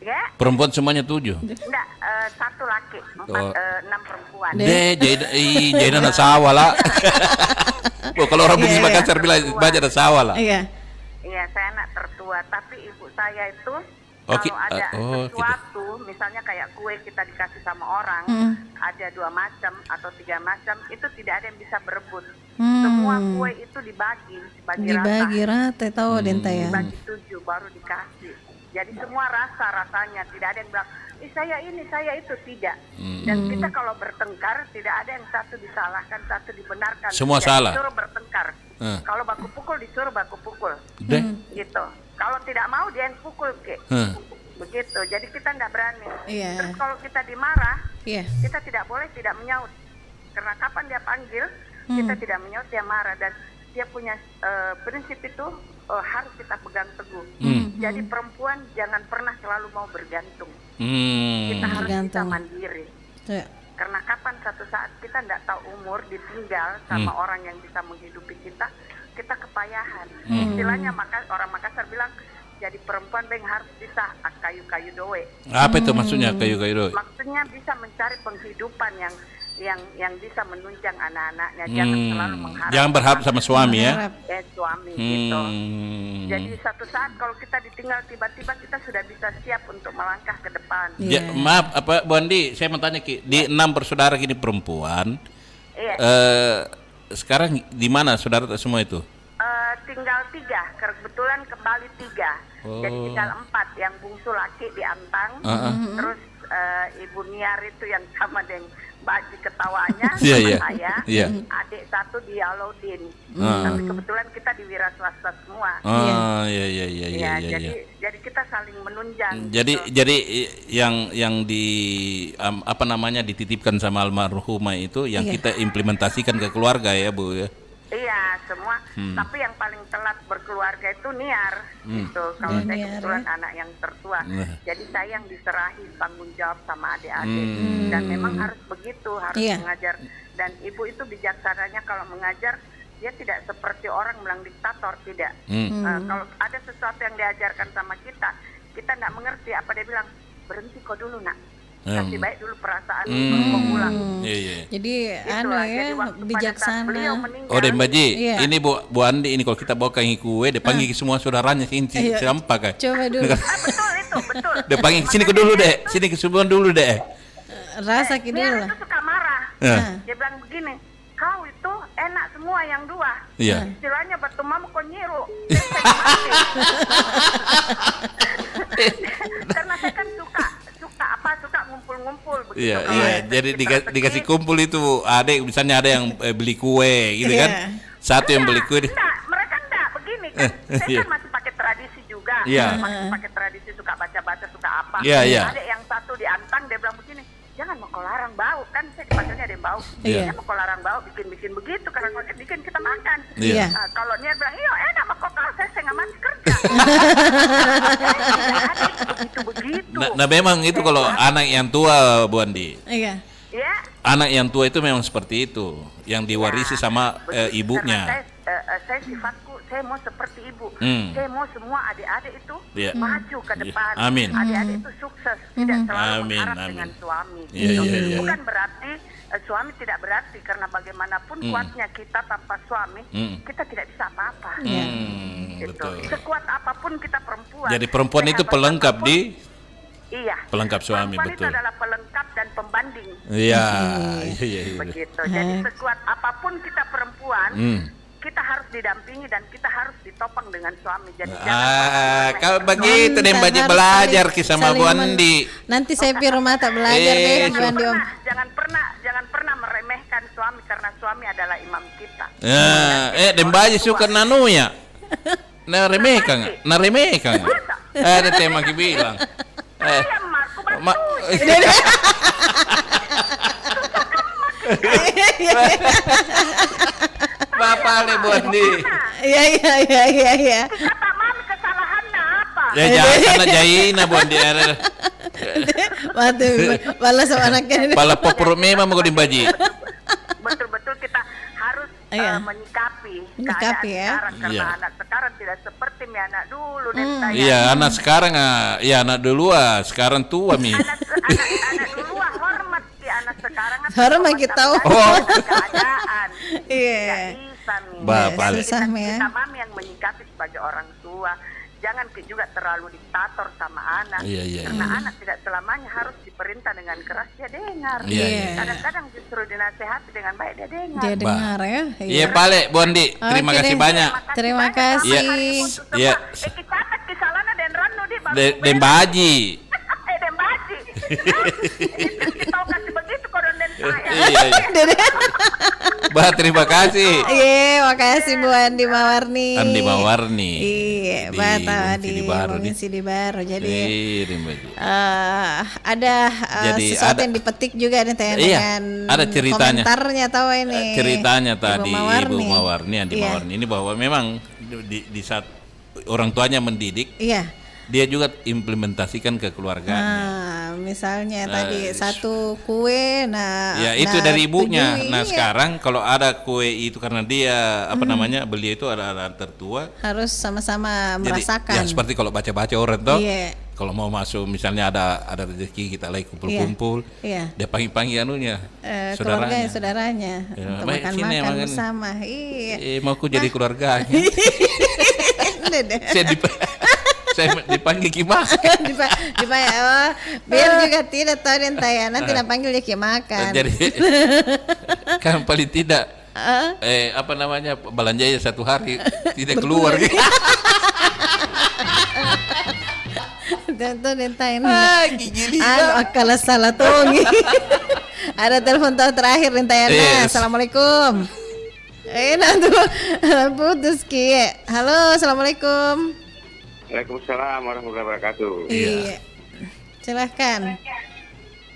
Speaker 17: Ya?
Speaker 1: Perempuan semuanya 7?
Speaker 17: Enggak, 1 laki, 6 perempuan.
Speaker 1: Jadi ada sawah lah. Kalau orang Bugis Makassar bilang banyak ada sawah lah.
Speaker 2: Iya,
Speaker 17: saya anak tertua, tapi ibu saya itu kalau ada sesuatu, misalnya kayak kue kita dikasih sama orang, ada 2 macam atau 3 macam, itu tidak ada yang bisa berebut. Semua kue itu dibagi
Speaker 2: rata, tahu Denta ya.
Speaker 17: Dibagi 7 baru dikasih. Jadi semua rasanya, tidak ada yang bilang, saya ini, saya itu, tidak. Dan kita kalau bertengkar, tidak ada yang satu disalahkan, satu dibenarkan.
Speaker 1: Semua salah.
Speaker 17: Disuruh bertengkar. Kalau baku pukul, disuruh baku pukul. Gitu. Kalau tidak mau, dia yang pukul, begitu. Jadi kita nggak berani. Terus kalau kita dimarah, kita tidak boleh tidak menyaut. Karena kapan dia panggil, kita tidak menyaut, dia marah. Dan dia punya prinsip itu harus kita pegang teguh. Jadi perempuan jangan pernah selalu mau bergantung. Kita harus bisa mandiri. Karena kapan satu saat kita tidak tahu umur, ditinggal sama orang yang bisa menghidupi kita kepayahan. Istilahnya orang Makassar bilang, jadi perempuan harus bisa kayu-kayu doe.
Speaker 1: Apa itu maksudnya kayu-kayu doe?
Speaker 17: Maksudnya bisa mencari penghidupan yang bisa menunjang anak-anaknya. Jangan selalu mengharap. Jangan
Speaker 1: berharap sama suami ya.
Speaker 17: Suami gitu. Jadi satu saat kalau kita ditinggal tiba-tiba kita sudah bisa siap untuk melangkah ke depan.
Speaker 1: Maaf, Bu Andi, saya mau tanya Ki, di 6 bersaudara gini perempuan. Sekarang di mana saudara semua itu?
Speaker 17: tinggal 3, kebetulan kembali 3. Jadi tinggal 4, yang bungsu laki di Antang, terus Ibu Niar itu yang sama dengan Baji ketawanya, sama saya, adik 1 di Alauddin. Tapi kebetulan kita di wira swasta semua. Jadi kita saling menunjang.
Speaker 1: Jadi yang di dititipkan sama almarhumah itu yang kita implementasikan ke keluarga ya Bu ya.
Speaker 17: Iya semua, tapi yang paling telat berkeluarga itu Niar, gitu. Kalau saya kebetulan anak yang tertua, jadi saya yang diserahi tanggung jawab sama adik-adik, dan memang harus begitu, harus mengajar. Dan ibu itu bijaksananya kalau mengajar, dia tidak seperti orang bilang diktator, tidak. Kalau ada sesuatu yang diajarkan sama kita tidak mengerti apa dia bilang, berhenti kok dulu nak. Kasih baik dulu perasaan mengulang.
Speaker 2: Jadi bijaksana.
Speaker 1: Oh Dembaji, ini Bu Andi ini kalau kita bawa kangi kue, dia panggil semua saudaranya sini siapa kan?
Speaker 2: Coba dulu.
Speaker 17: Betul itu, betul.
Speaker 1: Dia panggil sini ke dulu deh, sini ke Subhan dulu deh.
Speaker 2: Rasa gitu
Speaker 17: lah. Dia itu suka marah. Dia bilang begini, kau itu enak semua yang 2. Istilahnya batu mama kau nyiru. Karena saya kan suka ngumpul-ngumpul begitu.
Speaker 1: Jadi dikasih kumpul itu adik, misalnya ada yang beli kue gitu kan. Satu yang beli kue.
Speaker 17: Mereka enggak begini kan. Saya kan masih pakai tradisi juga. Masih pakai tradisi, suka baca-baca, suka apa. Ada yang satu di Antang dia bilang begini, jangan mau kau larang bau, kan saya dipanggilnya ada yang bau. Jangan mau kau larang bau, bikin begitu karena kalau bikin kita makan. Kalau Niar bilang, iya enak mau kau kalau saya nggak masih kerja. Begitu.
Speaker 1: Nah memang itu kalau anak yang tua Bu Andi. Anak yang tua itu memang seperti itu, yang diwarisi sama ibunya.
Speaker 17: Saya sifatku, saya mau seperti ibu. Saya mau semua adik-adik itu maju ke depan.
Speaker 1: Amin.
Speaker 17: Adik-adik itu sukses, tidak selalu berharap dengan suami. Bukan berarti suami tidak berarti, karena bagaimanapun kuatnya kita tanpa suami, kita tidak bisa apa-apa.
Speaker 1: Betul.
Speaker 17: Sekuat apapun kita perempuan.
Speaker 1: Jadi perempuan itu pelengkap di pelengkap suami,
Speaker 17: perempuan
Speaker 1: betul.
Speaker 17: Itu adalah pelengkap dan pembanding.
Speaker 1: Iya.
Speaker 17: Begitu. Jadi sekuat apapun kita perempuan, kita harus didampingi dan kita harus ditopang dengan suami. Jadi
Speaker 1: kalau begitu deh Mbak belajar sama Bu Andi.
Speaker 2: Nanti saya piru mata belajar deh Bu Andi Om.
Speaker 17: Jangan pernah meremehkan suami karena suami adalah imam kita.
Speaker 1: Dembaji suka nanu ya. Naremehkan. Ada tema bilang. Bapak le Bu Andi.
Speaker 2: Iya.
Speaker 17: Kata mami kesalahannya apa?
Speaker 1: Ya jangan Jaina Bu Andi.
Speaker 2: Balas sama anaknya.
Speaker 1: Pala popor memang mau dimbaji.
Speaker 17: Betul-betul kita harus menyikapi keadaan sekarang, karena anak sekarang tidak seperti anak dulu.
Speaker 1: Anak sekarang anak dulu sekarang tua mi.
Speaker 17: Anak dulu hormat di anak sekarang.
Speaker 2: Hormat kita.
Speaker 17: Keadaan. Bisa nih.
Speaker 1: Bapak
Speaker 17: kita mami yang menyikapi sebagai orang tua. Jangan juga terlalu diktator sama anak. Karena anak tidak selamanya harus diperintah dengan keras, dia dengar. Kadang-kadang justru dinasehati dengan baik, dia dengar.
Speaker 2: Dia dengar ya.
Speaker 1: Iya Pak Bu Andi, terima kasih banyak.
Speaker 2: Terima kasih.
Speaker 1: Iya.
Speaker 17: Kita kisalana dan ranu di
Speaker 1: Dembaji.
Speaker 17: Dembaji. Kita kasih begitu kodonen saya.
Speaker 1: Bah, terima kasih.
Speaker 2: Makasih Bu Andi Mawarni. Iya, Sidi baru. Jadi ada sesuatu yang dipetik juga nih dengan
Speaker 1: ada ceritanya.
Speaker 2: Komentarnya tahu ini.
Speaker 1: Ceritanya tadi Ibu Mawarni, Andi Mawarni ini bahwa memang di saat orang tuanya mendidik. Dia juga implementasikan ke keluarganya.
Speaker 2: Misalnya tadi satu kue,
Speaker 1: itu dari ibunya. Sekarang kalau ada kue itu karena dia beliau itu ada tertua,
Speaker 2: harus sama-sama merasakan.
Speaker 1: Ya seperti kalau baca-baca orang tuh. Kalau mau masuk misalnya ada rezeki kita lagi kumpul-kumpul, dia panggil anunya,
Speaker 2: saudaranya untuk makan bersama.
Speaker 1: Mau aku jadi keluarganya. Saya dipanggil kimakan.
Speaker 2: Biar juga tidak tahu dan tanya nanti panggil dia kimakan.
Speaker 1: Jadi kan paling tidak apa namanya belanjanya 1 hari tidak keluar.
Speaker 2: Tentu dentain. Akal salah tongi. Ada telepon tahu terakhir dentayana. Assalamualaikum. Nanti putus ki. Halo, assalamualaikum.
Speaker 19: Waalaikumsalam warahmatullahi wabarakatuh.
Speaker 2: Iya. Silahkan.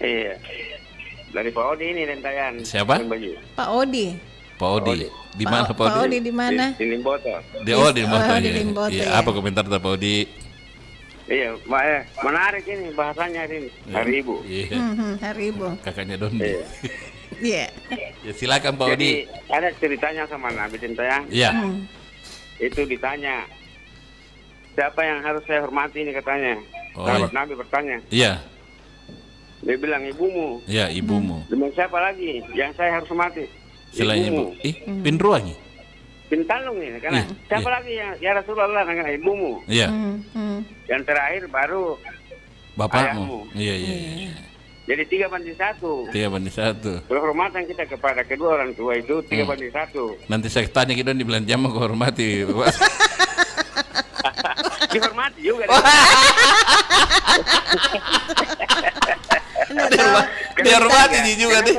Speaker 19: Iya. Dari Pak Odi ini Dentayan.
Speaker 1: Siapa?
Speaker 2: Pak Odi.
Speaker 1: Pak Odi. Di mana Pak Odi?
Speaker 2: Pak Odi di mana?
Speaker 19: Di Limboto.
Speaker 1: Di Limboto. Iya. Apa komentar Pak Odi?
Speaker 19: Iya, menarik ini bahasanya ini. Hari Ibu.
Speaker 1: Iya.
Speaker 2: Hari Ibu.
Speaker 1: Kakaknya Dondi.
Speaker 2: Iya.
Speaker 1: Ya silakan Pak Odi.
Speaker 19: Jadi ada ceritanya sama Nabi Dentayang.
Speaker 1: Iya.
Speaker 19: Itu ditanya, siapa yang harus saya hormati ini katanya. Sahabat Nabi bertanya.
Speaker 1: Iya.
Speaker 19: Dia bilang ibumu.
Speaker 1: Iya, ibumu.
Speaker 19: Dengan siapa lagi yang saya harus hormati?
Speaker 1: Selain ibu. Pinruangi.
Speaker 19: Pintalung ini karena siapa lagi yang ya Rasulullah kan ibumu.
Speaker 1: Iya.
Speaker 19: Yang terakhir baru
Speaker 1: bapakmu.
Speaker 19: ayahmu.
Speaker 1: Iya.
Speaker 19: Jadi 3-1.
Speaker 1: 3-1.
Speaker 19: Penghormatan kita kepada kedua orang tua itu 3-1.
Speaker 1: Nanti saya tanya kita di bulan jam menghormati.
Speaker 19: Dihormati juga.
Speaker 1: Dihormati juga deh.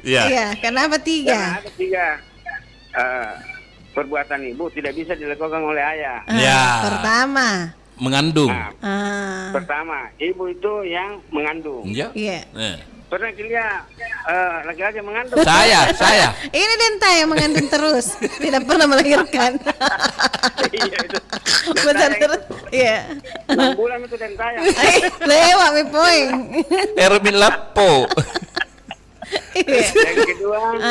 Speaker 2: Iya, kenapa 3?
Speaker 19: Kenapa 3? Perbuatan ibu tidak bisa dilakukan oleh ayah.
Speaker 2: Pertama,
Speaker 1: mengandung.
Speaker 19: Pertama, ibu itu yang mengandung.
Speaker 1: Iya.
Speaker 19: Pernah dilihat laki-laki mengandung?
Speaker 1: Saya.
Speaker 2: Ini Denta yang mengandung terus, tidak pernah melahirkan.
Speaker 19: Iya itu.
Speaker 2: Benar terus. Iya.
Speaker 19: 6 bulan itu Denta yang.
Speaker 2: Lewat mi poin.
Speaker 1: Ermin Lapo.
Speaker 19: Yang kedua,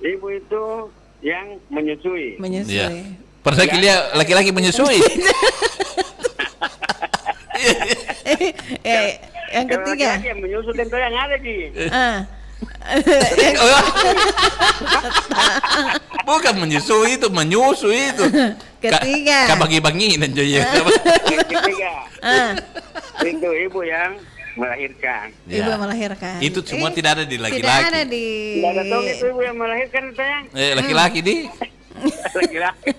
Speaker 19: ibu itu yang menyusui.
Speaker 1: Ya. Pernah lihat laki-laki menyusui?
Speaker 2: Yang ketiga.
Speaker 19: Laki-laki yang menyusui tentu yang ada di.
Speaker 1: Bukan menyusui itu, menyusui itu.
Speaker 2: Ketiga.
Speaker 1: Kabagi-bagi dan joyo.
Speaker 19: Ketiga. Itu ibu yang melahirkan.
Speaker 2: Ibu yang melahirkan.
Speaker 1: Itu semua tidak ada di laki-laki.
Speaker 2: Tidak ada di.
Speaker 19: Tidak ada dong itu ibu yang melahirkan sayang.
Speaker 1: Laki-laki di.
Speaker 19: Laki-laki.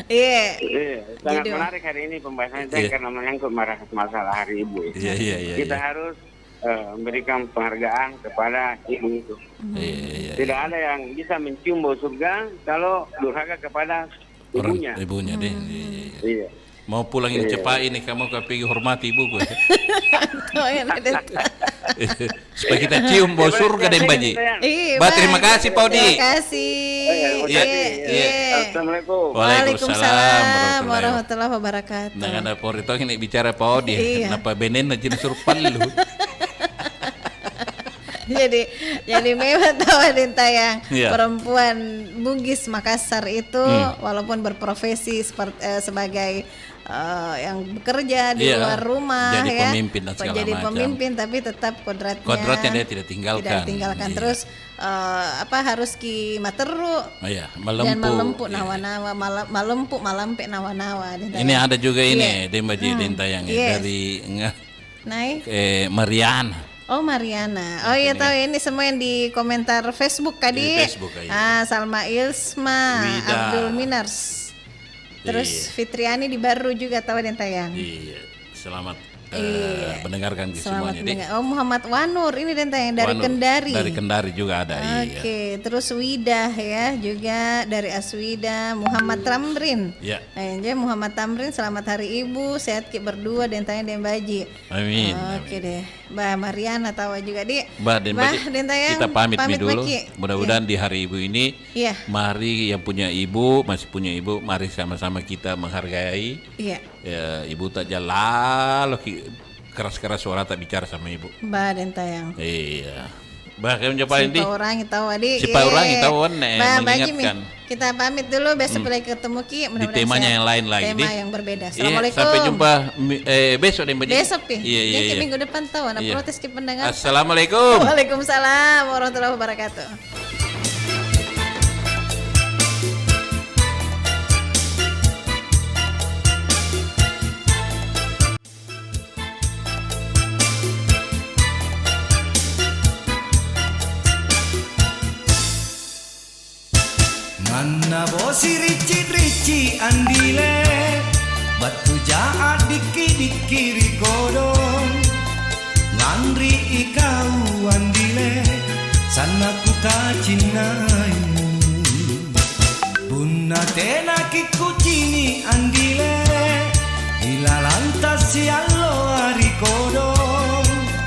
Speaker 2: Iya.
Speaker 19: Sangat menarik hari ini pembahasan saya karena menyangkut masalah hari ibu.
Speaker 1: Iya.
Speaker 19: Kita harus memberikan penghargaan kepada ibu itu. Tidak ada yang bisa mencium bau surga kalau durhaka kepada ibunya.
Speaker 1: Ibunya deh.
Speaker 19: Iya.
Speaker 1: Mau pulang ini cepat ini kamu pergi hormati ibu gue. Supaya kita cium bau surga deh Baji. Terima kasih Pak Odi.
Speaker 2: Terima kasih.
Speaker 19: Assalamualaikum.
Speaker 2: Waalaikumsalam warahmatullahi wabarakatuh.
Speaker 1: Nah ada porito ini bicara Pak Odi. Kenapa benen aja surpan lu?
Speaker 2: Jadi memang tahu Dentayang perempuan Bugis Makassar itu walaupun berprofesi sebagai yang bekerja di luar rumah
Speaker 1: jadi pemimpin dan segala
Speaker 2: jadi
Speaker 1: macam.
Speaker 2: Pemimpin tapi tetap kodratnya
Speaker 1: dia tidak tinggalkan.
Speaker 2: Terus harus ki materu
Speaker 1: dan
Speaker 2: malempu nawa-nawa malempu malampe nawa-nawa.
Speaker 1: Ini ada juga ini Dembaji Dentayang dari Mariana.
Speaker 2: Oh Mariana. Oh iya tahu ini semua yang di komentar Facebook tadi. Salma Ilsma, Abdul Minars. Terus Fitriani di Baru juga tahu Dentayang.
Speaker 1: Iya. Selamat mendengarkan semuanya.
Speaker 2: Muhammad Wanur ini Dentayang dari Kendari.
Speaker 1: Dari Kendari juga ada.
Speaker 2: Oke. Terus Widah ya juga dari Aswida. Muhammad Tamrin.
Speaker 1: Iya.
Speaker 2: Muhammad Tamrin selamat hari ibu sehat ki berdua Dentayang dan Baji.
Speaker 1: Amin.
Speaker 2: Oke deh. Mbak Mariana tahu juga di.
Speaker 1: Dentayang kita pamit dulu. Mudah-mudahan di hari ibu ini mari yang punya ibu masih punya ibu mari sama-sama kita menghargai.
Speaker 2: Iya.
Speaker 1: Ya, ibu tak jalan keras-keras suara tak bicara sama ibu.
Speaker 2: Mbak Dentayang.
Speaker 1: Iya. Bahkan nyobain di.
Speaker 2: Orang tahu adik.
Speaker 1: Si Pak orang tahu mengingatkan.
Speaker 2: Kita pamit dulu besok lagi ketemu ki
Speaker 1: di temanya yang lain lagi.
Speaker 2: Tema yang berbeda. Assalamualaikum.
Speaker 1: Sampai jumpa besok deh Mbak.
Speaker 2: Besok ki.
Speaker 1: Iya.
Speaker 2: Minggu depan tahu anak protes ki pendengar.
Speaker 1: Assalamualaikum.
Speaker 2: Waalaikumsalam warahmatullahi wabarakatuh.
Speaker 3: Anna bosi rici andile batu jahat diki rikodon ngandri ikau andile sana ku kacinaimu bunna tena